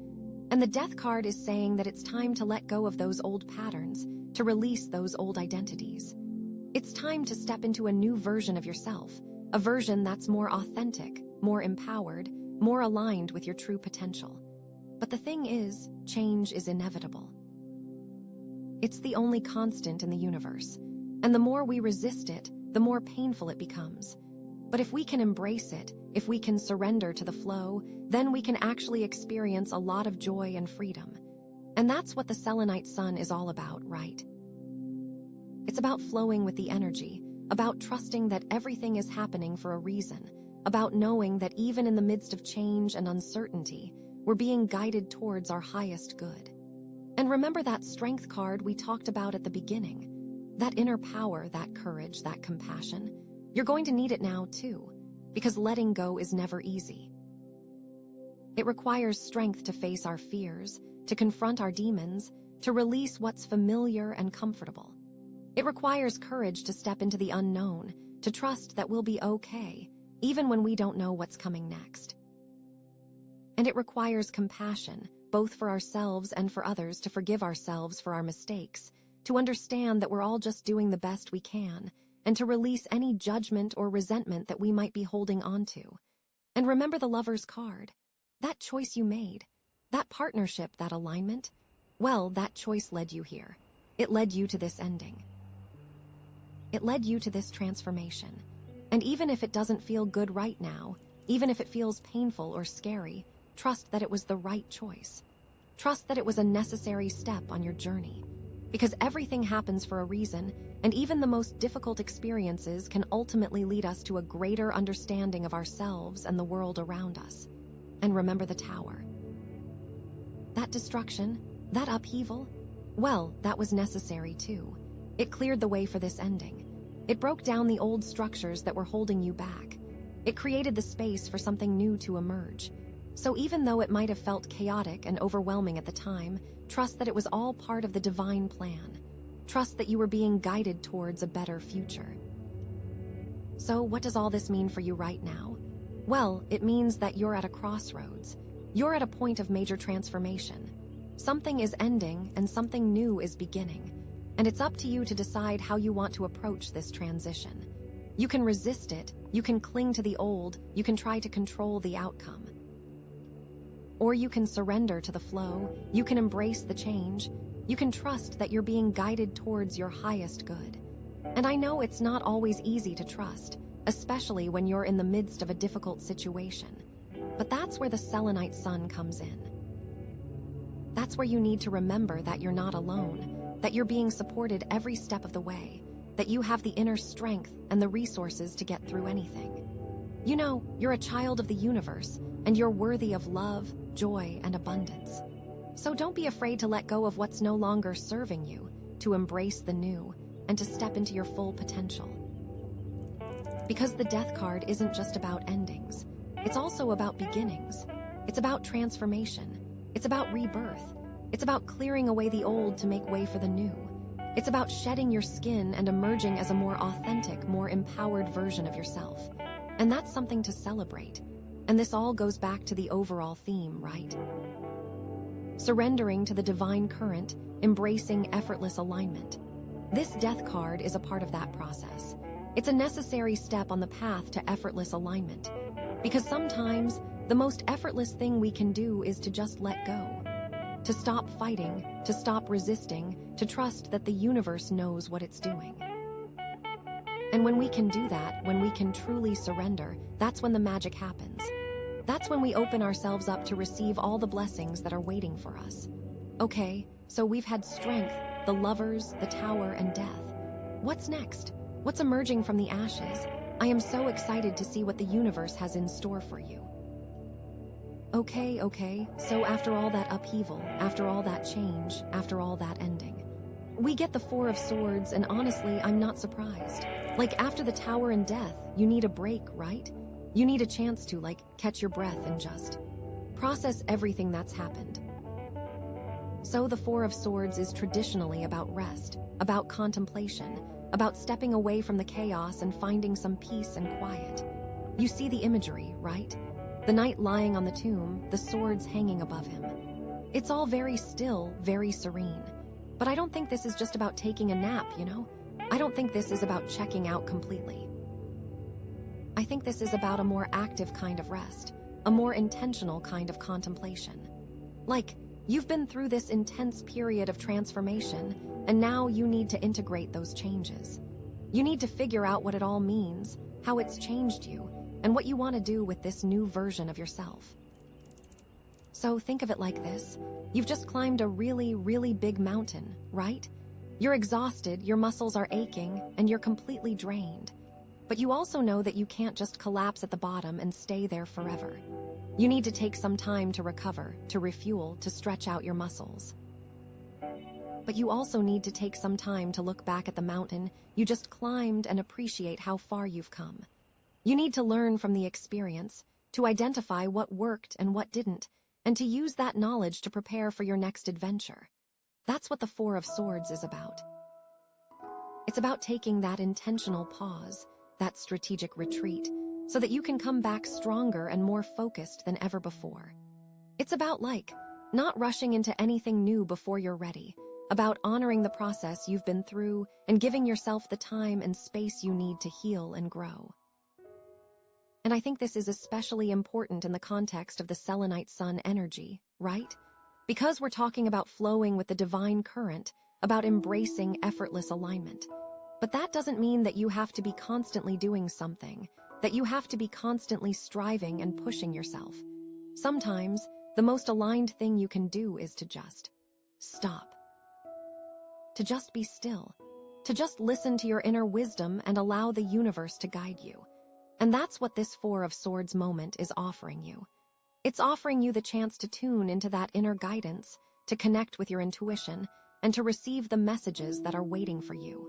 And the death card is saying that it's time to let go of those old patterns, to release those old identities. It's time to step into a new version of yourself, a version that's more authentic, more empowered, more aligned with your true potential. But the thing is, change is inevitable. It's the only constant in the universe, and the more we resist it, the more painful it becomes. But if we can embrace it, if we can surrender to the flow, then we can actually experience a lot of joy and freedom. And that's what the Selenite Sun is all about, right? It's about flowing with the energy, about trusting that everything is happening for a reason, about knowing that even in the midst of change and uncertainty, we're being guided towards our highest good. And remember that strength card we talked about at the beginning, that inner power, that courage, that compassion. You're going to need it now too, because letting go is never easy. It requires strength to face our fears, to confront our demons, to release what's familiar and comfortable. It requires courage to step into the unknown, to trust that we'll be okay, even when we don't know what's coming next. And it requires compassion, both for ourselves and for others, to forgive ourselves for our mistakes, to understand that we're all just doing the best we can, and to release any judgment or resentment that we might be holding onto. And remember the Lover's card. That choice you made, that partnership, that alignment, well, that choice led you here. It led you to this ending. It led you to this transformation. And even if it doesn't feel good right now, even if it feels painful or scary, trust that it was the right choice. Trust that it was a necessary step on your journey. Because everything happens for a reason, and even the most difficult experiences can ultimately lead us to a greater understanding of ourselves and the world around us. And remember the tower. That destruction, that upheaval, well, that was necessary too. It cleared the way for this ending. It broke down the old structures that were holding you back. It created the space for something new to emerge. So even though it might have felt chaotic and overwhelming at the time, trust that it was all part of the divine plan. Trust that you were being guided towards a better future. So what does all this mean for you right now? Well, it means that you're at a crossroads. You're at a point of major transformation. Something is ending and something new is beginning. And it's up to you to decide how you want to approach this transition. You can resist it, you can cling to the old, you can try to control the outcome. Or you can surrender to the flow, you can embrace the change, you can trust that you're being guided towards your highest good. And I know it's not always easy to trust, especially when you're in the midst of a difficult situation. But that's where the Selenite Sun comes in. That's where you need to remember that you're not alone, that you're being supported every step of the way, that you have the inner strength and the resources to get through anything. You know, you're a child of the universe, and you're worthy of love, joy, and abundance. So don't be afraid to let go of what's no longer serving you, to embrace the new, and to step into your full potential. Because the Death card isn't just about endings. It's also about beginnings. It's about transformation. It's about rebirth. It's about clearing away the old to make way for the new. It's about shedding your skin and emerging as a more authentic, more empowered version of yourself. And that's something to celebrate. And this all goes back to the overall theme, right? Surrendering to the divine current, embracing effortless alignment. This Death card is a part of that process. It's a necessary step on the path to effortless alignment. Because sometimes, the most effortless thing we can do is to just let go. To stop fighting, to stop resisting, to trust that the universe knows what it's doing. And when we can do that, when we can truly surrender, that's when the magic happens. That's when we open ourselves up to receive all the blessings that are waiting for us. Okay, so we've had strength, the lovers, the tower, and death. What's next? What's emerging from the ashes? I am so excited to see what the universe has in store for you. Okay, so after all that upheaval, after all that change, after all that ending, we get the Four of Swords, and honestly, I'm not surprised. Like, after the tower and death, you need a break, right? You need a chance to, catch your breath and just process everything that's happened. So the Four of Swords is traditionally about rest, about contemplation, about stepping away from the chaos and finding some peace and quiet. You see the imagery, right? The knight lying on the tomb, the swords hanging above him. It's all very still, very serene. But I don't think this is just about taking a nap, you know? I don't think this is about checking out completely. I think this is about a more active kind of rest, a more intentional kind of contemplation. Like, you've been through this intense period of transformation, and now you need to integrate those changes. You need to figure out what it all means, how it's changed you, and what you want to do with this new version of yourself. So think of it like this. You've just climbed a really, really big mountain, right? You're exhausted, your muscles are aching, and you're completely drained. But you also know that you can't just collapse at the bottom and stay there forever. You need to take some time to recover, to refuel, to stretch out your muscles. But you also need to take some time to look back at the mountain you just climbed and appreciate how far you've come. You need to learn from the experience, to identify what worked and what didn't, and to use that knowledge to prepare for your next adventure. That's what the Four of Swords is about. It's about taking that intentional pause, that strategic retreat, so that you can come back stronger and more focused than ever before. It's about not rushing into anything new before you're ready, about honoring the process you've been through and giving yourself the time and space you need to heal and grow. And I think this is especially important in the context of the Selenite Sun energy, right? Because we're talking about flowing with the divine current, about embracing effortless alignment. But that doesn't mean that you have to be constantly doing something, that you have to be constantly striving and pushing yourself. Sometimes, the most aligned thing you can do is to just stop. To just be still. To just listen to your inner wisdom and allow the universe to guide you. And that's what this Four of Swords moment is offering you. It's offering you the chance to tune into that inner guidance, to connect with your intuition, and to receive the messages that are waiting for you.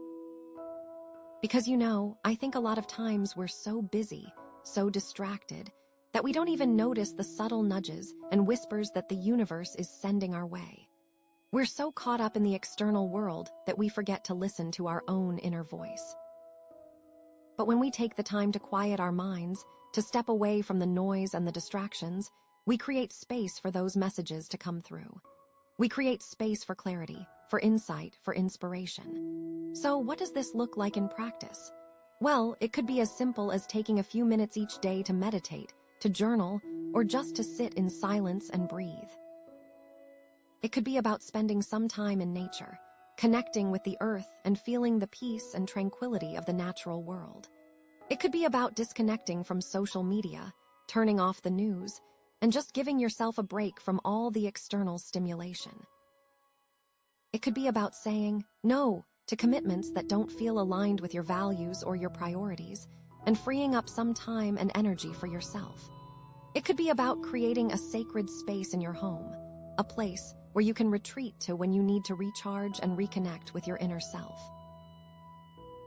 Because I think a lot of times we're so busy, so distracted, that we don't even notice the subtle nudges and whispers that the universe is sending our way. We're so caught up in the external world that we forget to listen to our own inner voice. But when we take the time to quiet our minds, to step away from the noise and the distractions, we create space for those messages to come through. We create space for clarity, for insight, for inspiration. So what does this look like in practice? Well, it could be as simple as taking a few minutes each day to meditate, to journal, or just to sit in silence and breathe. It could be about spending some time in nature, connecting with the earth and feeling the peace and tranquility of the natural world. It could be about disconnecting from social media, turning off the news, and just giving yourself a break from all the external stimulation. It could be about saying no to commitments that don't feel aligned with your values or your priorities, and freeing up some time and energy for yourself. It could be about creating a sacred space in your home, a place where you can retreat to when you need to recharge and reconnect with your inner self.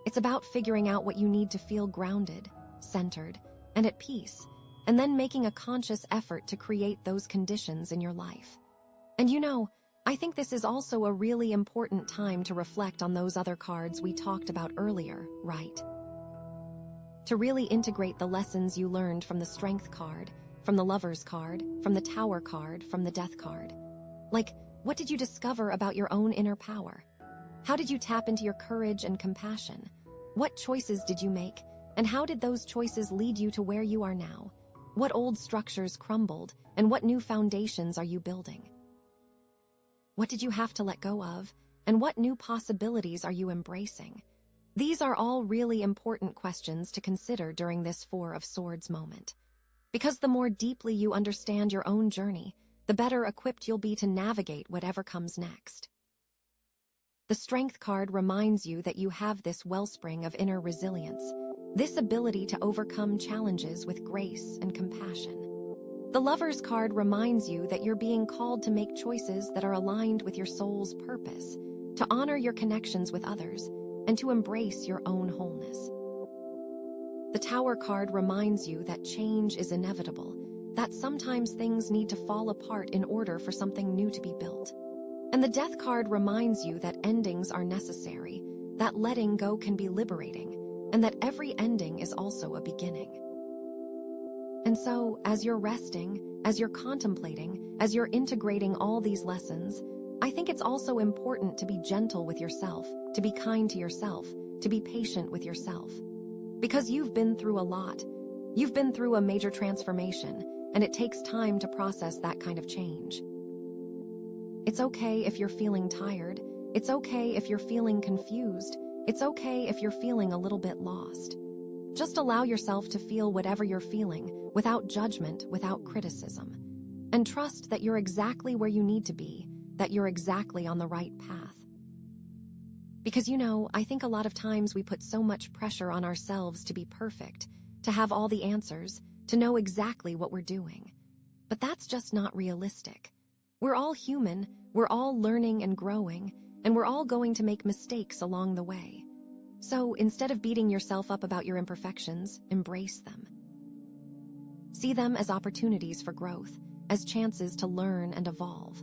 It's about figuring out what you need to feel grounded, centered, and at peace, and then making a conscious effort to create those conditions in your life. And I think this is also a really important time to reflect on those other cards we talked about earlier, right? To really integrate the lessons you learned from the Strength card, from the Lover's card, from the Tower card, from the Death card. Like, what did you discover about your own inner power? How did you tap into your courage and compassion? What choices did you make, and how did those choices lead you to where you are now? What old structures crumbled, and what new foundations are you building? What did you have to let go of, and what new possibilities are you embracing? These are all really important questions to consider during this Four of Swords moment. Because the more deeply you understand your own journey, the better equipped you'll be to navigate whatever comes next. The Strength card reminds you that you have this wellspring of inner resilience, this ability to overcome challenges with grace and compassion. The Lover's card reminds you that you're being called to make choices that are aligned with your soul's purpose, to honor your connections with others, and to embrace your own wholeness. The Tower card reminds you that change is inevitable, that sometimes things need to fall apart in order for something new to be built. And the Death card reminds you that endings are necessary, that letting go can be liberating, and that every ending is also a beginning. And so, as you're resting, as you're contemplating, as you're integrating all these lessons, I think it's also important to be gentle with yourself, to be kind to yourself, to be patient with yourself. Because you've been through a lot. You've been through a major transformation, and it takes time to process that kind of change. It's okay if you're feeling tired. It's okay if you're feeling confused. It's okay if you're feeling a little bit lost. Just allow yourself to feel whatever you're feeling, without judgment, without criticism. And trust that you're exactly where you need to be, that you're exactly on the right path. Because I think a lot of times we put so much pressure on ourselves to be perfect, to have all the answers, to know exactly what we're doing. But that's just not realistic. We're all human, we're all learning and growing, and we're all going to make mistakes along the way. So instead of beating yourself up about your imperfections, embrace them. See them as opportunities for growth, as chances to learn and evolve.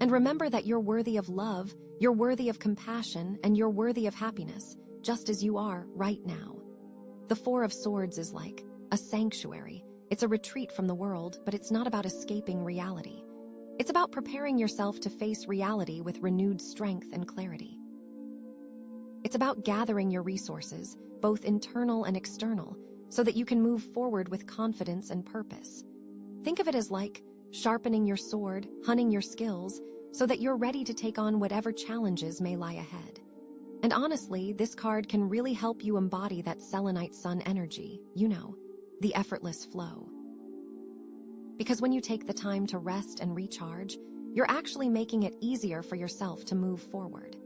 And remember that you're worthy of love, you're worthy of compassion, and you're worthy of happiness, just as you are right now. The Four of Swords is like a sanctuary. It's a retreat from the world, but it's not about escaping reality. It's about preparing yourself to face reality with renewed strength and clarity. It's about gathering your resources, both internal and external, so that you can move forward with confidence and purpose. Think of it as like sharpening your sword, honing your skills, so that you're ready to take on whatever challenges may lie ahead. And honestly, this card can really help you embody that Selenite Sun energy, the effortless flow. Because when you take the time to rest and recharge, you're actually making it easier for yourself to move forward.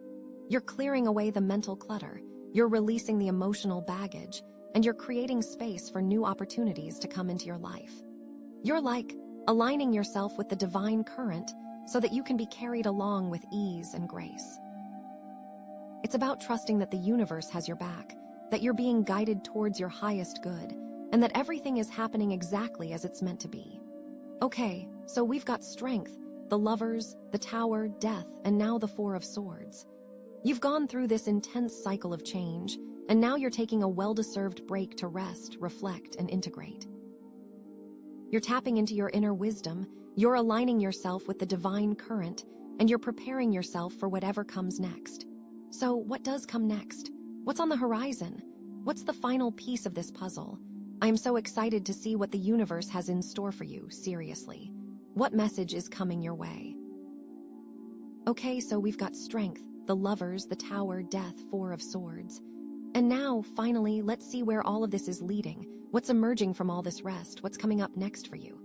You're clearing away the mental clutter, you're releasing the emotional baggage, and you're creating space for new opportunities to come into your life. You're like aligning yourself with the divine current so that you can be carried along with ease and grace. It's about trusting that the universe has your back, that you're being guided towards your highest good, and that everything is happening exactly as it's meant to be. Okay, so we've got Strength, the Lovers, the Tower, Death, and now the Four of Swords. You've gone through this intense cycle of change, and now you're taking a well-deserved break to rest, reflect, and integrate. You're tapping into your inner wisdom, you're aligning yourself with the divine current, and you're preparing yourself for whatever comes next. So, what does come next? What's on the horizon? What's the final piece of this puzzle? I am so excited to see what the universe has in store for you, seriously. What message is coming your way? Okay, so we've got Strength, the Lovers, the Tower, Death, Four of Swords. And now, finally, let's see where all of this is leading. What's emerging from all this rest? What's coming up next for you?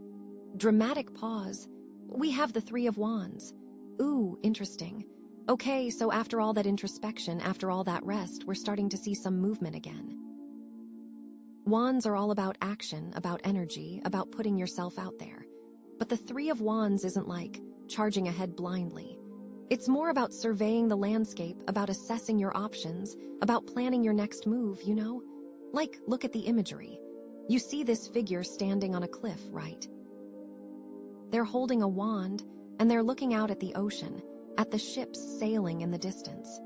Dramatic pause. We have the Three of Wands. Ooh, interesting. Okay, so after all that introspection, after all that rest, we're starting to see some movement again. Wands are all about action, about energy, about putting yourself out there. But the Three of Wands isn't like charging ahead blindly. It's more about surveying the landscape, about assessing your options, about planning your next move, Like, look at the imagery. You see this figure standing on a cliff, right? They're holding a wand, and they're looking out at the ocean, at the ships sailing in the distance.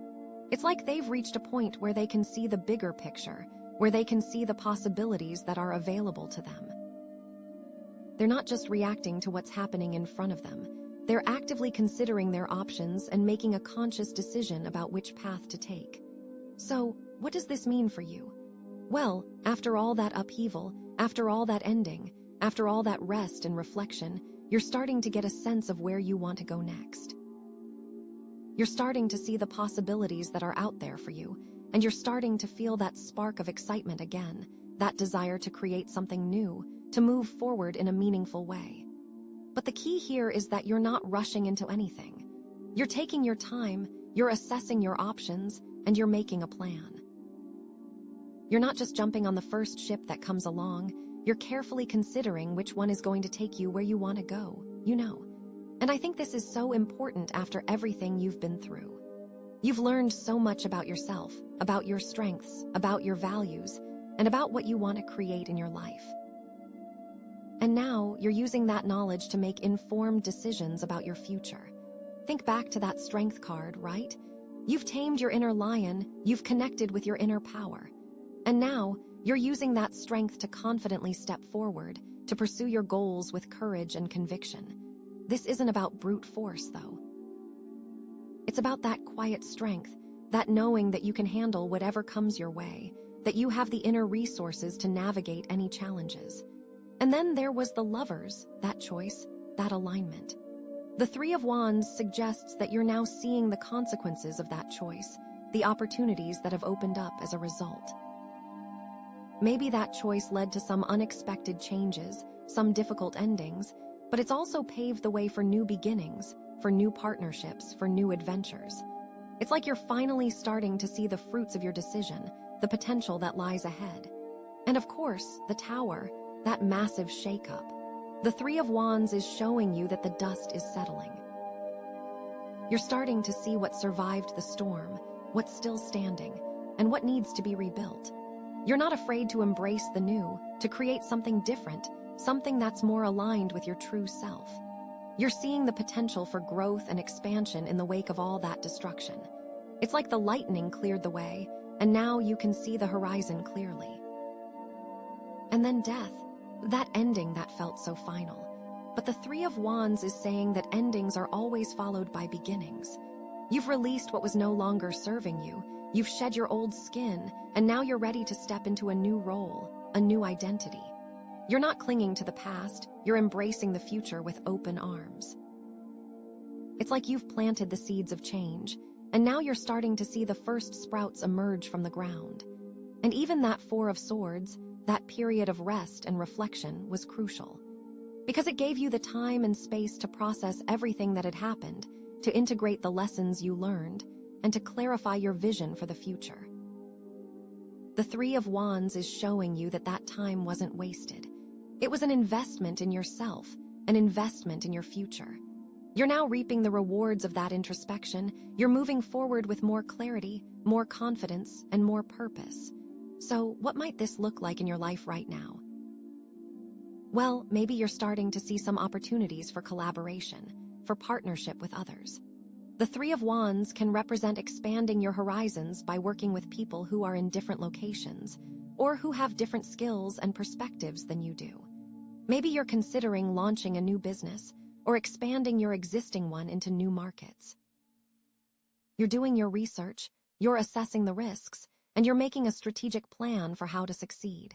It's like they've reached a point where they can see the bigger picture, where they can see the possibilities that are available to them. They're not just reacting to what's happening in front of them. They're actively considering their options and making a conscious decision about which path to take. So, what does this mean for you? Well, after all that upheaval, after all that ending, after all that rest and reflection, you're starting to get a sense of where you want to go next. You're starting to see the possibilities that are out there for you, and you're starting to feel that spark of excitement again, that desire to create something new, to move forward in a meaningful way. But the key here is that you're not rushing into anything. You're taking your time, you're assessing your options, and you're making a plan. You're not just jumping on the first ship that comes along, you're carefully considering which one is going to take you where you want to go, And I think this is so important after everything you've been through. You've learned so much about yourself, about your strengths, about your values, and about what you want to create in your life. And now you're using that knowledge to make informed decisions about your future. Think back to that Strength card, right? You've tamed your inner lion, you've connected with your inner power. And now you're using that strength to confidently step forward, to pursue your goals with courage and conviction. This isn't about brute force, though. It's about that quiet strength, that knowing that you can handle whatever comes your way, that you have the inner resources to navigate any challenges. And then there was the Lovers, that choice, that alignment. The Three of Wands suggests that you're now seeing the consequences of that choice, the opportunities that have opened up as a result. Maybe that choice led to some unexpected changes, some difficult endings, but it's also paved the way for new beginnings, for new partnerships, for new adventures. It's like you're finally starting to see the fruits of your decision, the potential that lies ahead. And of course, the Tower, that massive shakeup. The Three of Wands is showing you that the dust is settling. You're starting to see what survived the storm, what's still standing, and what needs to be rebuilt. You're not afraid to embrace the new, to create something different, something that's more aligned with your true self. You're seeing the potential for growth and expansion in the wake of all that destruction. It's like the lightning cleared the way, and now you can see the horizon clearly. And then death, that ending that felt so final. But the Three of Wands is saying that endings are always followed by beginnings. You've released what was no longer serving you, you've shed your old skin, and now you're ready to step into a new role, a new identity. You're not clinging to the past, you're embracing the future with open arms. It's like you've planted the seeds of change, and now you're starting to see the first sprouts emerge from the ground. And even that Four of Swords, that period of rest and reflection, was crucial. Because it gave you the time and space to process everything that had happened, to integrate the lessons you learned, and to clarify your vision for the future. The Three of Wands is showing you that that time wasn't wasted. It was an investment in yourself, an investment in your future. You're now reaping the rewards of that introspection. You're moving forward with more clarity, more confidence, and more purpose. So, what might this look like in your life right now? Well, maybe you're starting to see some opportunities for collaboration, for partnership with others. The Three of Wands can represent expanding your horizons by working with people who are in different locations, or who have different skills and perspectives than you do. Maybe you're considering launching a new business, or expanding your existing one into new markets. You're doing your research, you're assessing the risks, and you're making a strategic plan for how to succeed.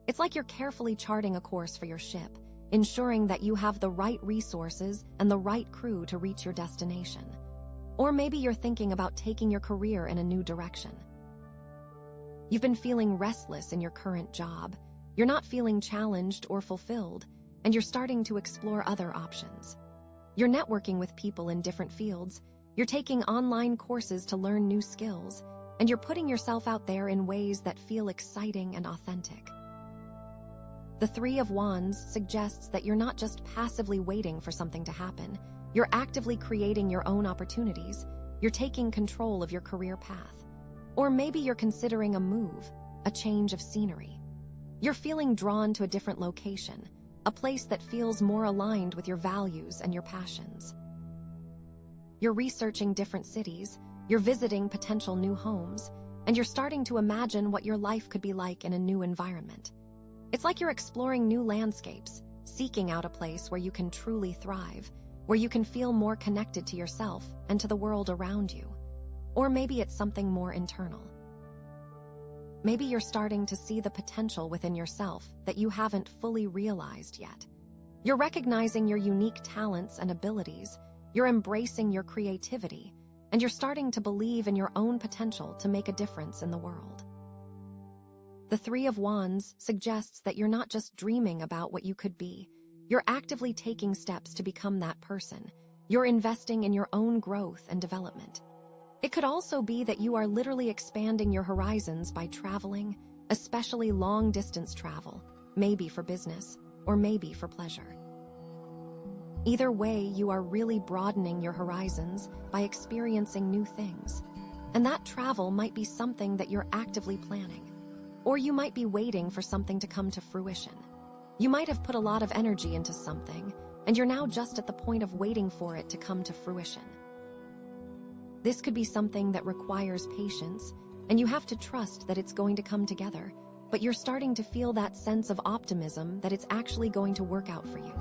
It's like you're carefully charting a course for your ship, ensuring that you have the right resources and the right crew to reach your destination. Or maybe you're thinking about taking your career in a new direction. You've been feeling restless in your current job. You're not feeling challenged or fulfilled, and you're starting to explore other options. You're networking with people in different fields, you're taking online courses to learn new skills, and you're putting yourself out there in ways that feel exciting and authentic. The Three of Wands suggests that you're not just passively waiting for something to happen, you're actively creating your own opportunities, you're taking control of your career path. Or maybe you're considering a move, a change of scenery. You're feeling drawn to a different location, a place that feels more aligned with your values and your passions. You're researching different cities, you're visiting potential new homes, and you're starting to imagine what your life could be like in a new environment. It's like you're exploring new landscapes, seeking out a place where you can truly thrive, where you can feel more connected to yourself and to the world around you. Or maybe it's something more internal. Maybe you're starting to see the potential within yourself that you haven't fully realized yet. You're recognizing your unique talents and abilities, you're embracing your creativity, and you're starting to believe in your own potential to make a difference in the world. The Three of Wands suggests that you're not just dreaming about what you could be, you're actively taking steps to become that person. You're investing in your own growth and development. It could also be that you are literally expanding your horizons by traveling, especially long-distance travel, maybe for business, or maybe for pleasure. Either way, you are really broadening your horizons by experiencing new things. And that travel might be something that you're actively planning. Or you might be waiting for something to come to fruition. You might have put a lot of energy into something, and you're now just at the point of waiting for it to come to fruition. This could be something that requires patience, and you have to trust that it's going to come together, but you're starting to feel that sense of optimism that it's actually going to work out for you.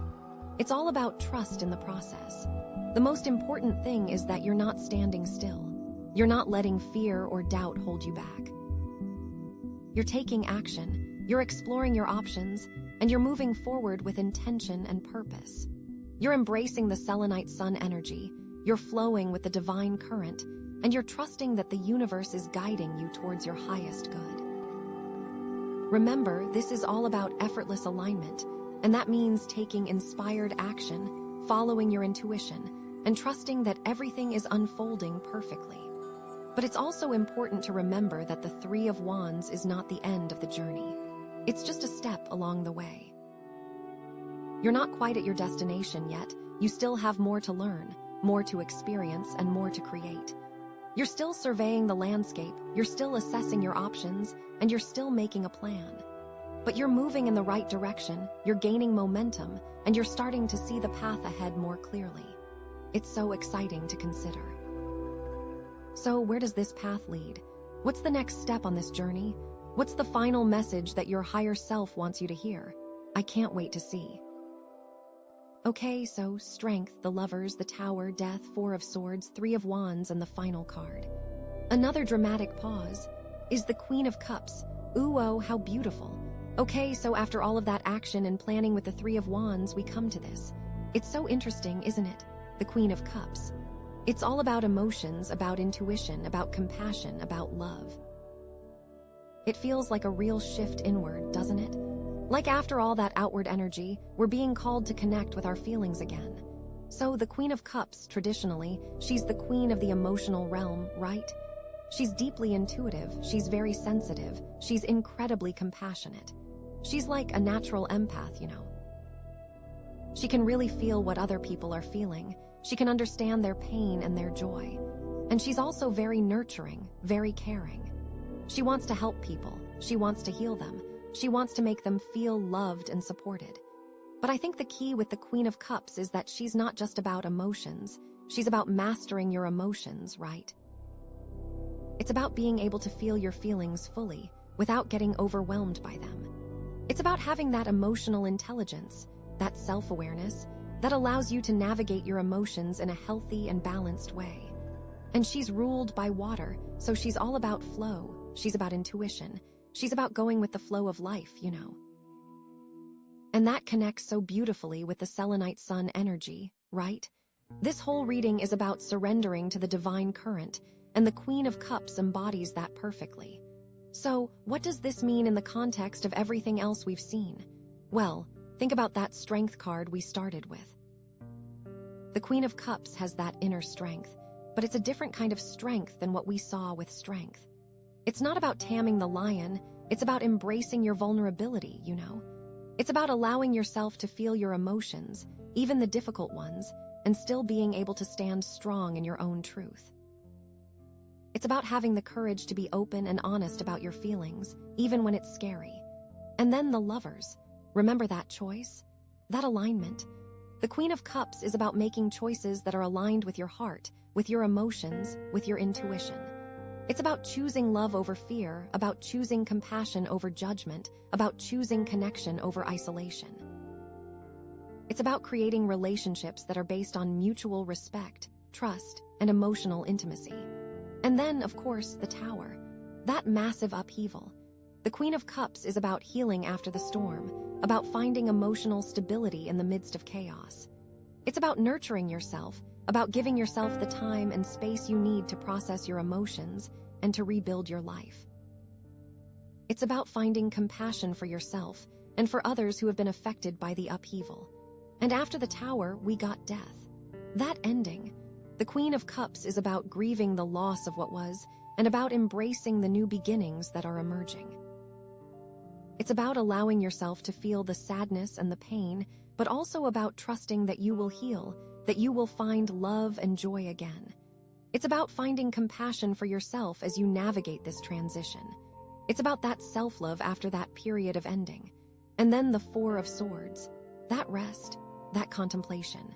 It's all about trust in the process. The most important thing is that you're not standing still. You're not letting fear or doubt hold you back. You're taking action, you're exploring your options, and you're moving forward with intention and purpose. You're embracing the Selenite Sun energy, you're flowing with the divine current, and you're trusting that the universe is guiding you towards your highest good. Remember, this is all about effortless alignment, and that means taking inspired action, following your intuition, and trusting that everything is unfolding perfectly. But it's also important to remember that the Three of Wands is not the end of the journey. It's just a step along the way. You're not quite at your destination yet. You still have more to learn, more to experience, and more to create. You're still surveying the landscape, you're still assessing your options, and you're still making a plan. But you're moving in the right direction, you're gaining momentum, and you're starting to see the path ahead more clearly. It's so exciting to consider. So where does this path lead? What's the next step on this journey? What's the final message that your higher self wants you to hear? I can't wait to see. Okay, so Strength, the Lovers, the Tower, Death, Four of Swords, Three of Wands, and the final card. Another dramatic pause is the Queen of Cups. Ooh, oh, how beautiful. Okay, so after all of that action and planning with the Three of Wands, we come to this. It's so interesting, isn't it? The Queen of Cups. It's all about emotions, about intuition, about compassion, about love. It feels like a real shift inward, doesn't it? Like after all that outward energy, we're being called to connect with our feelings again. So the Queen of Cups, traditionally, she's the queen of the emotional realm, right? She's deeply intuitive, she's very sensitive, she's incredibly compassionate. She's like a natural empath, you know. She can really feel what other people are feeling. She can understand their pain and their joy. And she's also very nurturing, very caring. She wants to help people. She wants to heal them. She wants to make them feel loved and supported. But I think the key with the Queen of Cups is that she's not just about emotions. She's about mastering your emotions, right? It's about being able to feel your feelings fully, without getting overwhelmed by them. It's about having that emotional intelligence, that self-awareness, that allows you to navigate your emotions in a healthy and balanced way. And she's ruled by water, so she's all about flow. She's about intuition. She's about going with the flow of life, you know. And that connects so beautifully with the Selenite Sun energy, right? This whole reading is about surrendering to the divine current, and the Queen of Cups embodies that perfectly. So, what does this mean in the context of everything else we've seen? Well, think about that strength card we started with. The Queen of Cups has that inner strength, but it's a different kind of strength than what we saw with strength. It's not about taming the lion, it's about embracing your vulnerability, you know? It's about allowing yourself to feel your emotions, even the difficult ones, and still being able to stand strong in your own truth. It's about having the courage to be open and honest about your feelings, even when it's scary. And then the Lovers. Remember that choice? That alignment? The Queen of Cups is about making choices that are aligned with your heart, with your emotions, with your intuition. It's about choosing love over fear, about choosing compassion over judgment, about choosing connection over isolation. It's about creating relationships that are based on mutual respect, trust, and emotional intimacy. And then, of course, the Tower. That massive upheaval. The Queen of Cups is about healing after the storm, about finding emotional stability in the midst of chaos. It's about nurturing yourself, about giving yourself the time and space you need to process your emotions and to rebuild your life. It's about finding compassion for yourself and for others who have been affected by the upheaval. And after the Tower, we got death. That ending. The Queen of Cups is about grieving the loss of what was and about embracing the new beginnings that are emerging. It's about allowing yourself to feel the sadness and the pain, but also about trusting that you will heal, that you will find love and joy again. It's about finding compassion for yourself as you navigate this transition. It's about that self-love after that period of ending. And then the Four of Swords, that rest, that contemplation.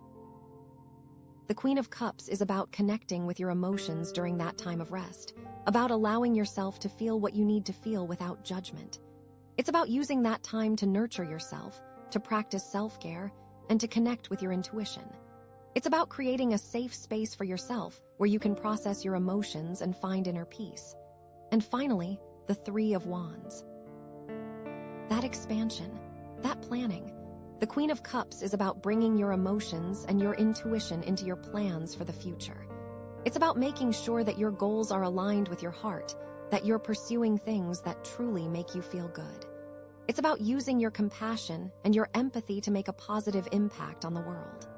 The Queen of Cups is about connecting with your emotions during that time of rest, about allowing yourself to feel what you need to feel without judgment. It's about using that time to nurture yourself, to practice self-care, and to connect with your intuition. It's about creating a safe space for yourself where you can process your emotions and find inner peace. And finally, the Three of Wands. That expansion, that planning. The Queen of Cups is about bringing your emotions and your intuition into your plans for the future. It's about making sure that your goals are aligned with your heart, that you're pursuing things that truly make you feel good. It's about using your compassion and your empathy to make a positive impact on the world.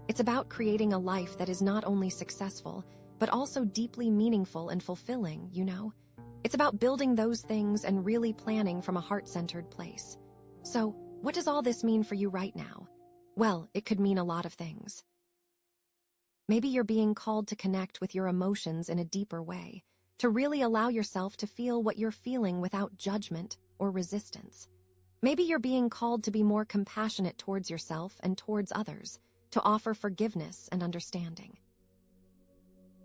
It's about creating a life that is not only successful, but also deeply meaningful and fulfilling, you know? It's about building those things and really planning from a heart-centered place. So, what does all this mean for you right now? Well, it could mean a lot of things. Maybe you're being called to connect with your emotions in a deeper way, to really allow yourself to feel what you're feeling without judgment or resistance. Maybe you're being called to be more compassionate towards yourself and towards others, to offer forgiveness and understanding.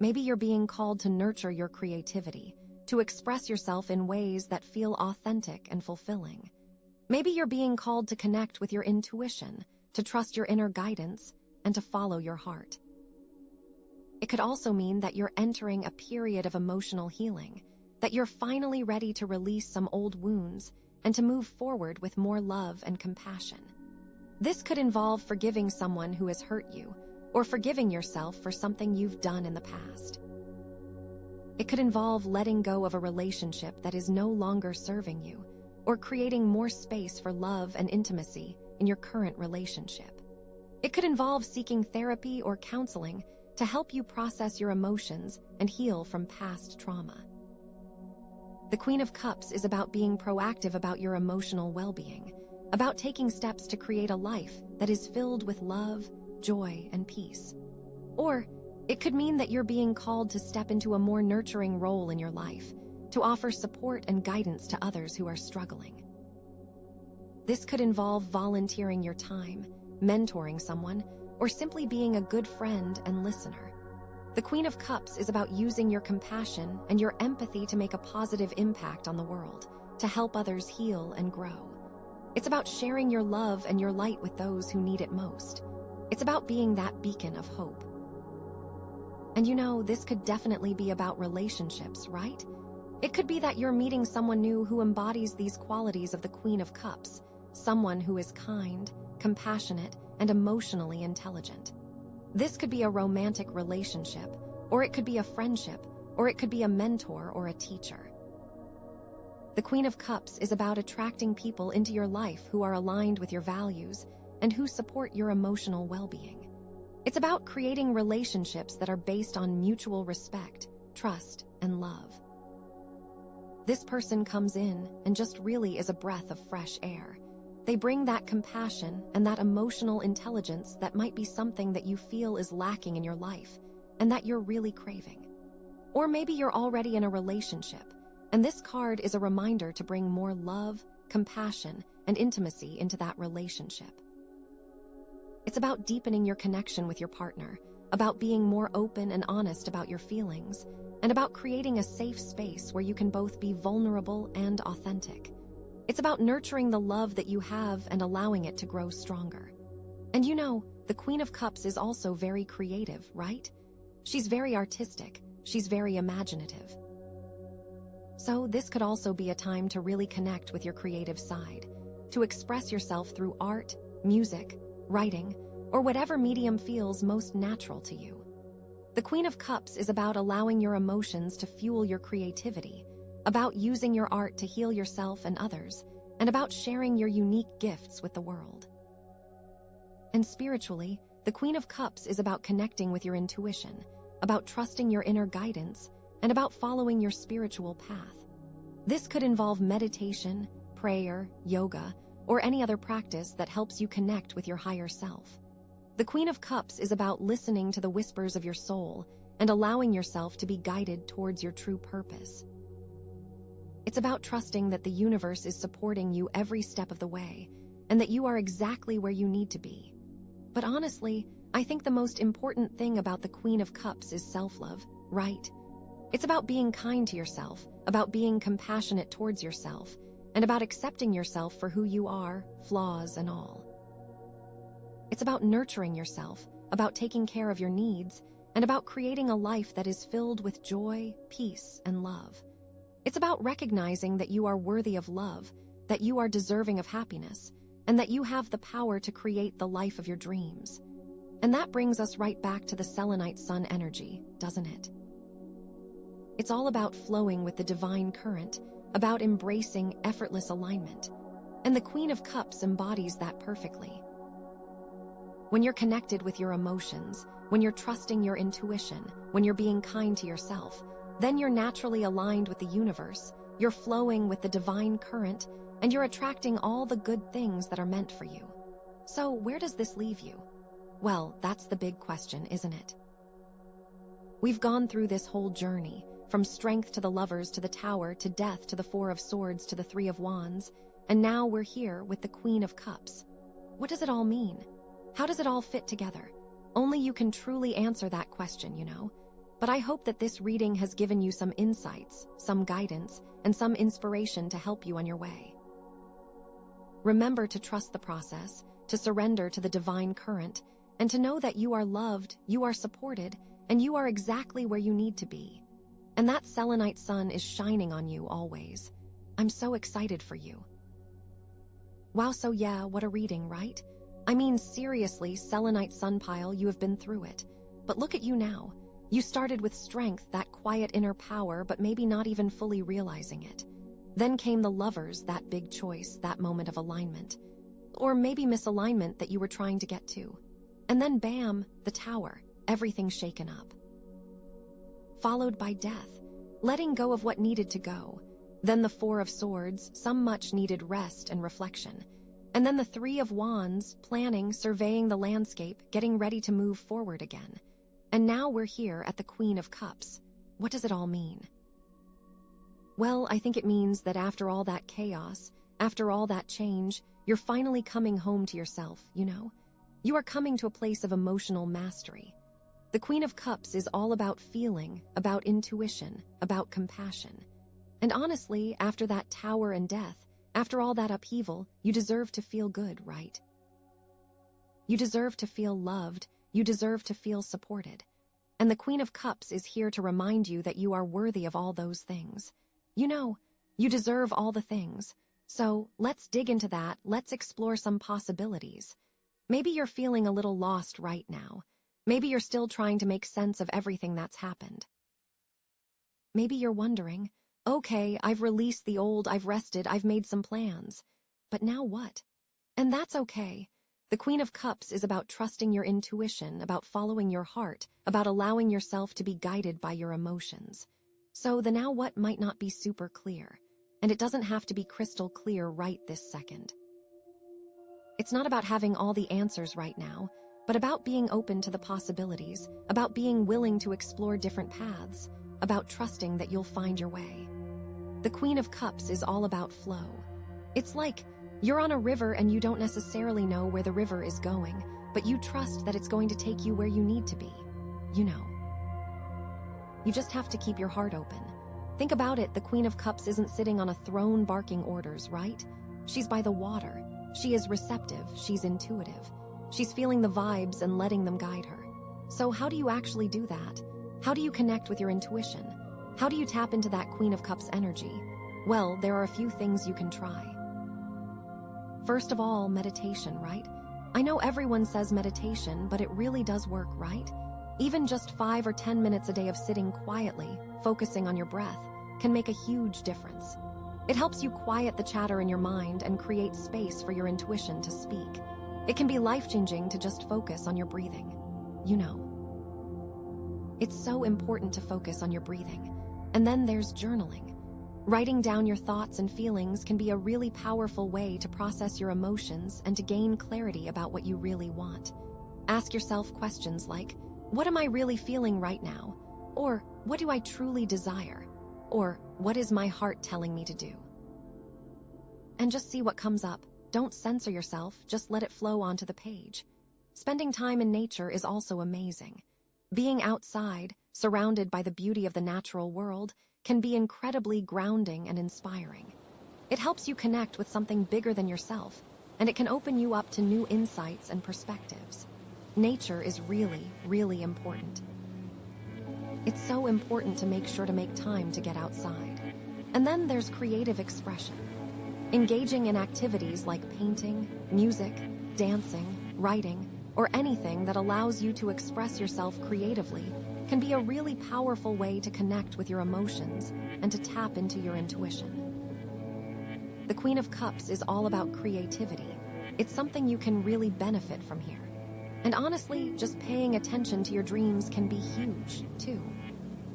Maybe you're being called to nurture your creativity, to express yourself in ways that feel authentic and fulfilling. Maybe you're being called to connect with your intuition, to trust your inner guidance, and to follow your heart. It could also mean that you're entering a period of emotional healing, that you're finally ready to release some old wounds and to move forward with more love and compassion. This could involve forgiving someone who has hurt you, or forgiving yourself for something you've done in the past. It could involve letting go of a relationship that is no longer serving you, or creating more space for love and intimacy in your current relationship. It could involve seeking therapy or counseling to help you process your emotions and heal from past trauma. The Queen of Cups is about being proactive about your emotional well-being, about taking steps to create a life that is filled with love, joy, and peace. Or it could mean that you're being called to step into a more nurturing role in your life, to offer support and guidance to others who are struggling. This could involve volunteering your time, mentoring someone, or simply being a good friend and listener. The Queen of Cups is about using your compassion and your empathy to make a positive impact on the world, to help others heal and grow. It's about sharing your love and your light with those who need it most. It's about being that beacon of hope. And you know, this could definitely be about relationships, right? It could be that you're meeting someone new who embodies these qualities of the Queen of Cups, someone who is kind, compassionate, and emotionally intelligent. This could be a romantic relationship, or it could be a friendship, or it could be a mentor or a teacher. The Queen of Cups is about attracting people into your life who are aligned with your values and who support your emotional well-being. It's about creating relationships that are based on mutual respect, trust, and love. This person comes in and just really is a breath of fresh air. They bring that compassion and that emotional intelligence that might be something that you feel is lacking in your life and that you're really craving. Or maybe you're already in a relationship, and this card is a reminder to bring more love, compassion, and intimacy into that relationship. It's about deepening your connection with your partner, about being more open and honest about your feelings, and about creating a safe space where you can both be vulnerable and authentic. It's about nurturing the love that you have and allowing it to grow stronger. And you know, the Queen of Cups is also very creative, right? She's very artistic, she's very imaginative. So this could also be a time to really connect with your creative side, to express yourself through art, music, writing, or whatever medium feels most natural to you. The Queen of Cups is about allowing your emotions to fuel your creativity, about using your art to heal yourself and others, and about sharing your unique gifts with the world. And spiritually, the Queen of Cups is about connecting with your intuition, about trusting your inner guidance, and about following your spiritual path. This could involve meditation, prayer, yoga, or any other practice that helps you connect with your higher self. The Queen of Cups is about listening to the whispers of your soul and allowing yourself to be guided towards your true purpose. It's about trusting that the universe is supporting you every step of the way, and that you are exactly where you need to be. But honestly, I think the most important thing about the Queen of Cups is self-love, right? It's about being kind to yourself, about being compassionate towards yourself, and about accepting yourself for who you are, flaws and all. It's about nurturing yourself, about taking care of your needs, and about creating a life that is filled with joy, peace, and love. It's about recognizing that you are worthy of love, that you are deserving of happiness, and that you have the power to create the life of your dreams. And that brings us right back to the Selenite Sun energy, doesn't it? It's all about flowing with the divine current, about embracing effortless alignment. And the Queen of Cups embodies that perfectly. When you're connected with your emotions, when you're trusting your intuition, when you're being kind to yourself, then you're naturally aligned with the universe, you're flowing with the divine current, and you're attracting all the good things that are meant for you. So where does this leave you? Well, that's the big question, isn't it? We've gone through this whole journey, from strength to the Lovers to the Tower to death to the Four of Swords to the Three of Wands, and now we're here with the Queen of Cups. What does it all mean? How does it all fit together? Only you can truly answer that question, you know? But I hope that this reading has given you some insights, some guidance, and some inspiration to help you on your way. Remember to trust the process, to surrender to the divine current, and to know that you are loved, you are supported, and you are exactly where you need to be. And that Selenite Sun is shining on you always. I'm so excited for you. Wow, so yeah, what a reading, right? I mean, seriously, Selenite Sun pile, you have been through it. But look at you now. You started with strength, that quiet inner power, but maybe not even fully realizing it. Then came the Lovers, that big choice, that moment of alignment. Or maybe misalignment that you were trying to get to. And then bam, the Tower, everything shaken up. Followed by death, letting go of what needed to go. Then the Four of Swords, some much needed rest and reflection. And then the Three of Wands, planning, surveying the landscape, getting ready to move forward again. And now we're here at the Queen of Cups. What does it all mean? Well, I think it means that after all that chaos, after all that change, you're finally coming home to yourself, you know? You are coming to a place of emotional mastery. The Queen of Cups is all about feeling, about intuition, about compassion. And honestly, after that Tower and death, after all that upheaval, you deserve to feel good, right? You deserve to feel loved, you deserve to feel supported. And the Queen of Cups is here to remind you that you are worthy of all those things. You know, you deserve all the things. So let's dig into that, let's explore some possibilities. Maybe you're feeling a little lost right now. Maybe you're still trying to make sense of everything that's happened. Maybe you're wondering, okay, I've released the old, I've rested, I've made some plans. But now what? And that's okay. The Queen of Cups is about trusting your intuition, about following your heart, about allowing yourself to be guided by your emotions. So the now what might not be super clear, and it doesn't have to be crystal clear right this second. It's not about having all the answers right now, but about being open to the possibilities, about being willing to explore different paths, about trusting that you'll find your way. The Queen of Cups is all about flow. It's like you're on a river and you don't necessarily know where the river is going, but you trust that it's going to take you where you need to be. You know. You just have to keep your heart open. Think about it, the Queen of Cups isn't sitting on a throne barking orders, right? She's by the water. She is receptive, she's intuitive. She's feeling the vibes and letting them guide her. So how do you actually do that? How do you connect with your intuition? How do you tap into that Queen of Cups energy? Well, there are a few things you can try. First of all, meditation, right? I know everyone says meditation, but it really does work, right? Even just 5 or 10 minutes a day of sitting quietly, focusing on your breath, can make a huge difference. It helps you quiet the chatter in your mind and create space for your intuition to speak. It can be life-changing to just focus on your breathing. You know. It's so important to focus on your breathing. And then there's journaling. Writing down your thoughts and feelings can be a really powerful way to process your emotions and to gain clarity about what you really want. Ask yourself questions like, what am I really feeling right now? Or, what do I truly desire? Or, what is my heart telling me to do? And just see what comes up. Don't censor yourself, just let it flow onto the page. Spending time in nature is also amazing. Being outside, surrounded by the beauty of the natural world, can be incredibly grounding and inspiring. It helps you connect with something bigger than yourself, and it can open you up to new insights and perspectives. Nature is really, really important. It's so important to make sure to make time to get outside. And then there's creative expression. Engaging in activities like painting, music, dancing, writing, or anything that allows you to express yourself creatively can be a really powerful way to connect with your emotions and to tap into your intuition. The Queen of Cups is all about creativity. It's something you can really benefit from here. And honestly, just paying attention to your dreams can be huge, too.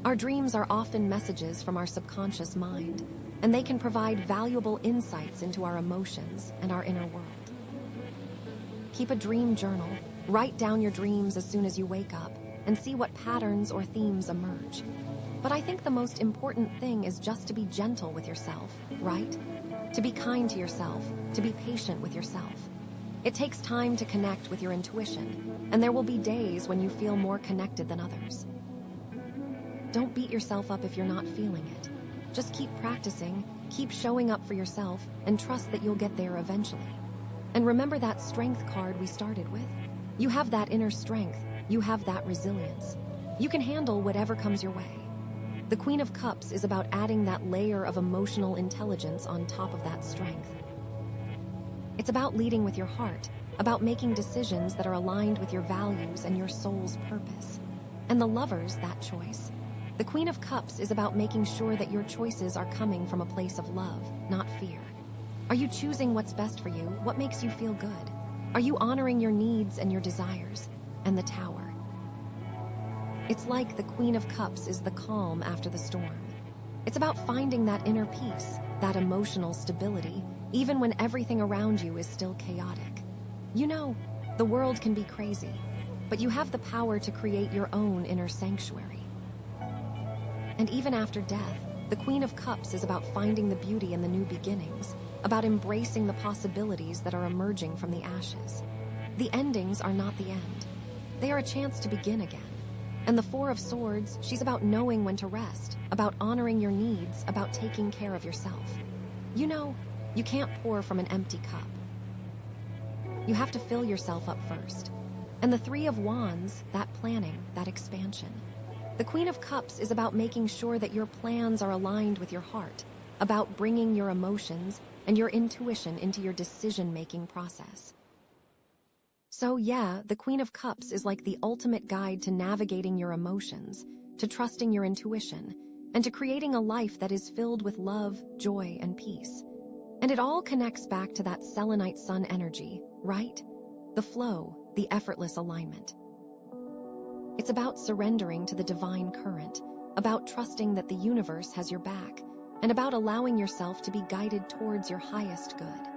Our dreams are often messages from our subconscious mind, and they can provide valuable insights into our emotions and our inner world. Keep a dream journal, write down your dreams as soon as you wake up, and see what patterns or themes emerge. But I think the most important thing is just to be gentle with yourself, right? To be kind to yourself, to be patient with yourself. It takes time to connect with your intuition, and there will be days when you feel more connected than others. Don't beat yourself up if you're not feeling it. Just keep practicing, keep showing up for yourself, and trust that you'll get there eventually. And remember that strength card we started with? You have that inner strength, you have that resilience. You can handle whatever comes your way. The Queen of Cups is about adding that layer of emotional intelligence on top of that strength. It's about leading with your heart, about making decisions that are aligned with your values and your soul's purpose. And the Lover's that choice. The Queen of Cups is about making sure that your choices are coming from a place of love, not fear. Are you choosing what's best for you? What makes you feel good? Are you honoring your needs and your desires? And the Tower. It's like the Queen of Cups is the calm after the storm. It's about finding that inner peace, that emotional stability, even when everything around you is still chaotic. You know, the world can be crazy, but you have the power to create your own inner sanctuary. And even after death, the Queen of Cups is about finding the beauty in the new beginnings, about embracing the possibilities that are emerging from the ashes. The endings are not the end. They are a chance to begin again. And the Four of Swords, she's about knowing when to rest, about honoring your needs, about taking care of yourself. You know, you can't pour from an empty cup. You have to fill yourself up first. And the Three of Wands, that planning, that expansion. The Queen of Cups is about making sure that your plans are aligned with your heart, about bringing your emotions and your intuition into your decision-making process. So yeah, the Queen of Cups is like the ultimate guide to navigating your emotions, to trusting your intuition, and to creating a life that is filled with love, joy, and peace. And it all connects back to that Selenite Sun energy, right? The flow, the effortless alignment. It's about surrendering to the divine current, about trusting that the universe has your back, and about allowing yourself to be guided towards your highest good.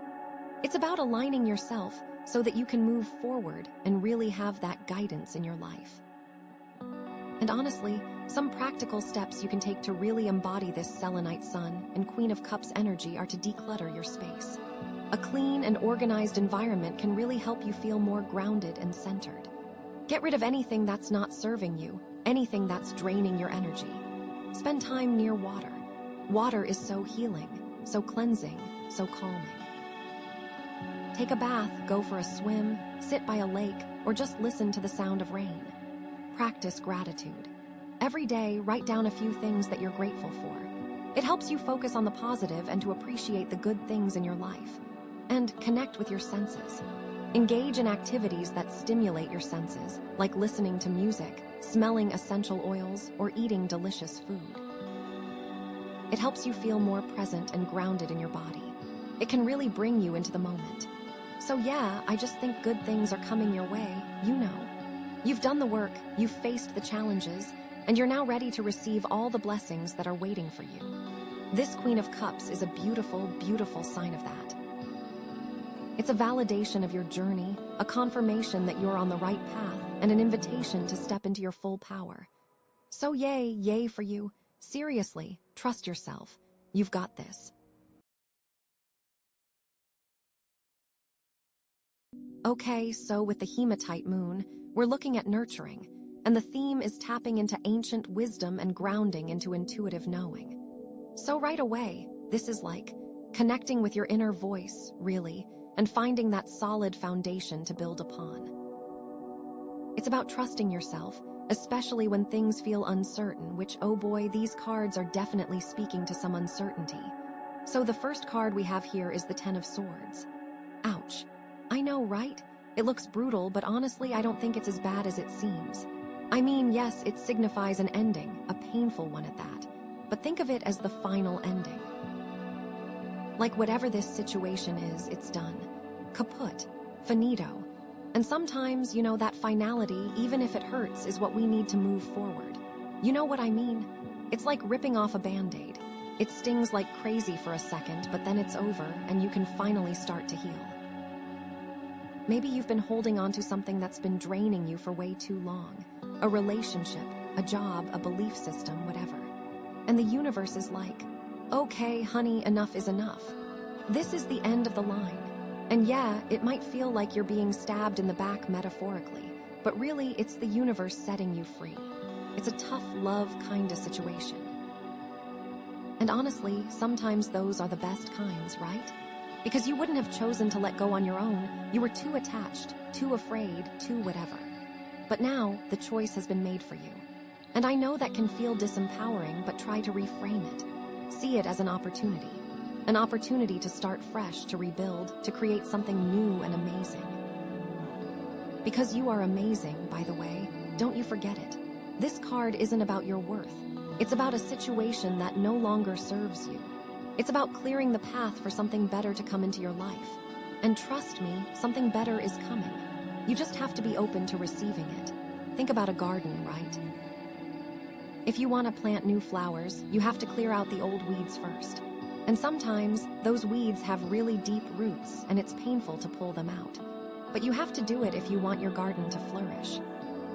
It's about aligning yourself so that you can move forward and really have that guidance in your life. And honestly, some practical steps you can take to really embody this Selenite Sun and Queen of Cups energy are to declutter your space. A clean and organized environment can really help you feel more grounded and centered. Get rid of anything that's not serving you, anything that's draining your energy. Spend time near water. Water is so healing, so cleansing, so calming. Take a bath, go for a swim, sit by a lake, or just listen to the sound of rain. Practice gratitude. Every day, write down a few things that you're grateful for. It helps you focus on the positive and to appreciate the good things in your life. And connect with your senses. Engage in activities that stimulate your senses, like listening to music, smelling essential oils, or eating delicious food. It helps you feel more present and grounded in your body. It can really bring you into the moment. So yeah, I just think good things are coming your way, you know. You've done the work, you've faced the challenges, and you're now ready to receive all the blessings that are waiting for you. This Queen of Cups is a beautiful, beautiful sign of that. It's a validation of your journey, a confirmation that you're on the right path, and an invitation to step into your full power. So yay for you. Seriously, trust yourself. You've got this. Okay, so with the Hematite moon, we're looking at nurturing, and the theme is tapping into ancient wisdom and grounding into intuitive knowing. So right away, this is like connecting with your inner voice, really, and finding that solid foundation to build upon. It's about trusting yourself, especially when things feel uncertain, which, oh boy, these cards are definitely speaking to some uncertainty. So the first card we have here is the Ten of Swords. Ouch. I know, right? It looks brutal, but honestly, I don't think it's as bad as it seems. I mean, yes, it signifies an ending, a painful one at that, but think of it as the final ending. Like whatever this situation is, it's done. Kaput. Finito. And sometimes, you know, that finality, even if it hurts, is what we need to move forward. You know what I mean? It's like ripping off a Band-Aid. It stings like crazy for a second, but then it's over, and you can finally start to heal. Maybe you've been holding on to something that's been draining you for way too long. A relationship, a job, a belief system, whatever. And the universe is like, okay, honey, enough is enough. This is the end of the line. And yeah, it might feel like you're being stabbed in the back metaphorically, but really it's the universe setting you free. It's a tough love kind of situation. And honestly, sometimes those are the best kinds, right? Because you wouldn't have chosen to let go on your own. You were too attached, too afraid, too whatever. But now, the choice has been made for you. And I know that can feel disempowering, but try to reframe it. See it as an opportunity. An opportunity to start fresh, to rebuild, to create something new and amazing. Because you are amazing, by the way. Don't you forget it. This card isn't about your worth. It's about a situation that no longer serves you. It's about clearing the path for something better to come into your life. And trust me, something better is coming. You just have to be open to receiving it. Think about a garden, right? If you want to plant new flowers, you have to clear out the old weeds first. And sometimes, those weeds have really deep roots, and it's painful to pull them out. But you have to do it if you want your garden to flourish.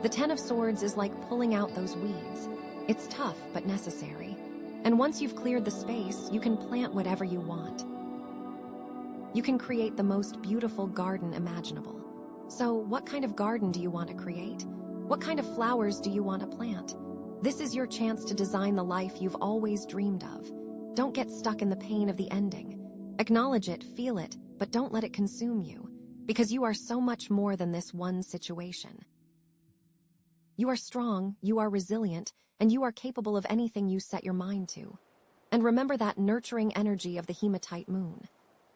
The Ten of Swords is like pulling out those weeds. It's tough, but necessary. And once you've cleared the space, you can plant whatever you want. You can create the most beautiful garden imaginable. So, what kind of garden do you want to create? What kind of flowers do you want to plant? This is your chance to design the life you've always dreamed of. Don't get stuck in the pain of the ending. Acknowledge it, feel it, but don't let it consume you. Because you are so much more than this one situation. You are strong, you are resilient, and you are capable of anything you set your mind to. And remember that nurturing energy of the Hematite moon.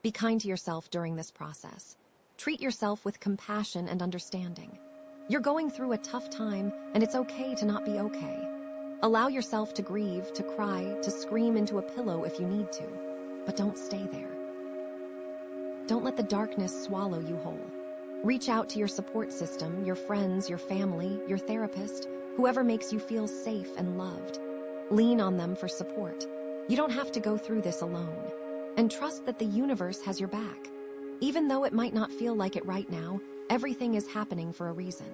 Be kind to yourself during this process. Treat yourself with compassion and understanding. You're going through a tough time, and it's okay to not be okay. Allow yourself to grieve, to cry, to scream into a pillow if you need to. But don't stay there. Don't let the darkness swallow you whole. Reach out to your support system, your friends, your family, your therapist, whoever makes you feel safe and loved. Lean on them for support. You don't have to go through this alone. And trust that the universe has your back. Even though it might not feel like it right now, everything is happening for a reason.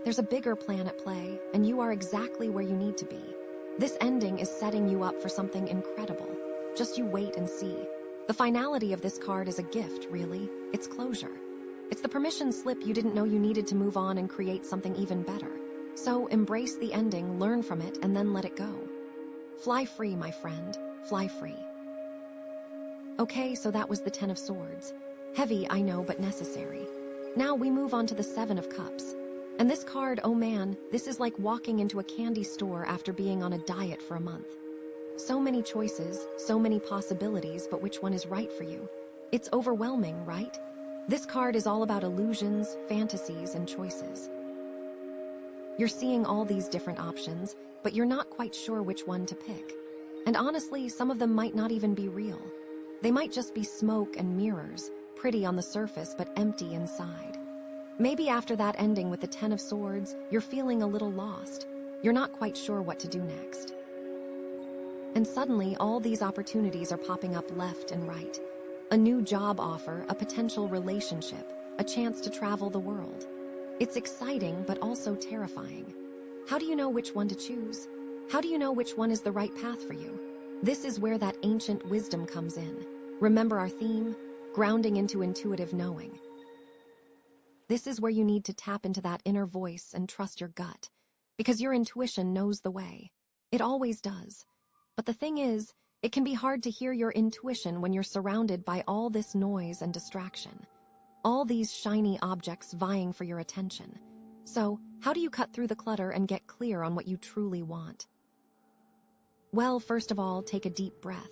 There's a bigger plan at play, and you are exactly where you need to be. This ending is setting you up for something incredible. Just you wait and see. The finality of this card is a gift, really. It's closure. It's the permission slip you didn't know you needed to move on and create something even better. So embrace the ending, learn from it, and then let it go. Fly free, my friend. Fly free. Okay, so that was the Ten of Swords. Heavy, I know, but necessary. Now we move on to the Seven of Cups. And this card, oh man, this is like walking into a candy store after being on a diet for a month. So many choices, so many possibilities, but which one is right for you? It's overwhelming, right? This card is all about illusions, fantasies, and choices. You're seeing all these different options, but you're not quite sure which one to pick. And honestly, some of them might not even be real. They might just be smoke and mirrors, pretty on the surface but empty inside. Maybe after that ending with the Ten of Swords, you're feeling a little lost. You're not quite sure what to do next. And suddenly, all these opportunities are popping up left and right. A new job offer, a potential relationship, a chance to travel the world. It's exciting, but also terrifying. How do you know which one to choose? How do you know which one is the right path for you? This is where that ancient wisdom comes in. Remember our theme? Grounding into intuitive knowing. This is where you need to tap into that inner voice and trust your gut. Because your intuition knows the way. It always does. But the thing is, it can be hard to hear your intuition when you're surrounded by all this noise and distraction. All these shiny objects vying for your attention. So, how do you cut through the clutter and get clear on what you truly want? Well, first of all, take a deep breath.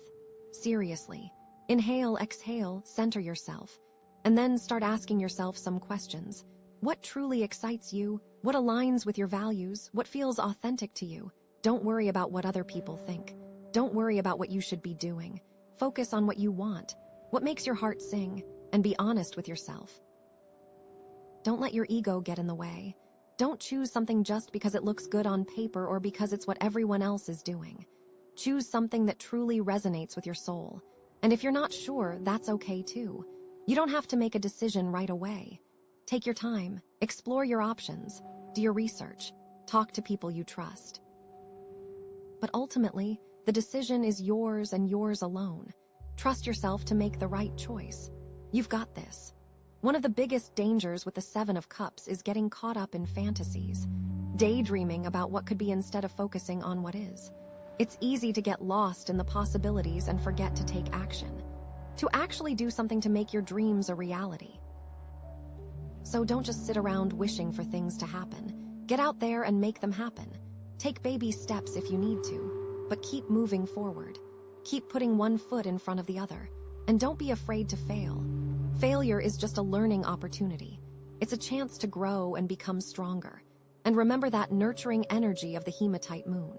Seriously. Inhale, exhale, center yourself. And then start asking yourself some questions. What truly excites you? What aligns with your values? What feels authentic to you? Don't worry about what other people think. Don't worry about what you should be doing. Focus on what you want, what makes your heart sing, and be honest with yourself. Don't let your ego get in the way. Don't choose something just because it looks good on paper or because it's what everyone else is doing. Choose something that truly resonates with your soul. And if you're not sure, that's okay too. You don't have to make a decision right away. Take your time, explore your options, do your research, talk to people you trust. But ultimately, the decision is yours and yours alone. Trust yourself to make the right choice. You've got this. One of the biggest dangers with the Seven of Cups is getting caught up in fantasies, daydreaming about what could be instead of focusing on what is. It's easy to get lost in the possibilities and forget to take action, to actually do something to make your dreams a reality. So don't just sit around wishing for things to happen. Get out there and make them happen. Take baby steps if you need to, but keep moving forward. Keep putting one foot in front of the other, and don't be afraid to fail. Failure is just a learning opportunity. It's a chance to grow and become stronger. And remember that nurturing energy of the Hematite moon.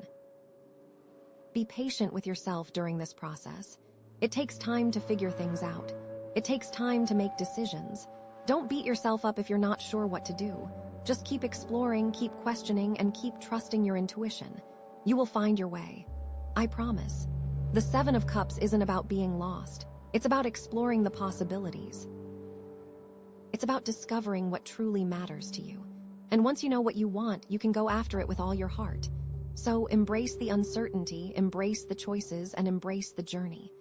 Be patient with yourself during this process. It takes time to figure things out. It takes time to make decisions. Don't beat yourself up if you're not sure what to do. Just keep exploring, keep questioning, and keep trusting your intuition. You will find your way. I promise. The Seven of Cups isn't about being lost. It's about exploring the possibilities. It's about discovering what truly matters to you. And once you know what you want, you can go after it with all your heart. So embrace the uncertainty, embrace the choices, and embrace the journey.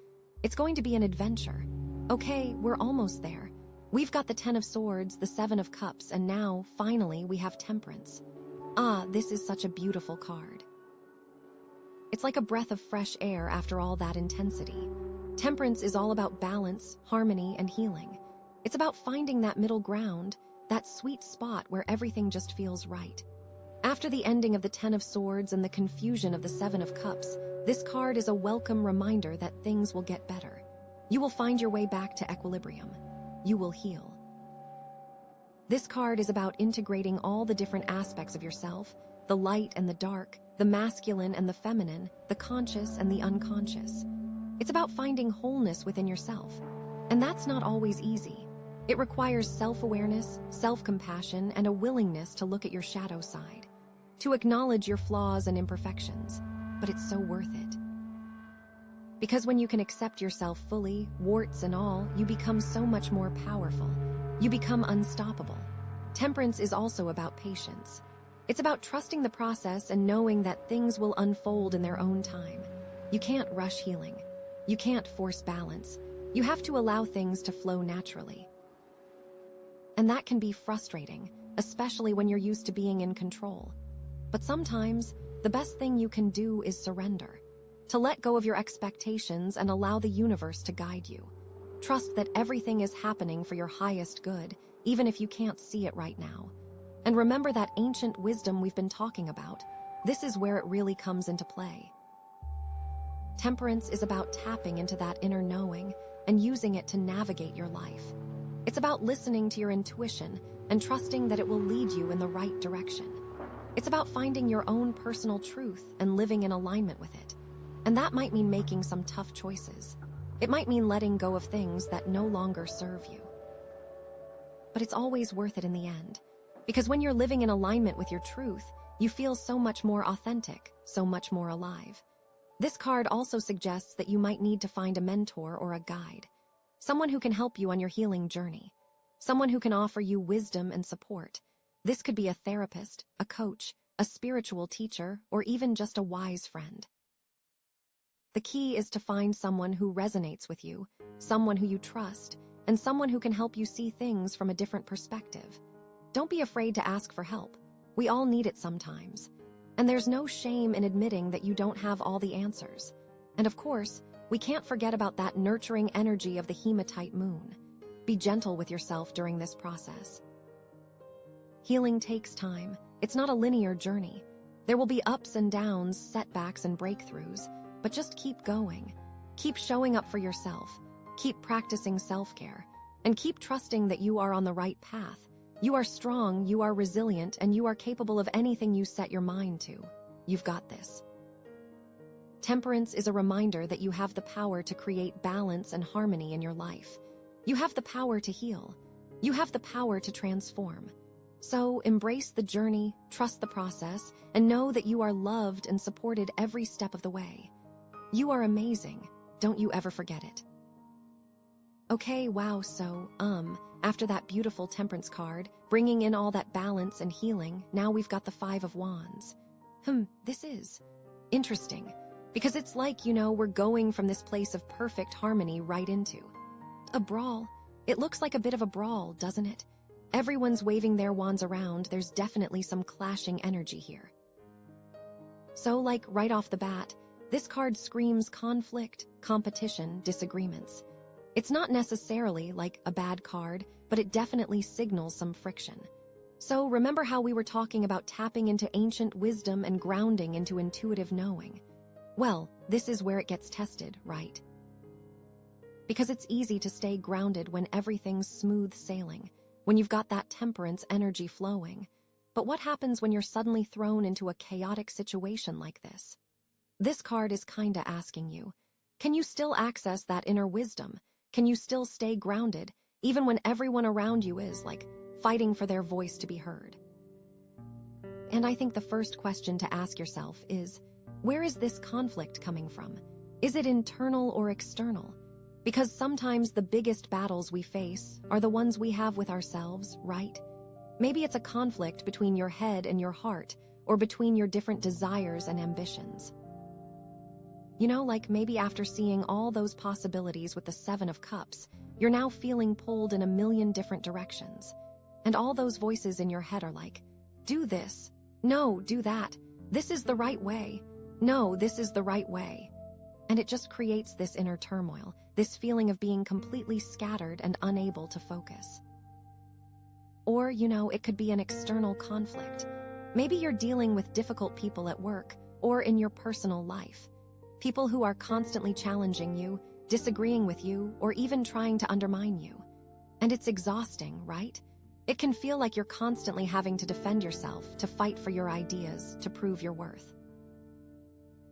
It's going to be an adventure. Okay, we're almost there. We've got the Ten of Swords, the Seven of Cups, and now, finally, we have Temperance. Ah, this is such a beautiful card. It's like a breath of fresh air after all that intensity. Temperance is all about balance, harmony, and healing. It's about finding that middle ground, that sweet spot where everything just feels right. After the ending of the Ten of Swords and the confusion of the Seven of Cups, this card is a welcome reminder that things will get better. You will find your way back to equilibrium. You will heal. This card is about integrating all the different aspects of yourself, the light and the dark, the masculine and the feminine, the conscious and the unconscious. It's about finding wholeness within yourself. And that's not always easy. It requires self-awareness, self-compassion, and a willingness to look at your shadow side, to acknowledge your flaws and imperfections, but it's so worth it. Because when you can accept yourself fully, warts and all, you become so much more powerful. You become unstoppable. Temperance is also about patience. It's about trusting the process and knowing that things will unfold in their own time. You can't rush healing. You can't force balance. You have to allow things to flow naturally. And that can be frustrating, especially when you're used to being in control. But sometimes, the best thing you can do is surrender. To let go of your expectations and allow the universe to guide you. Trust that everything is happening for your highest good, even if you can't see it right now. And remember that ancient wisdom we've been talking about. This is where it really comes into play. Temperance is about tapping into that inner knowing and using it to navigate your life. It's about listening to your intuition and trusting that it will lead you in the right direction. It's about finding your own personal truth and living in alignment with it. And that might mean making some tough choices. It might mean letting go of things that no longer serve you. But it's always worth it in the end. Because when you're living in alignment with your truth, you feel so much more authentic, so much more alive. This card also suggests that you might need to find a mentor or a guide. Someone who can help you on your healing journey. Someone who can offer you wisdom and support. This could be a therapist, a coach, a spiritual teacher, or even just a wise friend. The key is to find someone who resonates with you, someone who you trust, and someone who can help you see things from a different perspective. Don't be afraid to ask for help. We all need it sometimes. And there's no shame in admitting that you don't have all the answers. And of course, we can't forget about that nurturing energy of the Hematite moon. Be gentle with yourself during this process. Healing takes time. It's not a linear journey. There will be ups and downs, setbacks and breakthroughs. But just keep going. Keep showing up for yourself. Keep practicing self-care. And keep trusting that you are on the right path. You are strong, you are resilient, and you are capable of anything you set your mind to. You've got this. Temperance is a reminder that you have the power to create balance and harmony in your life. You have the power to heal. You have the power to transform. So embrace the journey, trust the process, and know that you are loved and supported every step of the way. You are amazing. Don't you ever forget it. Okay, wow, so, after that beautiful Temperance card, bringing in all that balance and healing, now we've got the Five of Wands. This is interesting, because it's like, we're going from this place of perfect harmony right into a brawl. It looks like a bit of a brawl, doesn't it? Everyone's waving their wands around. There's definitely some clashing energy here. So, like, right off the bat, this card screams conflict, competition, disagreements. It's not necessarily like a bad card, but it definitely signals some friction. So remember how we were talking about tapping into ancient wisdom and grounding into intuitive knowing? Well, this is where it gets tested, right? Because it's easy to stay grounded when everything's smooth sailing, when you've got that temperance energy flowing. But what happens when you're suddenly thrown into a chaotic situation like this? This card is kinda asking you, can you still access that inner wisdom? Can you still stay grounded, even when everyone around you is, like, fighting for their voice to be heard? And I think the first question to ask yourself is, where is this conflict coming from? Is it internal or external? Because sometimes the biggest battles we face are the ones we have with ourselves, right? Maybe it's a conflict between your head and your heart, or between your different desires and ambitions. You know, like maybe after seeing all those possibilities with the Seven of Cups, you're now feeling pulled in a million different directions. And all those voices in your head are like, do this. No, do that. This is the right way. No, this is the right way. And it just creates this inner turmoil, this feeling of being completely scattered and unable to focus. Or, you know, it could be an external conflict. Maybe you're dealing with difficult people at work or in your personal life. People who are constantly challenging you, disagreeing with you, or even trying to undermine you. And it's exhausting, right? It can feel like you're constantly having to defend yourself, to fight for your ideas, to prove your worth.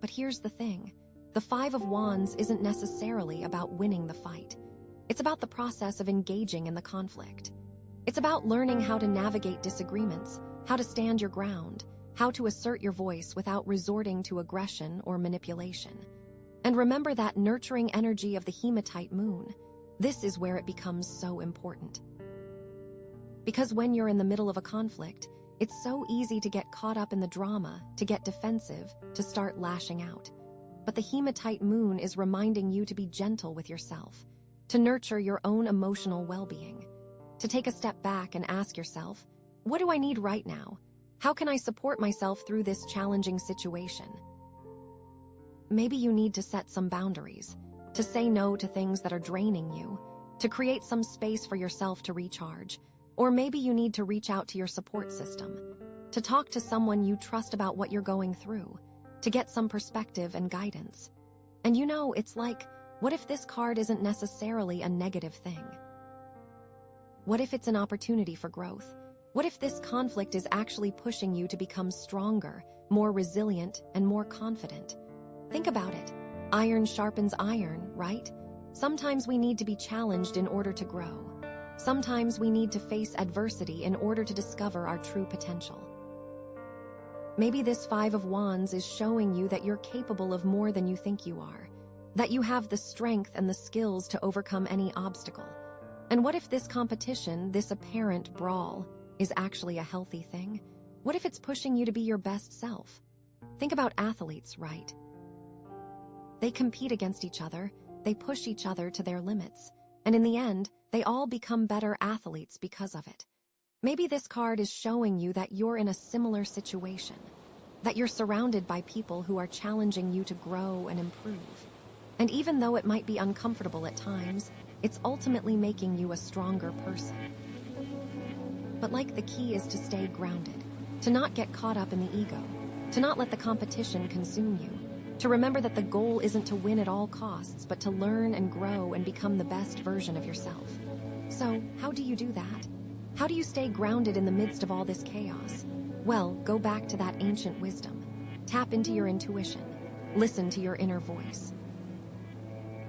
But here's the thing. The Five of Wands isn't necessarily about winning the fight. It's about the process of engaging in the conflict. It's about learning how to navigate disagreements, how to stand your ground, how to assert your voice without resorting to aggression or manipulation. And remember that nurturing energy of the Hematite moon. This is where it becomes so important. Because when you're in the middle of a conflict, it's so easy to get caught up in the drama, to get defensive, to start lashing out. But the Hematite moon is reminding you to be gentle with yourself, to nurture your own emotional well-being, to take a step back and ask yourself, what do I need right now? How can I support myself through this challenging situation? Maybe you need to set some boundaries, to say no to things that are draining you, to create some space for yourself to recharge. Or maybe you need to reach out to your support system, to talk to someone you trust about what you're going through, to get some perspective and guidance. And you know, it's like, what if this card isn't necessarily a negative thing? What if it's an opportunity for growth? What if this conflict is actually pushing you to become stronger, more resilient, and more confident? Think about it. Iron sharpens iron, right? Sometimes we need to be challenged in order to grow. Sometimes we need to face adversity in order to discover our true potential. Maybe this Five of Wands is showing you that you're capable of more than you think you are, that you have the strength and the skills to overcome any obstacle. And what if this competition, this apparent brawl, is actually a healthy thing? What if it's pushing you to be your best self? Think about athletes, right? They compete against each other, they push each other to their limits, and in the end, they all become better athletes because of it. Maybe this card is showing you that you're in a similar situation, that you're surrounded by people who are challenging you to grow and improve. And even though it might be uncomfortable at times, it's ultimately making you a stronger person. But like, the key is to stay grounded, to not get caught up in the ego, to not let the competition consume you, to remember that the goal isn't to win at all costs, but to learn and grow and become the best version of yourself. So, how do you do that? How do you stay grounded in the midst of all this chaos? Well, go back to that ancient wisdom. Tap into your intuition. Listen to your inner voice.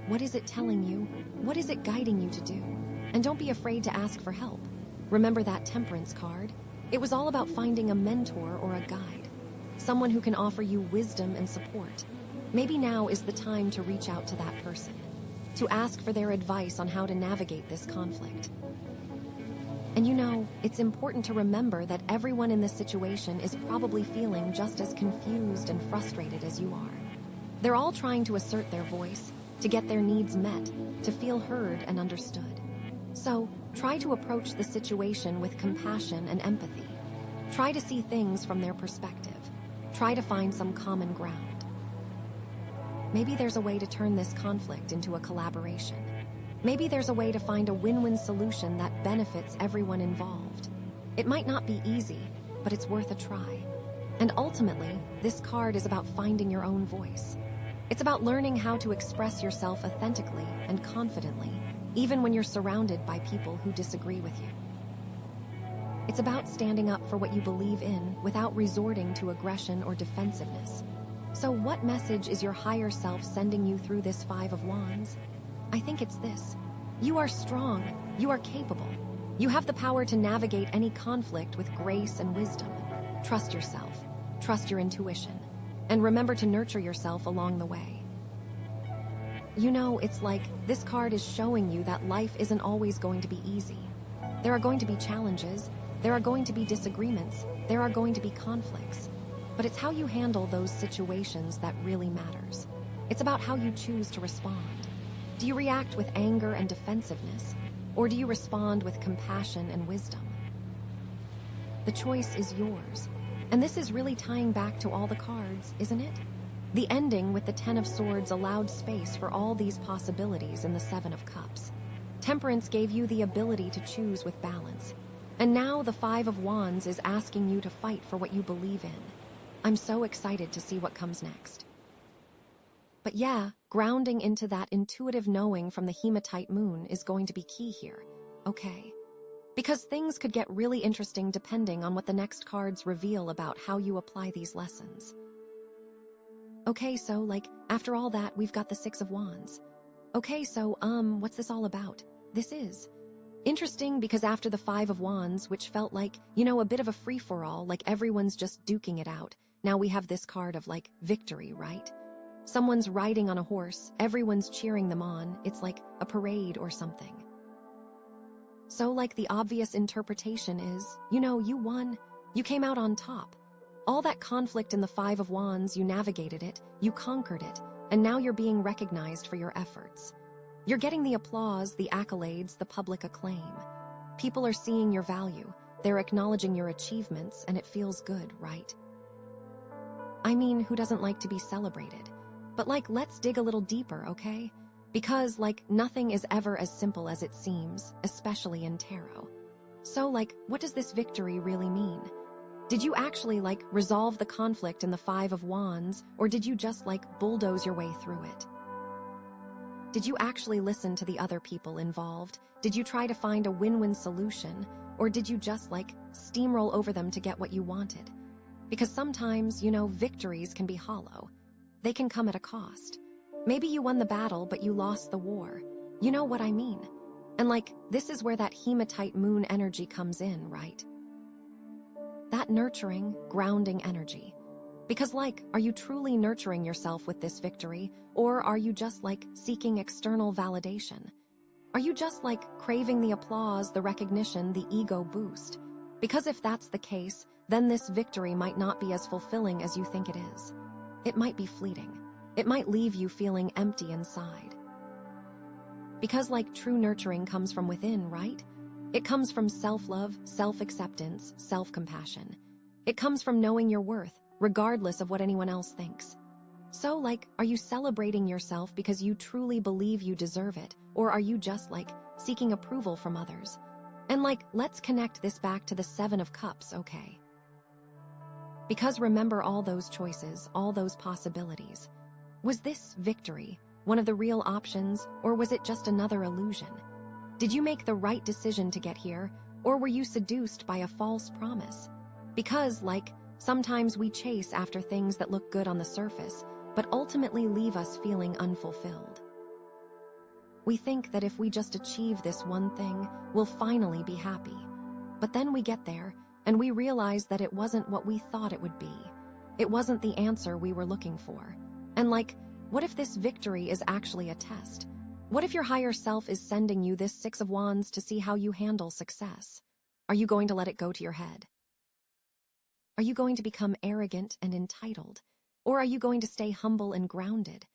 What is it telling you? What is it guiding you to do? And don't be afraid to ask for help. Remember that temperance card? It was all about finding a mentor or a guide, someone who can offer you wisdom and support. Maybe now is the time to reach out to that person, to ask for their advice on how to navigate this conflict. And you know, it's important to remember that everyone in this situation is probably feeling just as confused and frustrated as you are. They're all trying to assert their voice, to get their needs met, to feel heard and understood. So, try to approach the situation with compassion and empathy. Try to see things from their perspective. Try to find some common ground. Maybe there's a way to turn this conflict into a collaboration. Maybe there's a way to find a win-win solution that benefits everyone involved. It might not be easy, but it's worth a try. And ultimately, this card is about finding your own voice. It's about learning how to express yourself authentically and confidently, even when you're surrounded by people who disagree with you. It's about standing up for what you believe in without resorting to aggression or defensiveness. So what message is your higher self sending you through this Five of Wands? I think it's this. You are strong. You are capable. You have the power to navigate any conflict with grace and wisdom. Trust yourself. Trust your intuition. And remember to nurture yourself along the way. You know, it's like this card is showing you that life isn't always going to be easy. There are going to be challenges. There are going to be disagreements. There are going to be conflicts. But it's how you handle those situations that really matters. It's about how you choose to respond. Do you react with anger and defensiveness? Or do you respond with compassion and wisdom? The choice is yours. And this is really tying back to all the cards, isn't it? The ending with the Ten of Swords allowed space for all these possibilities in the Seven of Cups. Temperance gave you the ability to choose with balance. And now the Five of Wands is asking you to fight for what you believe in. I'm so excited to see what comes next. But yeah, grounding into that intuitive knowing from the Hematite moon is going to be key here, okay? Because things could get really interesting depending on what the next cards reveal about how you apply these lessons. Okay, so, after all that, we've got the Six of Wands. Okay, so, what's this all about? This is interesting because after the Five of Wands, which felt like, a bit of a free-for-all, like everyone's just duking it out, now we have this card of, victory, right? Someone's riding on a horse, everyone's cheering them on, it's like a parade or something. So, the obvious interpretation is, you won, you came out on top. All that conflict in the Five of Wands, you navigated it, you conquered it, and now you're being recognized for your efforts. You're getting the applause, the accolades, the public acclaim. People are seeing your value, they're acknowledging your achievements, and it feels good, right? I mean, who doesn't like to be celebrated? But let's dig a little deeper, okay? Because, nothing is ever as simple as it seems, especially in tarot. So, what does this victory really mean? Did you actually, resolve the conflict in the Five of Wands, or did you just, bulldoze your way through it? Did you actually listen to the other people involved? Did you try to find a win-win solution? Or did you just, steamroll over them to get what you wanted? Because sometimes, victories can be hollow. They can come at a cost. Maybe you won the battle, but you lost the war. You know what I mean? And this is where that Hematite moon energy comes in, right? That nurturing, grounding energy. Because are you truly nurturing yourself with this victory? Or are you just seeking external validation? Are you just craving the applause, the recognition, the ego boost? Because if that's the case, then this victory might not be as fulfilling as you think it is. It might be fleeting. It might leave you feeling empty inside. Because true nurturing comes from within, right? It comes from self-love, self-acceptance, self-compassion. It comes from knowing your worth, regardless of what anyone else thinks. So, are you celebrating yourself because you truly believe you deserve it? Or are you just, seeking approval from others? And, let's connect this back to the Seven of Cups, okay? Because remember all those choices, all those possibilities. Was this victory one of the real options, or was it just another illusion? Did you make the right decision to get here, or were you seduced by a false promise? Because, sometimes we chase after things that look good on the surface, but ultimately leave us feeling unfulfilled. We think that if we just achieve this one thing, we'll finally be happy. But then we get there, and we realize that it wasn't what we thought it would be. It wasn't the answer we were looking for. And what if this victory is actually a test? What if your higher self is sending you this Six of Wands to see how you handle success? Are you going to let it go to your head? Are you going to become arrogant and entitled? Or are you going to stay humble and grounded?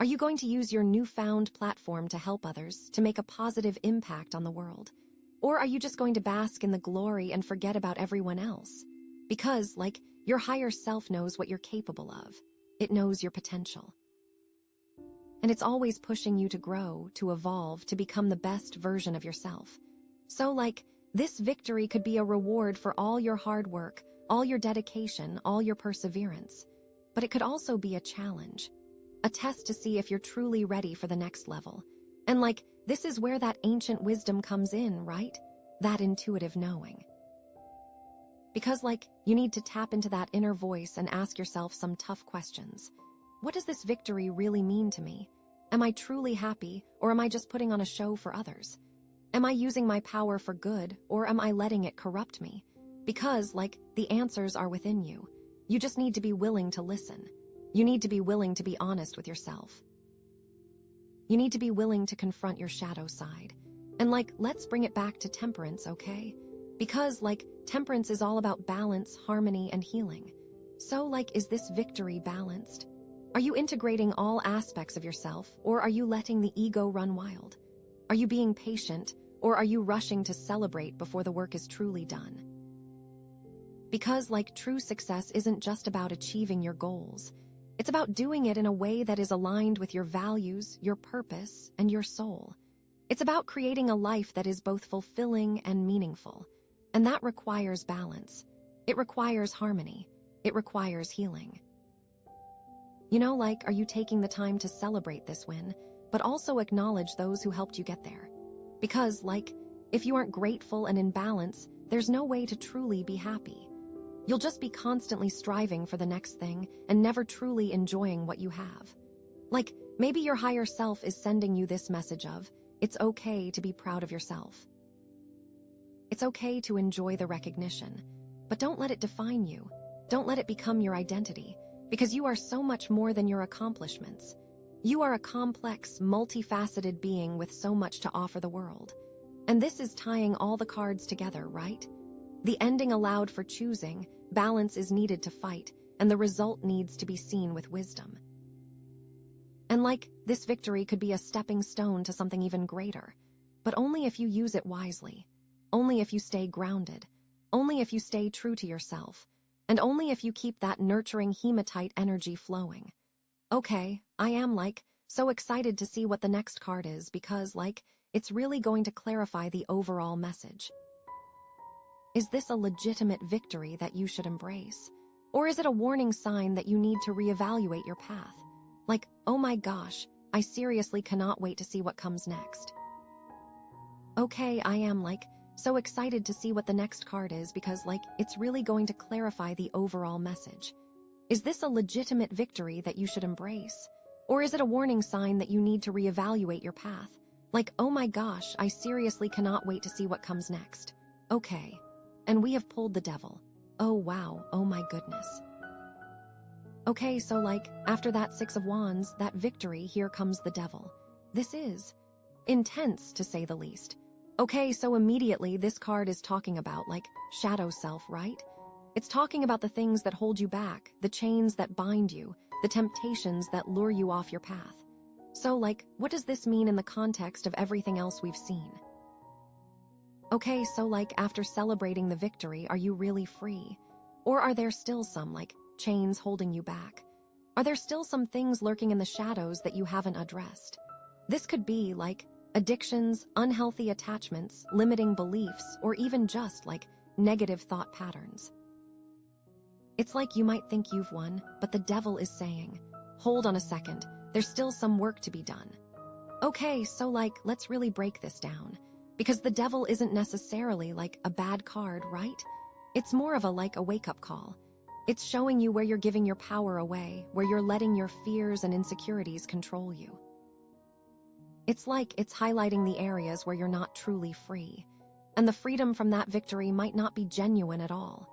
Are you going to use your newfound platform to help others, to make a positive impact on the world? Or are you just going to bask in the glory and forget about everyone else? Because, your higher self knows what you're capable of. It knows your potential. And it's always pushing you to grow, to evolve, to become the best version of yourself. So, this victory could be a reward for all your hard work, all your dedication, all your perseverance. But it could also be a challenge, a test to see if you're truly ready for the next level. And this is where that ancient wisdom comes in, right? That intuitive knowing. Because you need to tap into that inner voice and ask yourself some tough questions. What does this victory really mean to me? Am I truly happy, or am I just putting on a show for others? Am I using my power for good, or am I letting it corrupt me? Because, the answers are within you. You just need to be willing to listen. You need to be willing to be honest with yourself. You need to be willing to confront your shadow side. And let's bring it back to temperance, okay? Because, temperance is all about balance, harmony, and healing. So, is this victory balanced? Are you integrating all aspects of yourself, or are you letting the ego run wild? Are you being patient, or are you rushing to celebrate before the work is truly done? Because, true success isn't just about achieving your goals. It's about doing it in a way that is aligned with your values, your purpose, and your soul. It's about creating a life that is both fulfilling and meaningful. And that requires balance. It requires harmony. It requires healing. Are you taking the time to celebrate this win, but also acknowledge those who helped you get there? Because, if you aren't grateful and in balance, there's no way to truly be happy. You'll just be constantly striving for the next thing and never truly enjoying what you have. Maybe your higher self is sending you this message of, it's okay to be proud of yourself. It's okay to enjoy the recognition, but don't let it define you. Don't let it become your identity, because you are so much more than your accomplishments. You are a complex, multifaceted being with so much to offer the world. And this is tying all the cards together, right? The ending allowed for choosing, balance is needed to fight, and the result needs to be seen with wisdom. And this victory could be a stepping stone to something even greater, but only if you use it wisely, only if you stay grounded, only if you stay true to yourself, and only if you keep that nurturing hematite energy flowing. Okay, I am so excited to see what the next card is because it's really going to clarify the overall message. Is this a legitimate victory that you should embrace? Or is it a warning sign that you need to reevaluate your path? Oh my gosh, I seriously cannot wait to see what comes next. Okay, I am so excited to see what the next card is because it's really going to clarify the overall message. Is this a legitimate victory that you should embrace? Or is it a warning sign that you need to reevaluate your path? Oh my gosh, I seriously cannot wait to see what comes next. Okay. And we have pulled the devil. Oh wow, oh my goodness. Okay, so after that 6 of Wands, that victory, here comes the devil. This is intense, to say the least. Okay, so immediately this card is talking about shadow self, right? It's talking about the things that hold you back, the chains that bind you, the temptations that lure you off your path. So what does this mean in the context of everything else we've seen? Okay, so after celebrating the victory, are you really free? Or are there still some chains holding you back? Are there still some things lurking in the shadows that you haven't addressed? This could be addictions, unhealthy attachments, limiting beliefs, or even just negative thought patterns. It's you might think you've won, but the devil is saying, hold on a second, there's still some work to be done. Okay, so let's really break this down. Because the devil isn't necessarily a bad card, right? It's more of a wake-up call. It's showing you where you're giving your power away, where you're letting your fears and insecurities control you. It's it's highlighting the areas where you're not truly free. And the freedom from that victory might not be genuine at all.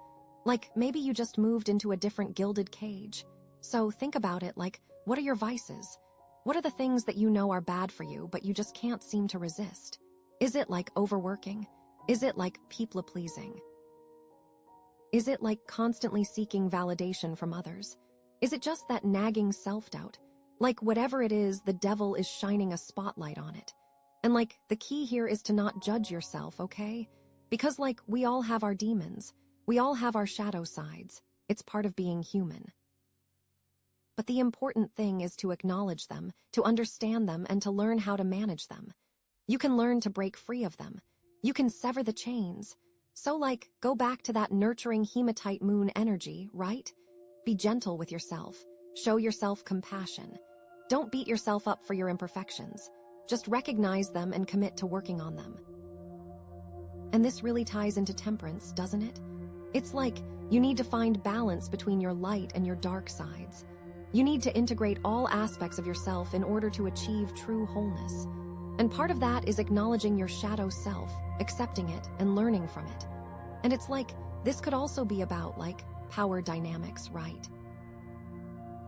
Maybe you just moved into a different gilded cage. So think about it what are your vices? What are the things that you know are bad for you, but you just can't seem to resist? Is it overworking? Is it people-pleasing? Is it constantly seeking validation from others? Is it just that nagging self-doubt? Whatever it is, the devil is shining a spotlight on it. And the key here is to not judge yourself, okay? Because we all have our demons. We all have our shadow sides. It's part of being human. But the important thing is to acknowledge them, to understand them, and to learn how to manage them. You can learn to break free of them. You can sever the chains. So go back to that nurturing hematite moon energy, right? Be gentle with yourself. Show yourself compassion. Don't beat yourself up for your imperfections. Just recognize them and commit to working on them. And this really ties into temperance, doesn't it? It's like you need to find balance between your light and your dark sides. You need to integrate all aspects of yourself in order to achieve true wholeness. And part of that is acknowledging your shadow self, accepting it, and learning from it. And it's like, this could also be about, power dynamics, right?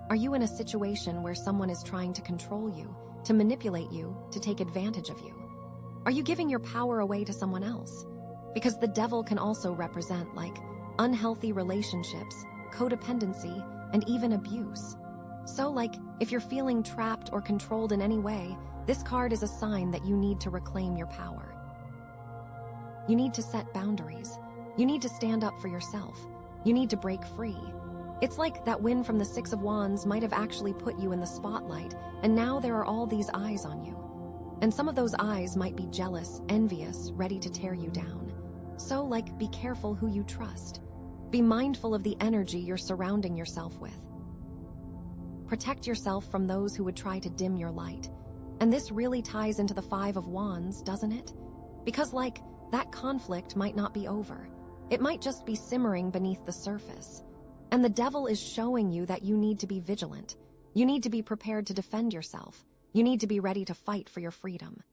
Are you in a situation where someone is trying to control you, to manipulate you, to take advantage of you? Are you giving your power away to someone else? Because the devil can also represent, unhealthy relationships, codependency, and even abuse. So, if you're feeling trapped or controlled in any way, this card is a sign that you need to reclaim your power. You need to set boundaries. You need to stand up for yourself. You need to break free. It's like that win from the Six of Wands might have actually put you in the spotlight, and now there are all these eyes on you. And some of those eyes might be jealous, envious, ready to tear you down. So, be careful who you trust. Be mindful of the energy you're surrounding yourself with. Protect yourself from those who would try to dim your light. And this really ties into the Five of Wands, doesn't it? Because, that conflict might not be over. It might just be simmering beneath the surface. And the devil is showing you that you need to be vigilant. You need to be prepared to defend yourself. You need to be ready to fight for your freedom.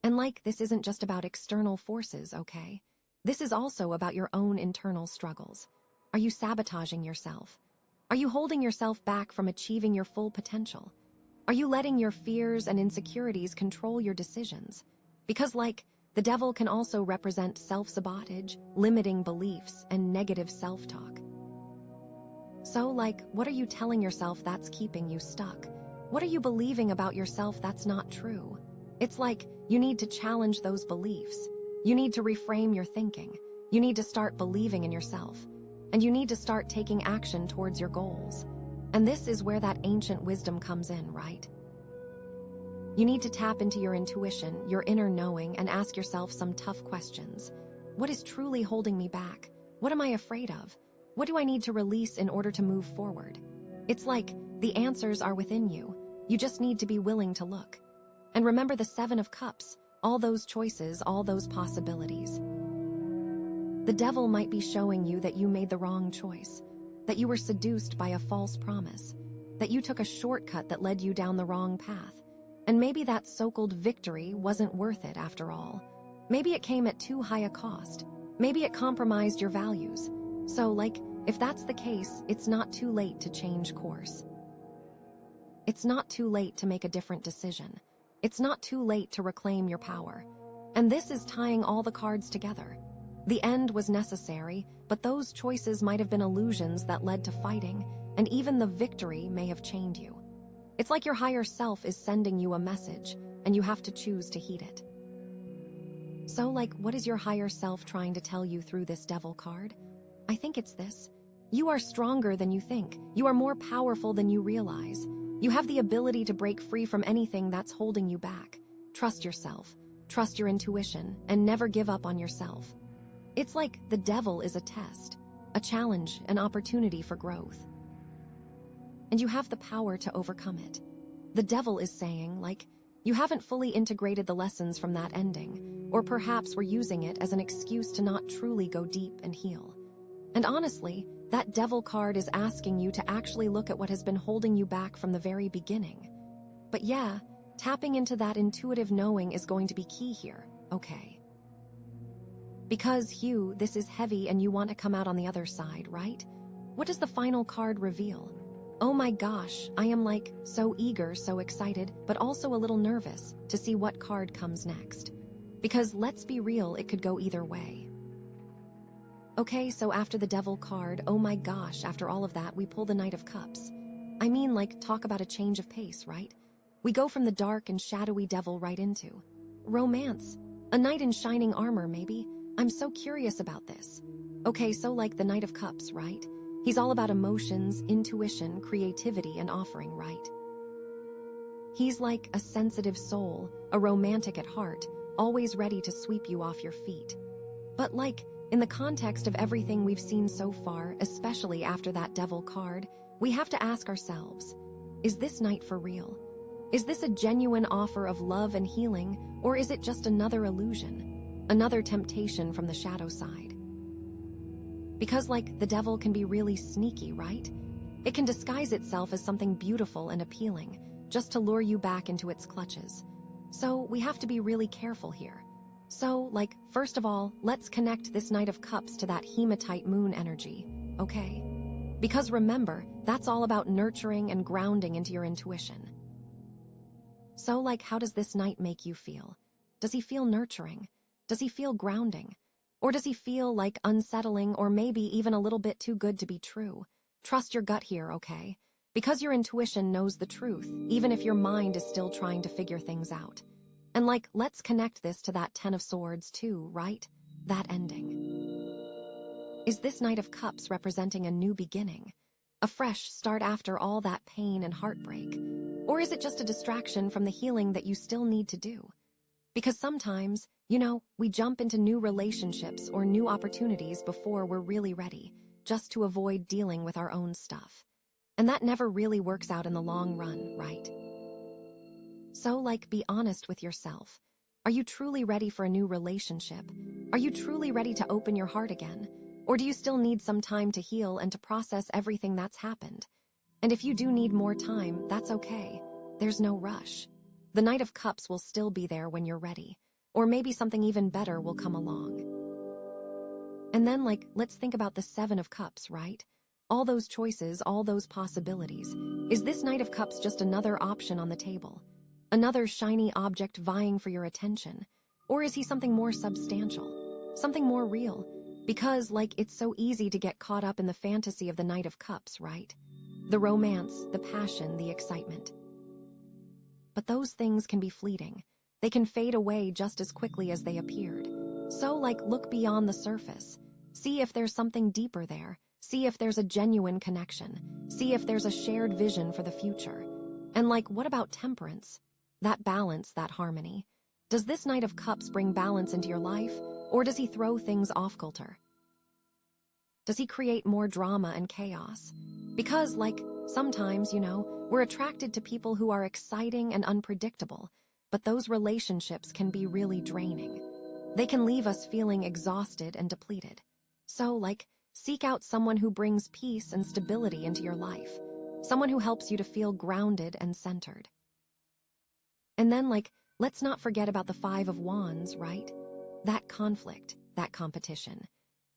And this isn't just about external forces, okay? This is also about your own internal struggles. Are you sabotaging yourself? Are you holding yourself back from achieving your full potential? Are you letting your fears and insecurities control your decisions? Because, the devil can also represent self-sabotage, limiting beliefs, and negative self-talk. So, what are you telling yourself that's keeping you stuck? What are you believing about yourself that's not true? It's you need to challenge those beliefs. You need to reframe your thinking. You need to start believing in yourself. And you need to start taking action towards your goals. And this is where that ancient wisdom comes in, right? You need to tap into your intuition, your inner knowing, and ask yourself some tough questions. What is truly holding me back? What am I afraid of? What do I need to release in order to move forward? It's the answers are within you. You just need to be willing to look. And remember the Seven of Cups, all those choices, all those possibilities. The devil might be showing you that you made the wrong choice, that you were seduced by a false promise, that you took a shortcut that led you down the wrong path. And maybe that so-called victory wasn't worth it after all. Maybe it came at too high a cost. Maybe it compromised your values. So, if that's the case, it's not too late to change course. It's not too late to make a different decision. It's not too late to reclaim your power. And this is tying all the cards together. The end was necessary, but those choices might have been illusions that led to fighting, and even the victory may have chained you. It's like your higher self is sending you a message, and you have to choose to heed it. So, what is your higher self trying to tell you through this devil card? I think it's this. You are stronger than you think. You are more powerful than you realize. You have the ability to break free from anything that's holding you back. Trust yourself, trust your intuition, and never give up on yourself. It's the devil is a test, a challenge, an opportunity for growth. And you have the power to overcome it. The devil is saying, you haven't fully integrated the lessons from that ending, or perhaps we're using it as an excuse to not truly go deep and heal. And honestly, that devil card is asking you to actually look at what has been holding you back from the very beginning. But yeah, tapping into that intuitive knowing is going to be key here, okay? Because, Hugh, this is heavy and you want to come out on the other side, right? What does the final card reveal? Oh my gosh, I am so eager, so excited, but also a little nervous to see what card comes next. Because let's be real, it could go either way. Okay, so after the devil card, oh my gosh, after all of that, we pull the Knight of Cups. I mean, talk about a change of pace, right? We go from the dark and shadowy devil right into romance. A knight in shining armor, maybe? I'm so curious about this. Okay, so the Knight of Cups, right? He's all about emotions, intuition, creativity, and offering, right? He's like a sensitive soul, a romantic at heart, always ready to sweep you off your feet. But in the context of everything we've seen so far, especially after that devil card, we have to ask ourselves, is this knight for real? Is this a genuine offer of love and healing, or is it just another illusion? Another temptation from the shadow side? Because, like, the devil can be really sneaky, right? It can disguise itself as something beautiful and appealing, just to lure you back into its clutches. So we have to be really careful here. So, like, first of all, let's connect this Knight of Cups to that Hematite moon energy, okay? Because remember, that's all about nurturing and grounding into your intuition. So, like, how does this knight make you feel? Does he feel nurturing? Does he feel grounding? Or does he feel, like, unsettling or maybe even a little bit too good to be true? Trust your gut here, okay? Because your intuition knows the truth, even if your mind is still trying to figure things out. And, like, let's connect this to that Ten of Swords too, right? That ending. Is this Knight of Cups representing a new beginning? A fresh start after all that pain and heartbreak? Or is it just a distraction from the healing that you still need to do? Because sometimes, we jump into new relationships or new opportunities before we're really ready, just to avoid dealing with our own stuff. And that never really works out in the long run, right? So, like, be honest with yourself. Are you truly ready for a new relationship? Are you truly ready to open your heart again? Or do you still need some time to heal and to process everything that's happened? And if you do need more time, that's okay. There's no rush. The Knight of Cups will still be there when you're ready. Or maybe something even better will come along. And then, like, let's think about the Seven of Cups, right? All those choices, all those possibilities. Is this Knight of Cups just another option on the table? Another shiny object vying for your attention? Or is he something more substantial? Something more real? Because, like, it's so easy to get caught up in the fantasy of the Knight of Cups, right? The romance, the passion, the excitement. But those things can be fleeting. They can fade away just as quickly as they appeared. So, like, look beyond the surface. See if there's something deeper there. See if there's a genuine connection. See if there's a shared vision for the future. And, like, what about temperance? That balance, that harmony. Does this Knight of Cups bring balance into your life? Or does he throw things off kilter? Does he create more drama and chaos? Because, like, sometimes, we're attracted to people who are exciting and unpredictable, but those relationships can be really draining. They can leave us feeling exhausted and depleted. So, like, seek out someone who brings peace and stability into your life. Someone who helps you to feel grounded and centered. And then, like, let's not forget about the Five of Wands, right? That conflict, that competition.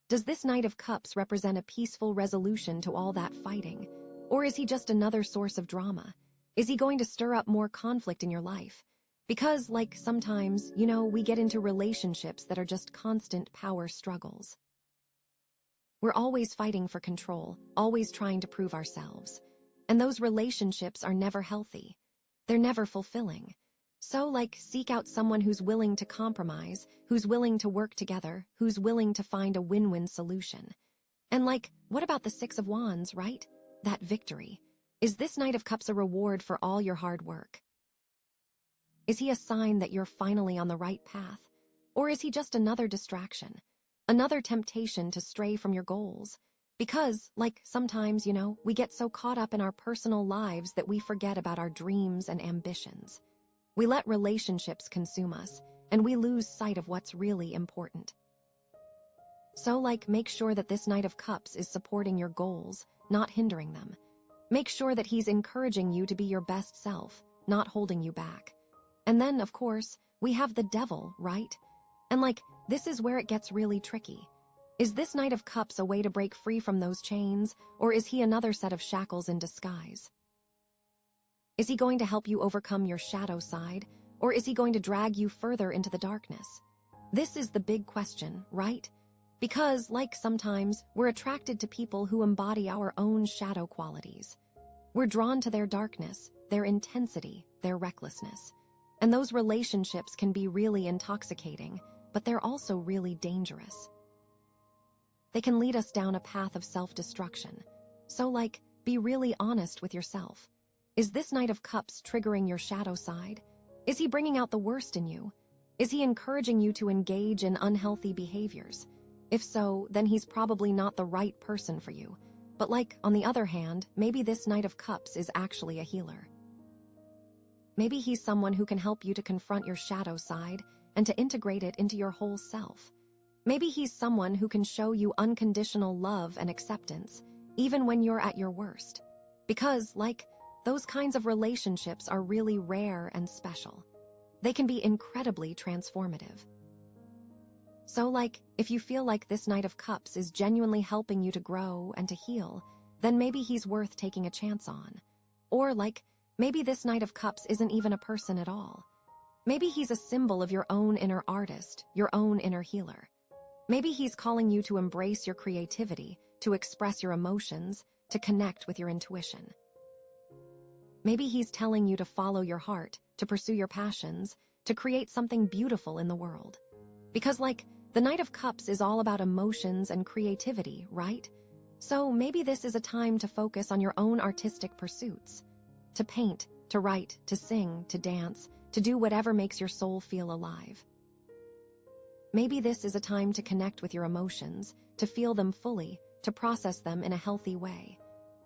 Does this Knight of Cups represent a peaceful resolution to all that fighting? Or is he just another source of drama? Is he going to stir up more conflict in your life? Because, like, sometimes, we get into relationships that are just constant power struggles. We're always fighting for control, always trying to prove ourselves. And those relationships are never healthy. They're never fulfilling. So, like, seek out someone who's willing to compromise, who's willing to work together, who's willing to find a win-win solution. And, like, what about the Six of Wands, right? That victory. Is this Knight of Cups a reward for all your hard work? Is he a sign that you're finally on the right path? Or is he just another distraction? Another temptation to stray from your goals? Because, like, sometimes, we get so caught up in our personal lives that we forget about our dreams and ambitions. We let relationships consume us, and we lose sight of what's really important. So, like, make sure that this Knight of Cups is supporting your goals, not hindering them. Make sure that he's encouraging you to be your best self, not holding you back. And then, of course, we have the Devil, right? And, like, this is where it gets really tricky. Is this Knight of Cups a way to break free from those chains, or is he another set of shackles in disguise? Is he going to help you overcome your shadow side, or is he going to drag you further into the darkness? This is the big question, right? Because, like, sometimes, we're attracted to people who embody our own shadow qualities. We're drawn to their darkness, their intensity, their recklessness. And those relationships can be really intoxicating, but they're also really dangerous. They can lead us down a path of self-destruction. So, like, be really honest with yourself. Is this Knight of Cups triggering your shadow side? Is he bringing out the worst in you? Is he encouraging you to engage in unhealthy behaviors? If so, then he's probably not the right person for you. But, like, on the other hand, maybe this Knight of Cups is actually a healer. Maybe he's someone who can help you to confront your shadow side and to integrate it into your whole self. Maybe he's someone who can show you unconditional love and acceptance, even when you're at your worst. Because, those kinds of relationships are really rare and special. They can be incredibly transformative. So, if you feel like this Knight of Cups is genuinely helping you to grow and to heal, then maybe he's worth taking a chance on. Or, maybe this Knight of Cups isn't even a person at all. Maybe he's a symbol of your own inner artist, your own inner healer. Maybe he's calling you to embrace your creativity, to express your emotions, to connect with your intuition. Maybe he's telling you to follow your heart, to pursue your passions, to create something beautiful in the world. Because, the Knight of Cups is all about emotions and creativity, right? So maybe this is a time to focus on your own artistic pursuits. To paint, to write, to sing, to dance, to do whatever makes your soul feel alive. Maybe this is a time to connect with your emotions, to feel them fully, to process them in a healthy way.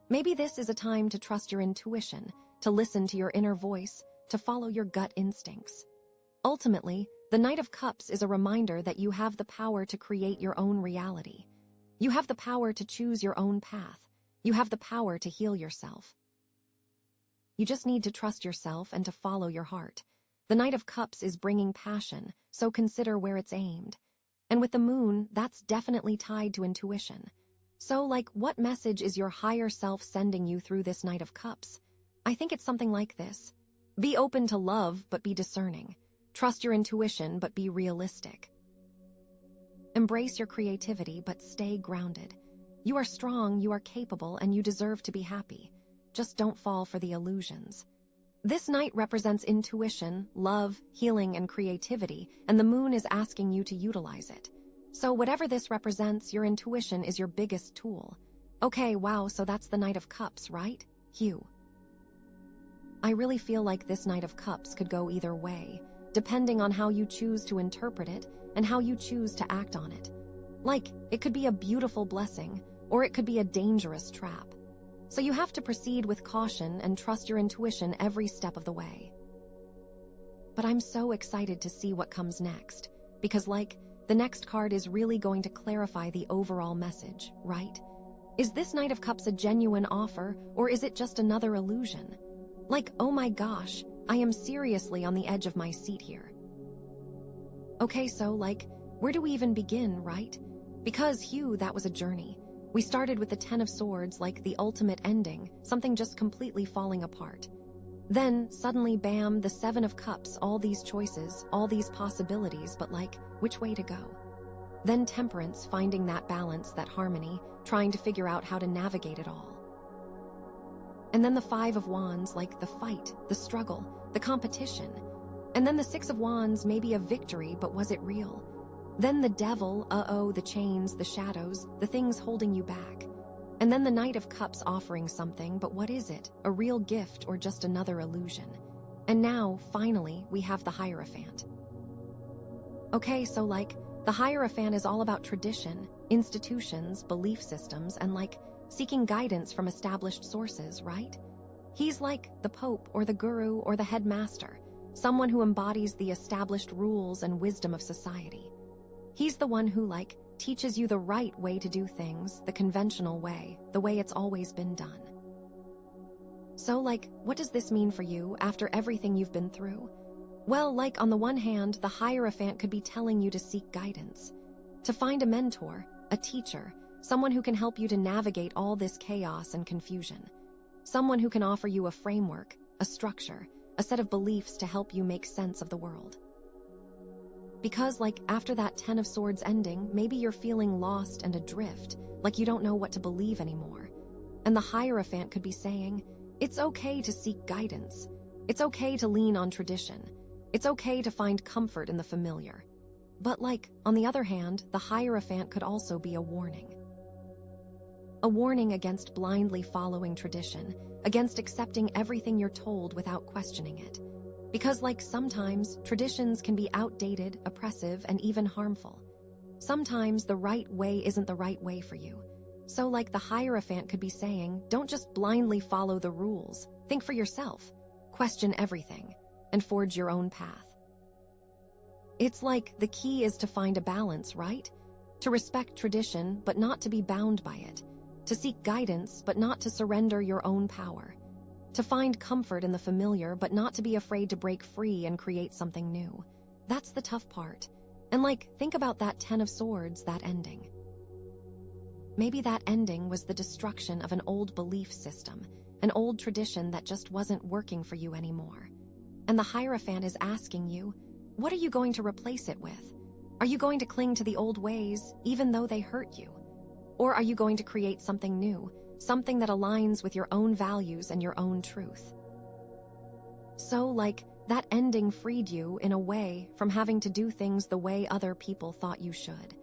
Maybe this is a time to trust your intuition, to listen to your inner voice, to follow your gut instincts. Ultimately, the Knight of Cups is a reminder that you have the power to create your own reality. You have the power to choose your own path. You have the power to heal yourself. You just need to trust yourself and to follow your heart. The Knight of Cups is bringing passion, so consider where it's aimed. And with the moon, that's definitely tied to intuition. So, what message is your higher self sending you through this Knight of Cups? I think it's something like this. Be open to love, but be discerning. Trust your intuition, but be realistic. Embrace your creativity, but stay grounded. You are strong, you are capable, and you deserve to be happy. Just don't fall for the illusions. This Knight represents intuition, love, healing, and creativity, and the moon is asking you to utilize it. So whatever this represents, your intuition is your biggest tool. Okay, wow, so that's the Knight of Cups, right? Hugh. I really feel like this Knight of Cups could go either way, depending on how you choose to interpret it and how you choose to act on it. It could be a beautiful blessing, or it could be a dangerous trap. So you have to proceed with caution and trust your intuition every step of the way. But I'm so excited to see what comes next, because the next card is really going to clarify the overall message, right? Is this Knight of Cups a genuine offer, or is it just another illusion? Oh my gosh, I am seriously on the edge of my seat here. Okay, so where do we even begin, right? Because, Hugh, that was a journey. We started with the Ten of Swords, the ultimate ending, something just completely falling apart. Then, suddenly, bam, the Seven of Cups, all these choices, all these possibilities, but which way to go? Then Temperance, finding that balance, that harmony, trying to figure out how to navigate it all. And then the Five of Wands, the fight, the struggle, the competition. And then the Six of Wands, maybe a victory, but was it real? Then the Devil, the chains, the shadows, the things holding you back. And then the Knight of Cups offering something, but what is it? A real gift or just another illusion? And now, finally, we have the Hierophant. Okay, so the Hierophant is all about tradition, institutions, belief systems, and seeking guidance from established sources, right? He's the Pope or the Guru or the headmaster, someone who embodies the established rules and wisdom of society. He's the one who teaches you the right way to do things, the conventional way, the way it's always been done. So what does this mean for you after everything you've been through? Well, on the one hand, the Hierophant could be telling you to seek guidance, to find a mentor, a teacher, someone who can help you to navigate all this chaos and confusion. Someone who can offer you a framework, a structure, a set of beliefs to help you make sense of the world. Because after that Ten of Swords ending, maybe you're feeling lost and adrift, you don't know what to believe anymore. And the Hierophant could be saying, it's okay to seek guidance. It's okay to lean on tradition. It's okay to find comfort in the familiar. But on the other hand, the Hierophant could also be a warning. A warning against blindly following tradition, against accepting everything you're told without questioning it. Because sometimes, traditions can be outdated, oppressive, and even harmful. Sometimes the right way isn't the right way for you. So the Hierophant could be saying, don't just blindly follow the rules. Think for yourself. Question everything. And forge your own path. It's the key is to find a balance, right? To respect tradition, but not to be bound by it. To seek guidance, but not to surrender your own power. To find comfort in the familiar, but not to be afraid to break free and create something new. That's the tough part. And think about that 10 of Swords, that ending. Maybe that ending was the destruction of an old belief system, an old tradition that just wasn't working for you anymore. And the Hierophant is asking you, what are you going to replace it with? Are you going to cling to the old ways, even though they hurt you? Or are you going to create something new, something that aligns with your own values and your own truth? So, that ending freed you, in a way, from having to do things the way other people thought you should.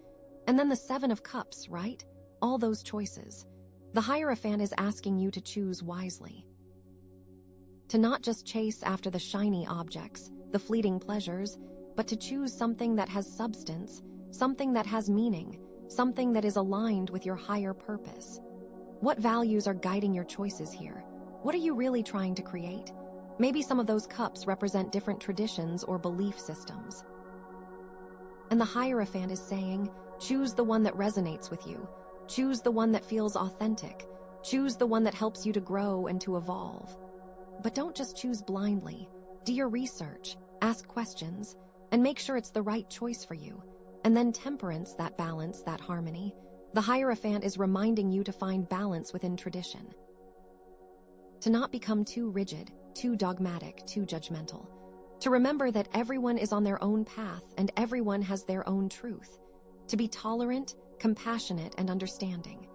And then the 7 of Cups, right? All those choices. The Hierophant is asking you to choose wisely. To not just chase after the shiny objects, the fleeting pleasures, but to choose something that has substance, something that has meaning, something that is aligned with your higher purpose. What values are guiding your choices here? What are you really trying to create? Maybe some of those cups represent different traditions or belief systems. And the Hierophant is saying, choose the one that resonates with you. Choose the one that feels authentic. Choose the one that helps you to grow and to evolve. But don't just choose blindly. Do your research, ask questions, and make sure it's the right choice for you. And then temperance, that balance, that harmony. The Hierophant is reminding you to find balance within tradition. To not become too rigid, too dogmatic, too judgmental. To remember that everyone is on their own path and everyone has their own truth. To be tolerant, compassionate, and understanding.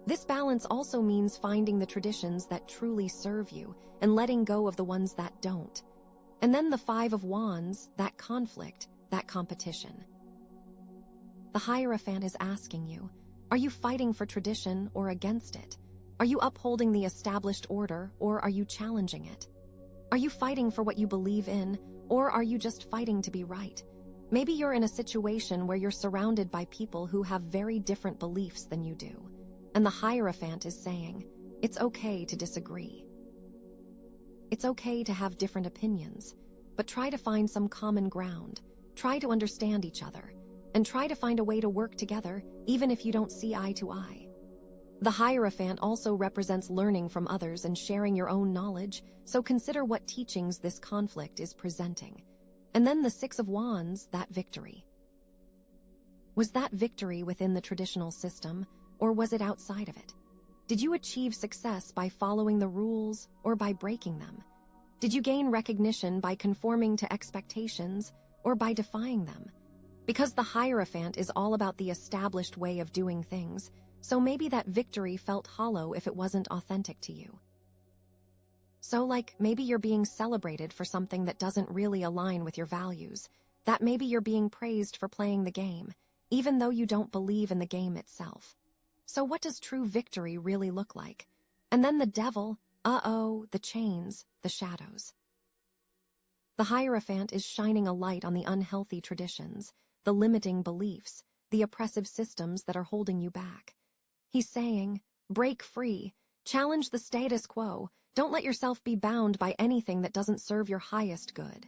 This balance also means finding the traditions that truly serve you and letting go of the ones that don't. And then the 5 of Wands, that conflict, that competition. The Hierophant is asking you, are you fighting for tradition or against it? Are you upholding the established order or are you challenging it? Are you fighting for what you believe in or are you just fighting to be right? Maybe you're in a situation where you're surrounded by people who have very different beliefs than you do. And the Hierophant is saying, it's okay to disagree. It's okay to have different opinions, but try to find some common ground. Try to understand each other, and try to find a way to work together, even if you don't see eye to eye. The Hierophant also represents learning from others and sharing your own knowledge, so consider what teachings this conflict is presenting. And then the 6 of Wands, that victory. Was that victory within the traditional system, or was it outside of it? Did you achieve success by following the rules or by breaking them? Did you gain recognition by conforming to expectations or by defying them? Because the Hierophant is all about the established way of doing things, so maybe that victory felt hollow if it wasn't authentic to you. So maybe you're being celebrated for something that doesn't really align with your values, that maybe you're being praised for playing the game, even though you don't believe in the game itself. So what does true victory really look like? And then the Devil, the chains, the shadows. The Hierophant is shining a light on the unhealthy traditions, the limiting beliefs, the oppressive systems that are holding you back. He's saying, break free, challenge the status quo, don't let yourself be bound by anything that doesn't serve your highest good.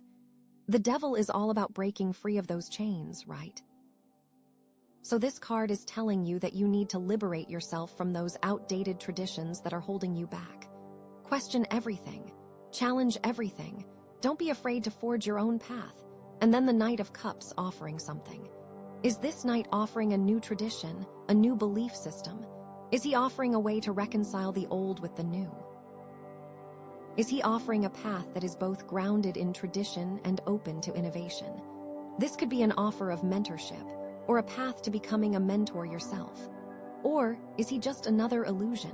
The Devil is all about breaking free of those chains, right? So this card is telling you that you need to liberate yourself from those outdated traditions that are holding you back. Question everything. Challenge everything. Don't be afraid to forge your own path. And then the Knight of Cups offering something. Is this knight offering a new tradition, a new belief system? Is he offering a way to reconcile the old with the new? Is he offering a path that is both grounded in tradition and open to innovation? This could be an offer of mentorship, or a path to becoming a mentor yourself. Or is he just another illusion,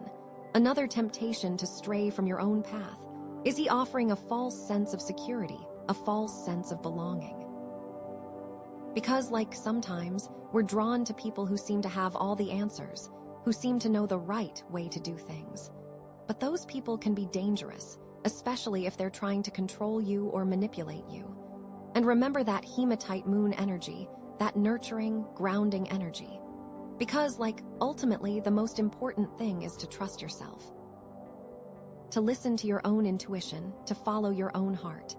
another temptation to stray from your own path? Is he offering a false sense of security, a false sense of belonging? Because sometimes we're drawn to people who seem to have all the answers, who seem to know the right way to do things. But those people can be dangerous, especially if they're trying to control you or manipulate you. And remember that Hematite moon energy, that nurturing, grounding energy. Because, ultimately, the most important thing is to trust yourself. To listen to your own intuition, to follow your own heart,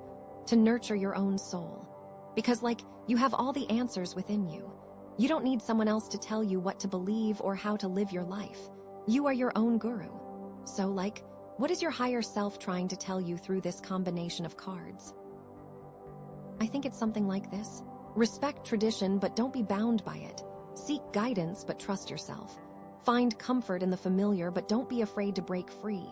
to nurture your own soul. Because, you have all the answers within you. You don't need someone else to tell you what to believe or how to live your life. You are your own guru. So, what is your higher self trying to tell you through this combination of cards? I think it's something like this. Respect tradition, but don't be bound by it. Seek guidance, but trust yourself. Find comfort in the familiar, but don't be afraid to break free.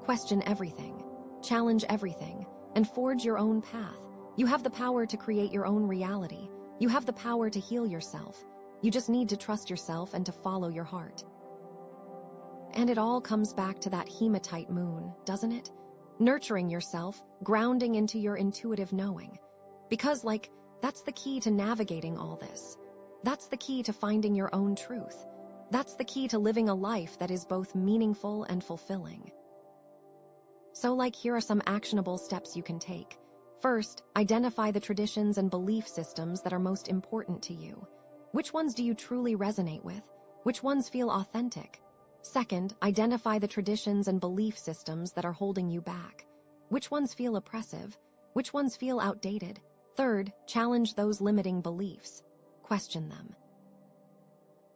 Question everything, challenge everything, and forge your own path. You have the power to create your own reality. You have the power to heal yourself. You just need to trust yourself and to follow your heart. And it all comes back to that Hematite moon, doesn't it? Nurturing yourself, grounding into your intuitive knowing. Because, that's the key to navigating all this. That's the key to finding your own truth. That's the key to living a life that is both meaningful and fulfilling. So, here are some actionable steps you can take. First, identify the traditions and belief systems that are most important to you. Which ones do you truly resonate with? Which ones feel authentic? Second, identify the traditions and belief systems that are holding you back. Which ones feel oppressive? Which ones feel outdated? Third, challenge those limiting beliefs. Question them.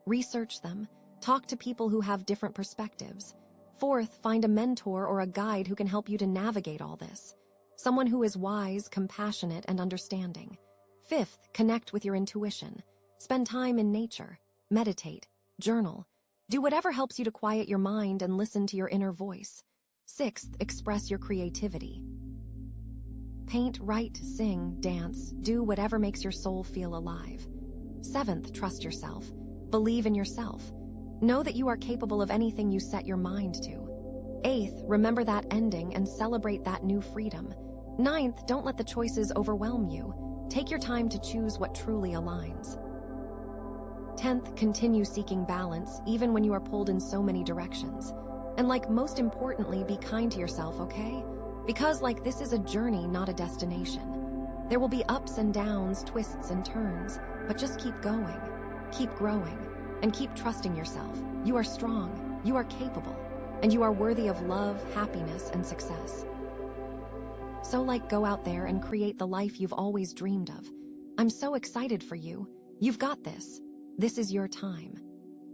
Research them. Talk to people who have different perspectives. Fourth, find a mentor or a guide who can help you to navigate all this. Someone who is wise, compassionate, and understanding. Fifth, connect with your intuition. Spend time in nature. Meditate. Journal. Do whatever helps you to quiet your mind and listen to your inner voice. Sixth, express your creativity. Paint, write, sing, dance, do whatever makes your soul feel alive. Seventh, trust yourself. Believe in yourself. Know that you are capable of anything you set your mind to. Eighth, remember that ending and celebrate that new freedom. Ninth, don't let the choices overwhelm you. Take your time to choose what truly aligns. 10th, continue seeking balance even when you are pulled in so many directions. And most importantly, be kind to yourself, okay? Because this is a journey, not a destination. There will be ups and downs, twists and turns, but just keep going, keep growing, and keep trusting yourself. You are strong, you are capable, and you are worthy of love, happiness, and success. So go out there and create the life you've always dreamed of. I'm so excited for you. You've got this. This is your time.